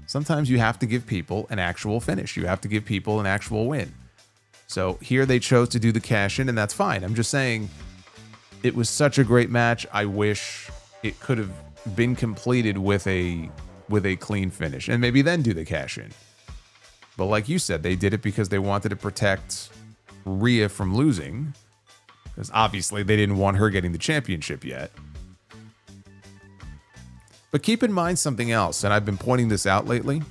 Sometimes you have to give people an actual finish. You have to give people an actual win. So here they chose to do the cash in, and that's fine. I'm just saying, it was such a great match. I wish it could have been completed with a clean finish, and maybe then do the cash in. But like you said, they did it because they wanted to protect Rhea from losing. Because obviously they didn't want her getting the championship yet. But keep in mind something else, and I've been pointing this out lately.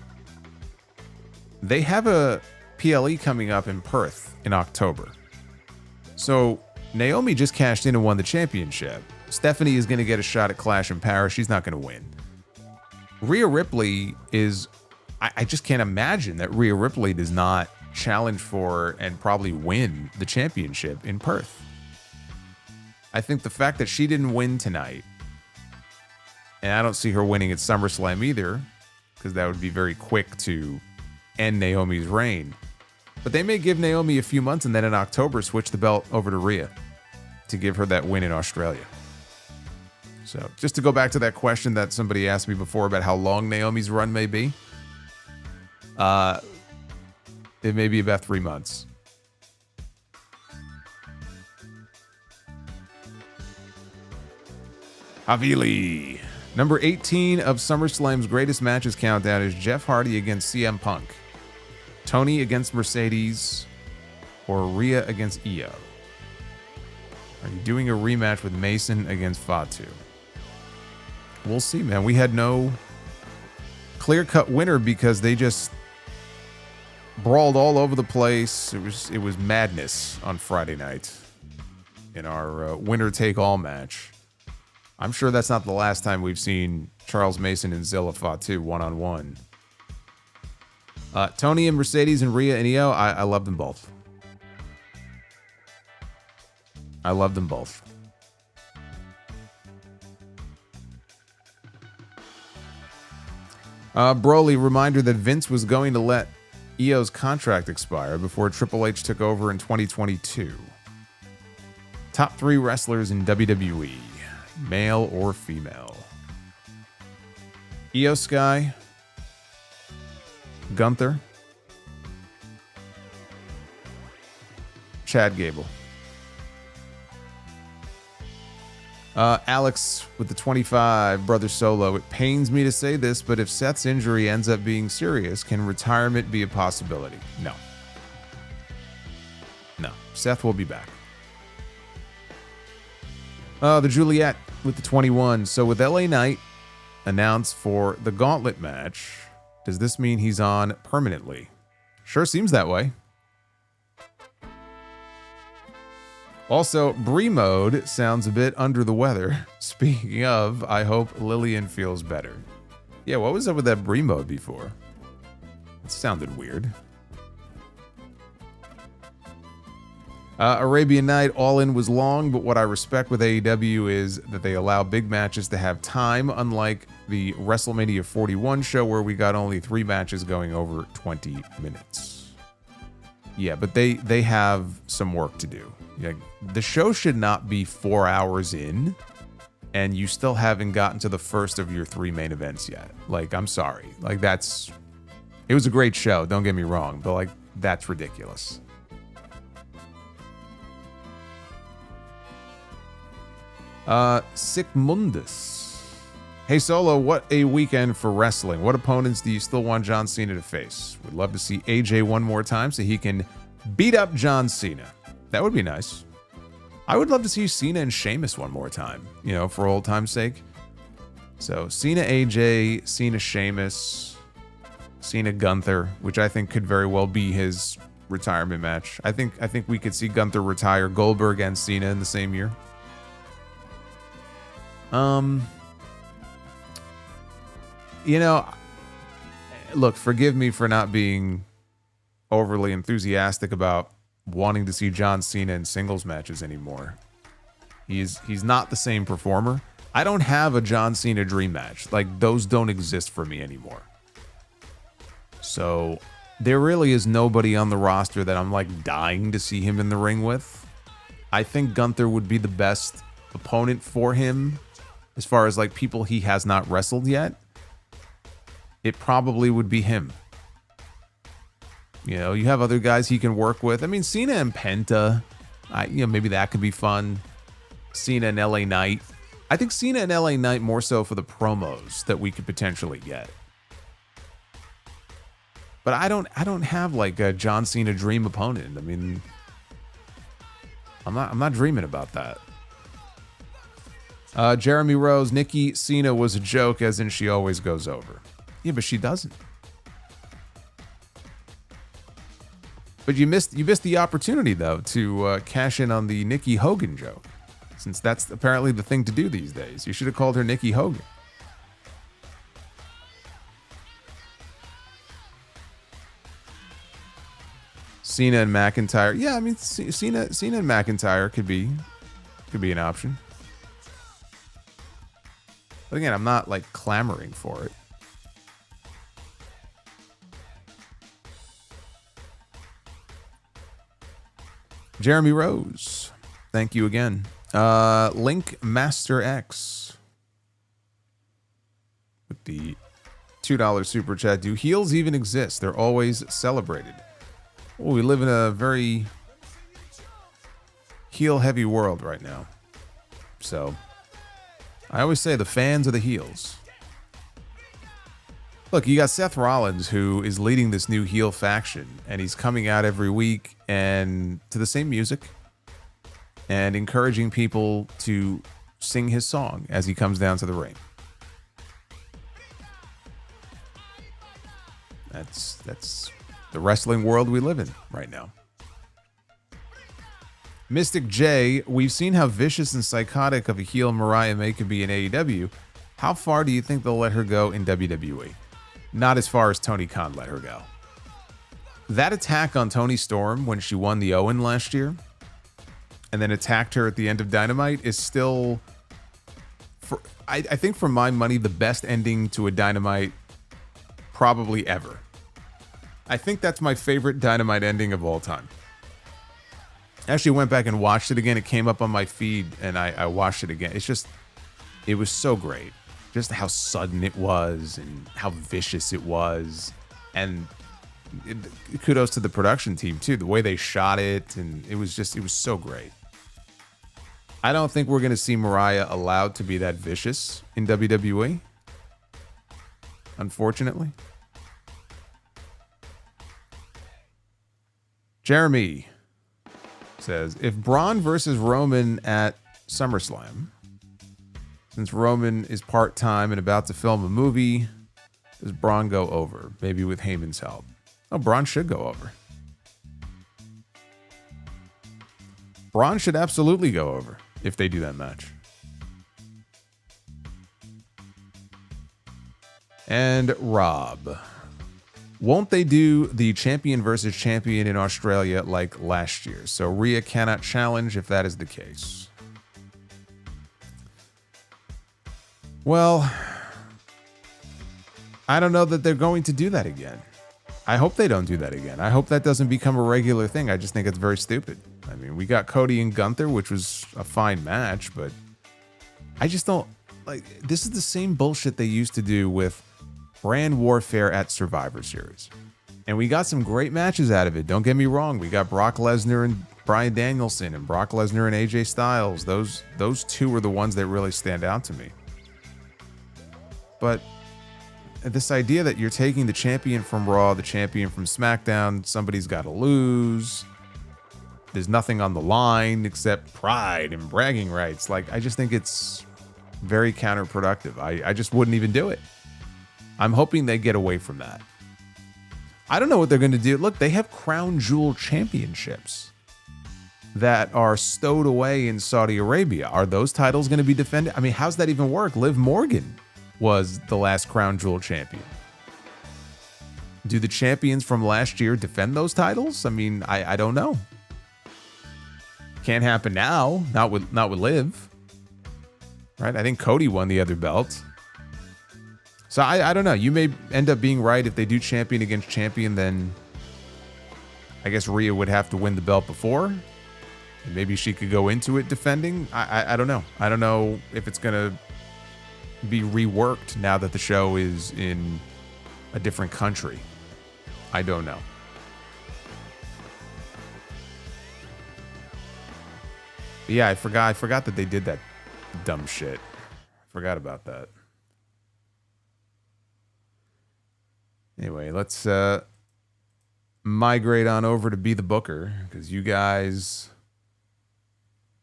They have a PLE coming up in Perth in October. So Naomi just cashed in and won the championship. Stephanie is going to get a shot at Clash in Paris. She's not going to win. Rhea Ripley is... I just can't imagine that Rhea Ripley does not challenge for and probably win the championship in Perth. I think the fact that she didn't win tonight, and I don't see her winning at SummerSlam either, because that would be very quick to end Naomi's reign. But they may give Naomi a few months and then in October switch the belt over to Rhea to give her that win in Australia. So just to go back to that question that somebody asked me before about how long Naomi's run may be, it may be about 3 months. Havili. Number 18 of SummerSlam's greatest matches countdown is Jeff Hardy against CM Punk, Tony against Mercedes, or Rhea against Io. Are you doing a rematch with Mason against Fatu? We'll see, man. We had no clear-cut winner because they just brawled all over the place. It was madness on Friday night in our winner-take-all match. I'm sure that's not the last time we've seen Charles Mason and Zilla Fatu one-on-one. Tony and Mercedes and Rhea and Io, I love them both. I love them both. Broly, reminder that Vince was going to let Io's contract expire before Triple H took over in 2022. Top 3 wrestlers in WWE. Male or female? Io Sky, Gunther, Chad Gable. Alex with the 25, Brother Solo. It pains me to say this, but if Seth's injury ends up being serious, can retirement be a possibility? No. No. Seth will be back. The Juliet with the 21. So with LA Knight announced for the Gauntlet match, does this mean he's on permanently? Sure seems that way. Also, Brie Mode sounds a bit under the weather. Speaking of, I hope Lillian feels better. Yeah, what was up with that Brie Mode before? It sounded weird. Arabian Night All In was long, but what I respect with AEW is that they allow big matches to have time, unlike the WrestleMania 41 show where we got only 3 matches going over 20 minutes. Yeah, but they have some work to do. Like, the show should not be 4 hours in, and you still haven't gotten to the first of your 3 main events yet. Like, I'm sorry. Like, it was a great show, don't get me wrong, but like, that's ridiculous. Sick Mundus. Hey Solo, what a weekend for wrestling. What opponents do you still want John Cena to face? Would love to see AJ one more time so he can beat up John Cena. That would be nice. I would love to see Cena and Sheamus one more time, you know, for old time's sake. So Cena AJ, Cena Sheamus, Cena Gunther, which I think could very well be his retirement match. I think we could see Gunther retire Goldberg and Cena in the same year. You know, look, forgive me for not being overly enthusiastic about wanting to see John Cena in singles matches anymore. He's not the same performer. I don't have a John Cena dream match. Like, those don't exist for me anymore. So there really is nobody on the roster that I'm like dying to see him in the ring with. I think Gunther would be the best opponent for him as far as like people he has not wrestled yet. It probably would be him. You know, you have other guys he can work with. I mean, Cena and Penta, maybe that could be fun. Cena and LA Knight. I think Cena and LA Knight more so for the promos that we could potentially get. But I don't have like a John Cena dream opponent. I mean, I'm not dreaming about that. Jeremy Rose, Nikki Cena was a joke, as in she always goes over. Yeah, but she doesn't. But you missed the opportunity though to cash in on the Nikki Hogan joke, since that's apparently the thing to do these days. You should have called her Nikki Hogan. Cena and McIntyre. Yeah, I mean, Cena and McIntyre could be an option. But again, I'm not like clamoring for it. Jeremy Rose, thank you again. Link Master X with the $2 super chat. Do heels even exist? They're always celebrated. Well, we live in a very heel-heavy world right now. So, I always say the fans are the heels. Look, you got Seth Rollins, who is leading this new heel faction, and he's coming out every week and to the same music and encouraging people to sing his song as he comes down to the ring. That's the wrestling world we live in right now. Mystic J, we've seen how vicious and psychotic of a heel Mariah May could be in AEW. How far do you think they'll let her go in WWE? Not as far as Tony Khan let her go. That attack on Toni Storm when she won the Owen last year and then attacked her at the end of Dynamite is still, I think for my money, the best ending to a Dynamite probably ever. I think that's my favorite Dynamite ending of all time. I actually went back and watched it again. It came up on my feed and I watched it again. It was so great. Just how sudden it was and how vicious it was. And kudos to the production team too. The way they shot it, and it was so great. I don't think we're going to see Mariah allowed to be that vicious in WWE. Unfortunately. Jeremy says, if Braun versus Roman at SummerSlam, since Roman is part-time and about to film a movie, does Braun go over? Maybe with Heyman's help. Oh, Braun should go over. Braun should absolutely go over if they do that match. And Rob, won't they do the champion versus champion in Australia like last year? So Rhea cannot challenge if that is the case. Well, I don't know that they're going to do that again. I hope they don't do that again. I hope that doesn't become a regular thing. I just think it's very stupid. I mean, we got Cody and Gunther, which was a fine match, but I just don't like, this is the same bullshit they used to do with Brand Warfare at Survivor Series. And we got some great matches out of it. Don't get me wrong. We got Brock Lesnar and Bryan Danielson and Brock Lesnar and AJ Styles. Those two are the ones that really stand out to me. But this idea that you're taking the champion from Raw, the champion from SmackDown, somebody's got to lose. There's nothing on the line except pride and bragging rights. Like, I just think it's very counterproductive. I just wouldn't even do it. I'm hoping they get away from that. I don't know what they're going to do. Look, they have crown jewel championships that are stowed away in Saudi Arabia. Are those titles going to be defended? I mean, how's that even work? Liv Morgan was the last Crown Jewel champion. Do the champions from last year defend those titles? I mean, I don't know. Can't happen now. Not with Liv. Right? I think Cody won the other belt. So I don't know. You may end up being right. If they do champion against champion, then I guess Rhea would have to win the belt before. And maybe she could go into it defending. I don't know. I don't know if it's going to be reworked now that the show is in a different country. I don't know. But yeah, I forgot that they did that dumb shit. Forgot about that. Anyway, let's migrate on over to Be the Booker, because you guys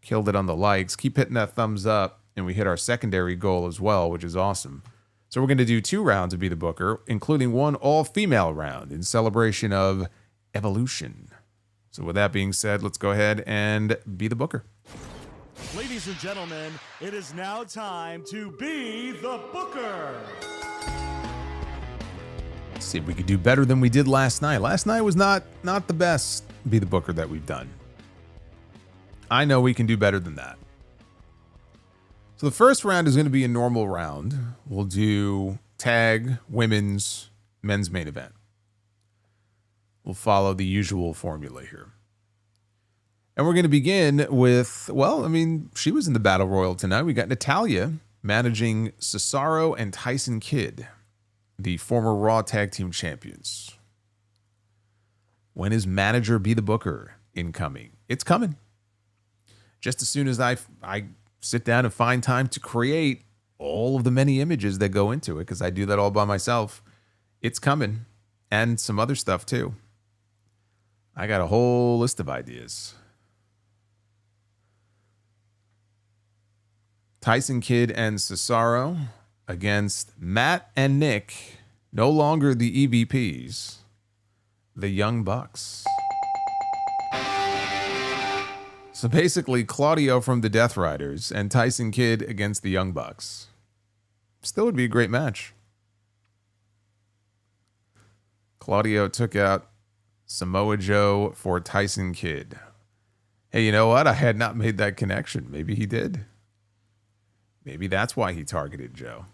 killed it on the likes. Keep hitting that thumbs up, and we hit our secondary goal as well, which is awesome. So we're going to do 2 rounds of Be the Booker, including one all-female round in celebration of Evolution. So with that being said, let's go ahead and Be the Booker. Ladies and gentlemen, it is now time to Be the Booker. Let's see if we could do better than we did last night. Last night was not the best Be the Booker that we've done. I know we can do better than that. So the first round is going to be a normal round. We'll do tag, women's, men's main event. We'll follow the usual formula here. And we're going to begin with, well, I mean, she was in the Battle Royal tonight. We got Natalya managing Cesaro and Tyson Kidd, the former Raw Tag Team Champions. When is manager Be the Booker incoming? It's coming. Just as soon as I sit down and find time to create all of the many images that go into it, because I do that all by myself, it's coming. And some other stuff too. I got a whole list of ideas. Tyson Kidd and Cesaro against Matt and Nick, no longer the EVPs, the Young Bucks. So basically, Claudio from the Death Riders and Tyson Kidd against the Young Bucks. Still would be a great match. Claudio took out Samoa Joe for Tyson Kidd. Hey, you know what? I had not made that connection. Maybe he did. Maybe that's why he targeted Joe.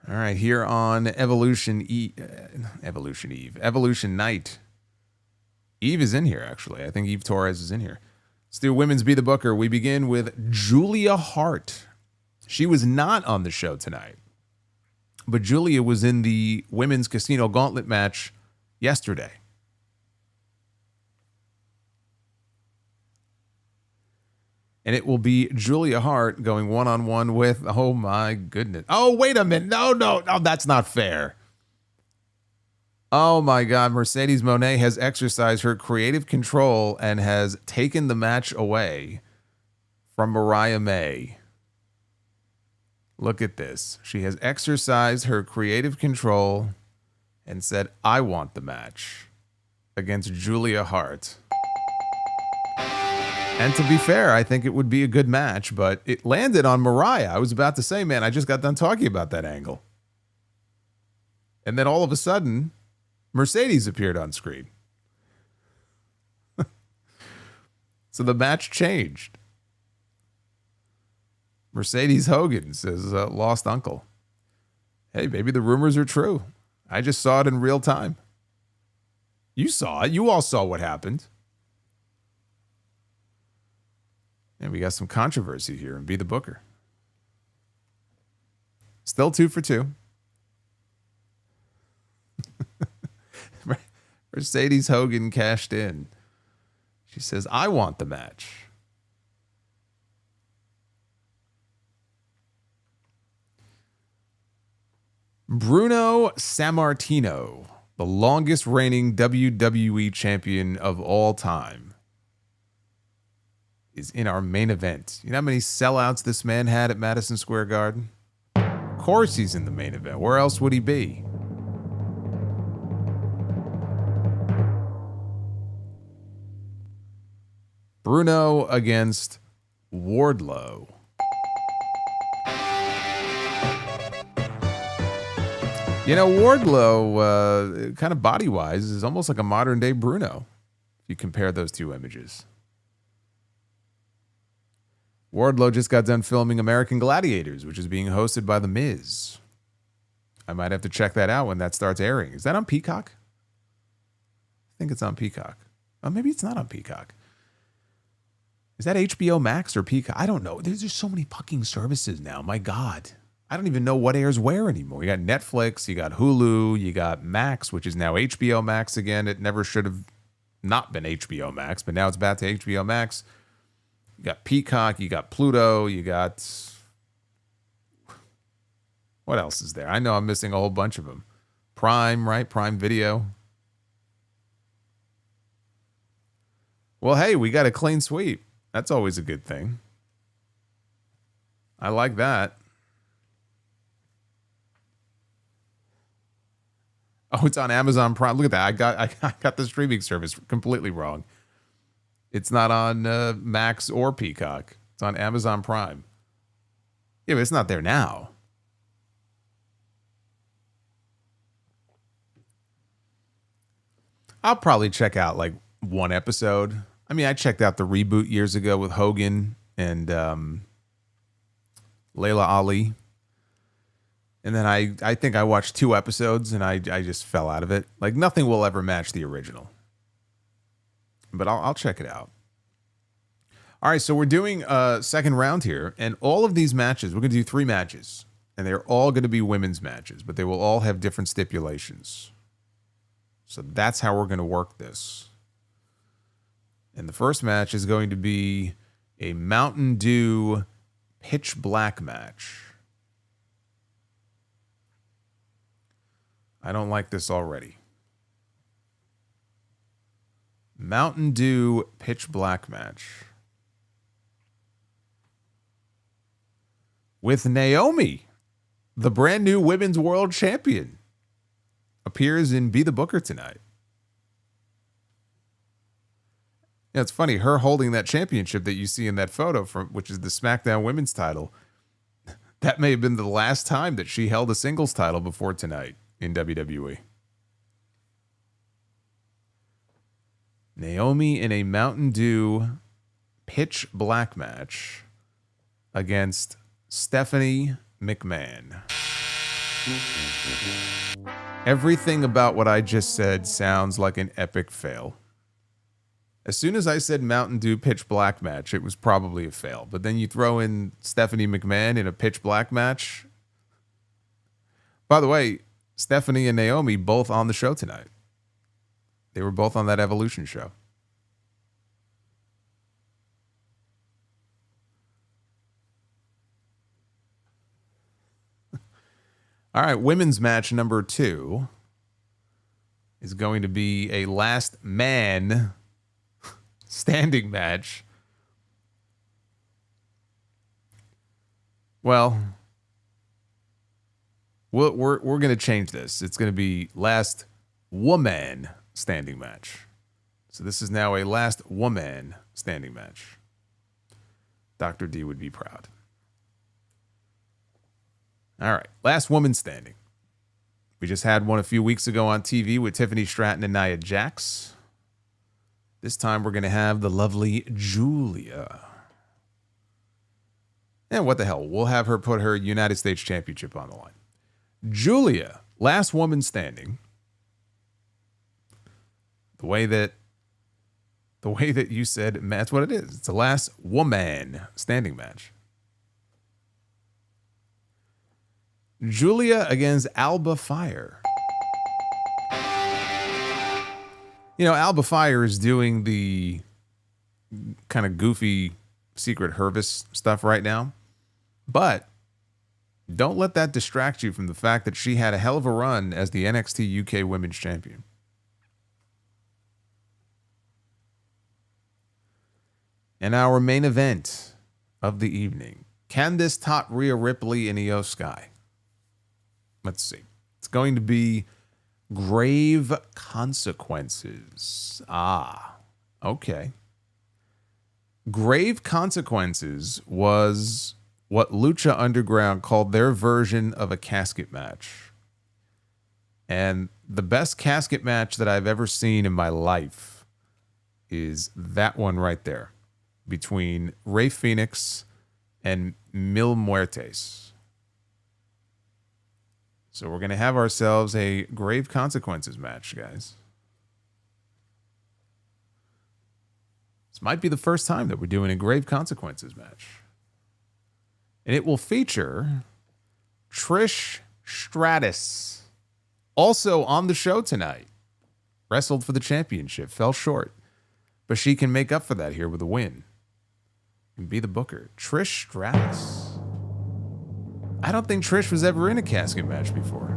All right, here on Evolution Night. Eve is in here, actually. I think Eve Torres is in here. Let's do Women's Be the Booker. We begin with Julia Hart. She was not on the show tonight, but Julia was in the Women's Casino Gauntlet match yesterday. And it will be Julia Hart going one-on-one with, oh my goodness. Oh, wait a minute. No, that's not fair. Oh my God, Mercedes Moné has exercised her creative control and has taken the match away from Mariah May. Look at this. She has exercised her creative control and said, I want the match against Julia Hart. And to be fair, I think it would be a good match, but it landed on Mariah. I was about to say, man, I just got done talking about that angle. And then all of a sudden, Mercedes appeared on screen. So the match changed. Mercedes Hogan says, lost uncle. Hey, maybe the rumors are true. I just saw it in real time. You saw it. You all saw what happened. And we got some controversy here and Be the Booker. Still 2 for 2. Mercedes Hogan cashed in. She says, I want the match. Bruno Sammartino, the longest reigning WWE champion of all time, is in our main event. You know how many sellouts this man had at Madison Square Garden? Of course he's in the main event. Where else would he be? Bruno against Wardlow. You know, Wardlow, kind of body-wise, is almost like a modern-day Bruno, if you compare those two images. Wardlow just got done filming American Gladiators, which is being hosted by The Miz. I might have to check that out when that starts airing. Is that on Peacock? I think it's on Peacock. Oh, maybe it's not on Peacock. Is that HBO Max or Peacock? I don't know. There's just so many fucking services now. My God. I don't even know what airs where anymore. You got Netflix, you got Hulu, you got Max, which is now HBO Max again. It never should have not been HBO Max, but now it's back to HBO Max. You got Peacock, you got Pluto, you got... What else is there? I know I'm missing a whole bunch of them. Prime, right? Prime Video. Well, hey, we got a clean sweep. That's always a good thing. I like that. Oh, it's on Amazon Prime. Look at that. I got the streaming service completely wrong. It's not on Max or Peacock. It's on Amazon Prime. Yeah, but it's not there now. I'll probably check out like one episode. I mean, I checked out the reboot years ago with Hogan and Layla Ali. And then I think I watched 2 episodes and I just fell out of it. Like nothing will ever match the original. But I'll check it out. All right, so we're doing a second round here. And all of these matches, we're going to do 3 matches. And they're all going to be women's matches. But they will all have different stipulations. So that's how we're going to work this. And the first match is going to be a Mountain Dew pitch black match. I don't like this already. Mountain Dew pitch black match. With Naomi, the brand new women's world champion, appears in Be the Booker tonight. Yeah, it's funny. Her holding that championship that you see in that photo, from which is the SmackDown Women's title, that may have been the last time that she held a singles title before tonight in WWE. Naomi in a Mountain Dew pitch black match against Stephanie McMahon. Everything about what I just said sounds like an epic fail. As soon as I said Mountain Dew pitch black match, it was probably a fail. But then you throw in Stephanie McMahon in a pitch black match. By the way, Stephanie and Naomi both on the show tonight. They were both on that Evolution show. All right, women's match number 2 is going to be a last man standing match. Well, we're going to change this. It's going to be last woman standing match. So this is now a last woman standing match. Dr. D would be proud. All right, last woman standing. We just had one a few weeks ago on TV with Tiffany, Stratton, and Nia Jax. This time we're going to have the lovely Julia. And what the hell, we'll have her put her United States Championship on the line. Julia, last woman standing. The way that you said, that's what it is. It's a last woman standing match. Julia against Alba Fire. You know, Alba Fire is doing the kind of goofy Secret Hervis stuff right now. But don't let that distract you from the fact that she had a hell of a run as the NXT UK Women's Champion. And our main event of the evening. Can this top Rhea Ripley and Io Sky? Let's see. It's going to be Grave Consequences. Okay. Grave Consequences was what Lucha Underground called their version of a casket match. And the best casket match that I've ever seen in my life is that one right there between Rey Fenix and Mil Muertes. So we're going to have ourselves a Grave Consequences match, guys. This might be the first time that we're doing a Grave Consequences match. And it will feature Trish Stratus, also on the show tonight. Wrestled for the championship, fell short. But she can make up for that here with a win. And be the booker. Trish Stratus. I don't think Trish was ever in a casket match before.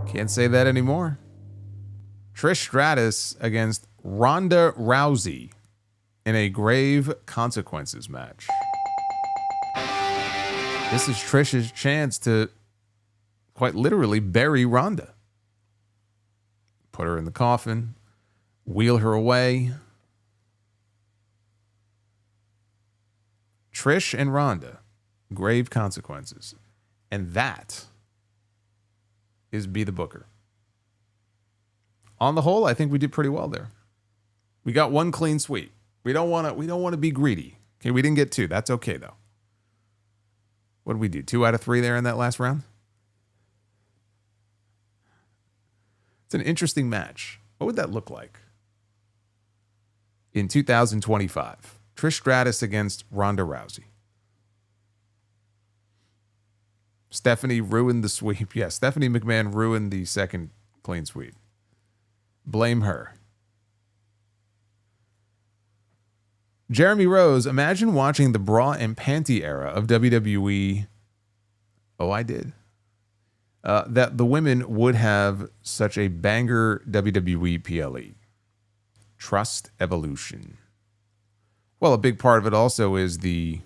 Can't say that anymore. Trish Stratus against Ronda Rousey in a Grave Consequences match. This is Trish's chance to quite literally bury Ronda. Put her in the coffin, wheel her away. Trish and Ronda, Grave Consequences. And that is Be the Booker. On the whole, I think we did pretty well there. We got one clean sweep. We don't want to be greedy. Okay, we didn't get two. That's okay though. What did we do? 2 out of 3 there in that last round? It's an interesting match. What would that look like in 2025? Trish Stratus against Ronda Rousey. Stephanie ruined the sweep. Yeah, Stephanie McMahon ruined the second clean sweep. Blame her. Jeremy Rose, imagine watching the bra and panty era of WWE. Oh, I did. That the women would have such a banger WWE PLE. Trust Evolution. Well, a big part of it also is the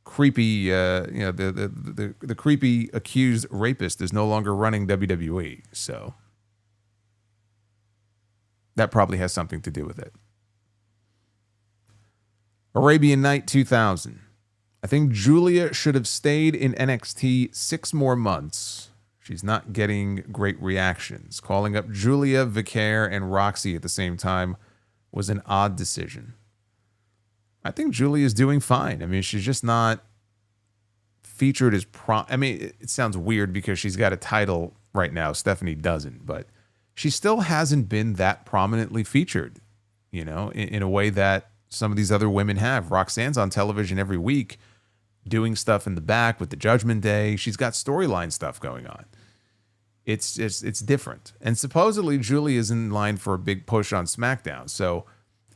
creepy, the creepy accused rapist is no longer running WWE. So that probably has something to do with it. Arabian Night 2000. I think Julia should have stayed in NXT 6 more months. She's not getting great reactions. Calling up Julia, Vicaire, and Roxy at the same time was an odd decision. I think Julia's doing fine. I mean, she's just not featured as it sounds weird because she's got a title right now. Stephanie doesn't, but she still hasn't been that prominently featured, in a way that some of these other women have. Roxanne's on television every week doing stuff in the back with the Judgment Day. She's got storyline stuff going on. It's different. And supposedly Julie is in line for a big push on SmackDown. So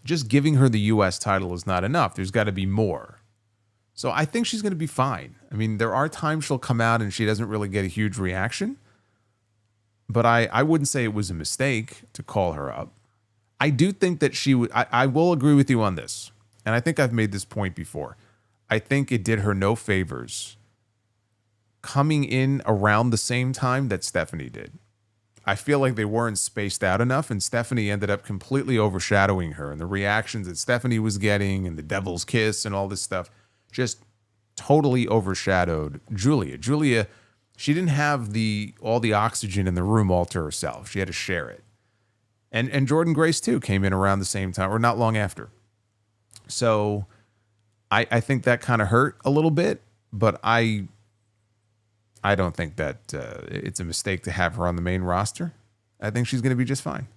just giving her the U.S. title is not enough. There's got to be more. So I think she's going to be fine. I mean, there are times she'll come out and she doesn't really get a huge reaction. But I wouldn't say it was a mistake to call her up. I do think that she would. I will agree with you on this. And I think I've made this point before. I think it did her no favors coming in around the same time that Stephanie did. I feel like they weren't spaced out enough, and Stephanie ended up completely overshadowing her. And the reactions that Stephanie was getting and the devil's kiss and all this stuff just totally overshadowed Julia. Julia, she didn't have all the oxygen in the room all to herself. She had to share it. And Jordynne Grace, too, came in around the same time, or not long after. So I think that kind of hurt a little bit, but I don't think that it's a mistake to have her on the main roster. I think she's going to be just fine.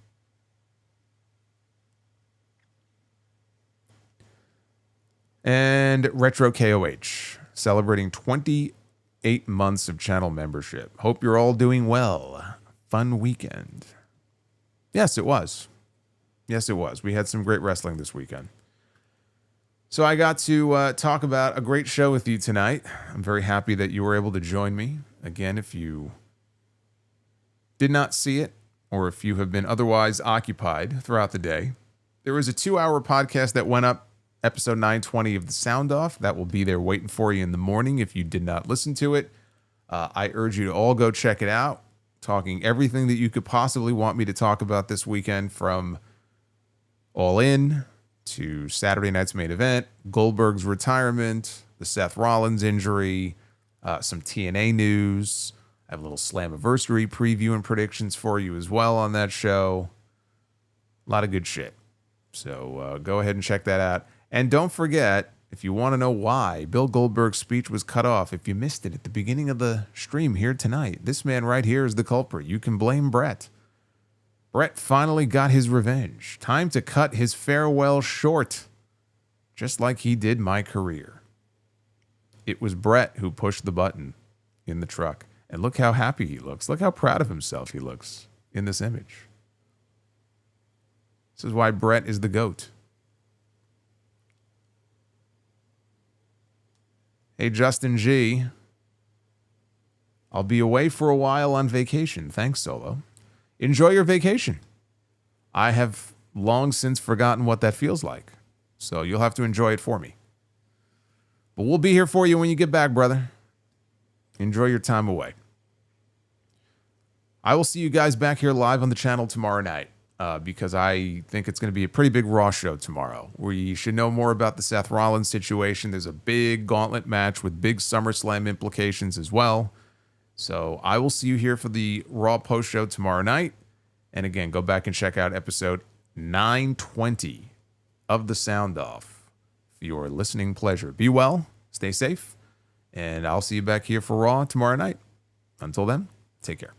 And Retro KOH, celebrating 28 months of channel membership. Hope you're all doing well. Fun weekend. Yes, it was. Yes, it was. We had some great wrestling this weekend. So I got to talk about a great show with you tonight. I'm very happy that you were able to join me. Again, if you did not see it, or if you have been otherwise occupied throughout the day, there was a 2-hour podcast that went up, episode 920 of The Sound Off. That will be there waiting for you in the morning if you did not listen to it. I urge you to all go check it out. Talking everything that you could possibly want me to talk about this weekend, from All In to Saturday night's main event, Goldberg's retirement, the Seth Rollins injury, some TNA news, I have a little Slammiversary preview and predictions for you as well on that show. A lot of good shit. So go ahead and check that out. And don't forget, if you want to know why Bill Goldberg's speech was cut off, if you missed it at the beginning of the stream here tonight, this man right here is the culprit. You can blame Brett. Brett finally got his revenge. Time to cut his farewell short, just like he did my career. It was Brett who pushed the button in the truck. And look how happy he looks. Look how proud of himself he looks in this image. This is why Brett is the GOAT. Hey, Justin G. I'll be away for a while on vacation. Thanks, Solo. Enjoy your vacation. I have long since forgotten what that feels like, so you'll have to enjoy it for me. But we'll be here for you when you get back, brother. Enjoy your time away. I will see you guys back here live on the channel tomorrow night. Because I think it's going to be a pretty big Raw show tomorrow. We should know more about the Seth Rollins situation. There's a big gauntlet match with big SummerSlam implications as well. So I will see you here for the Raw post show tomorrow night. And again, go back and check out episode 920 of The Sound Off for your listening pleasure. Be well, stay safe, and I'll see you back here for Raw tomorrow night. Until then, take care.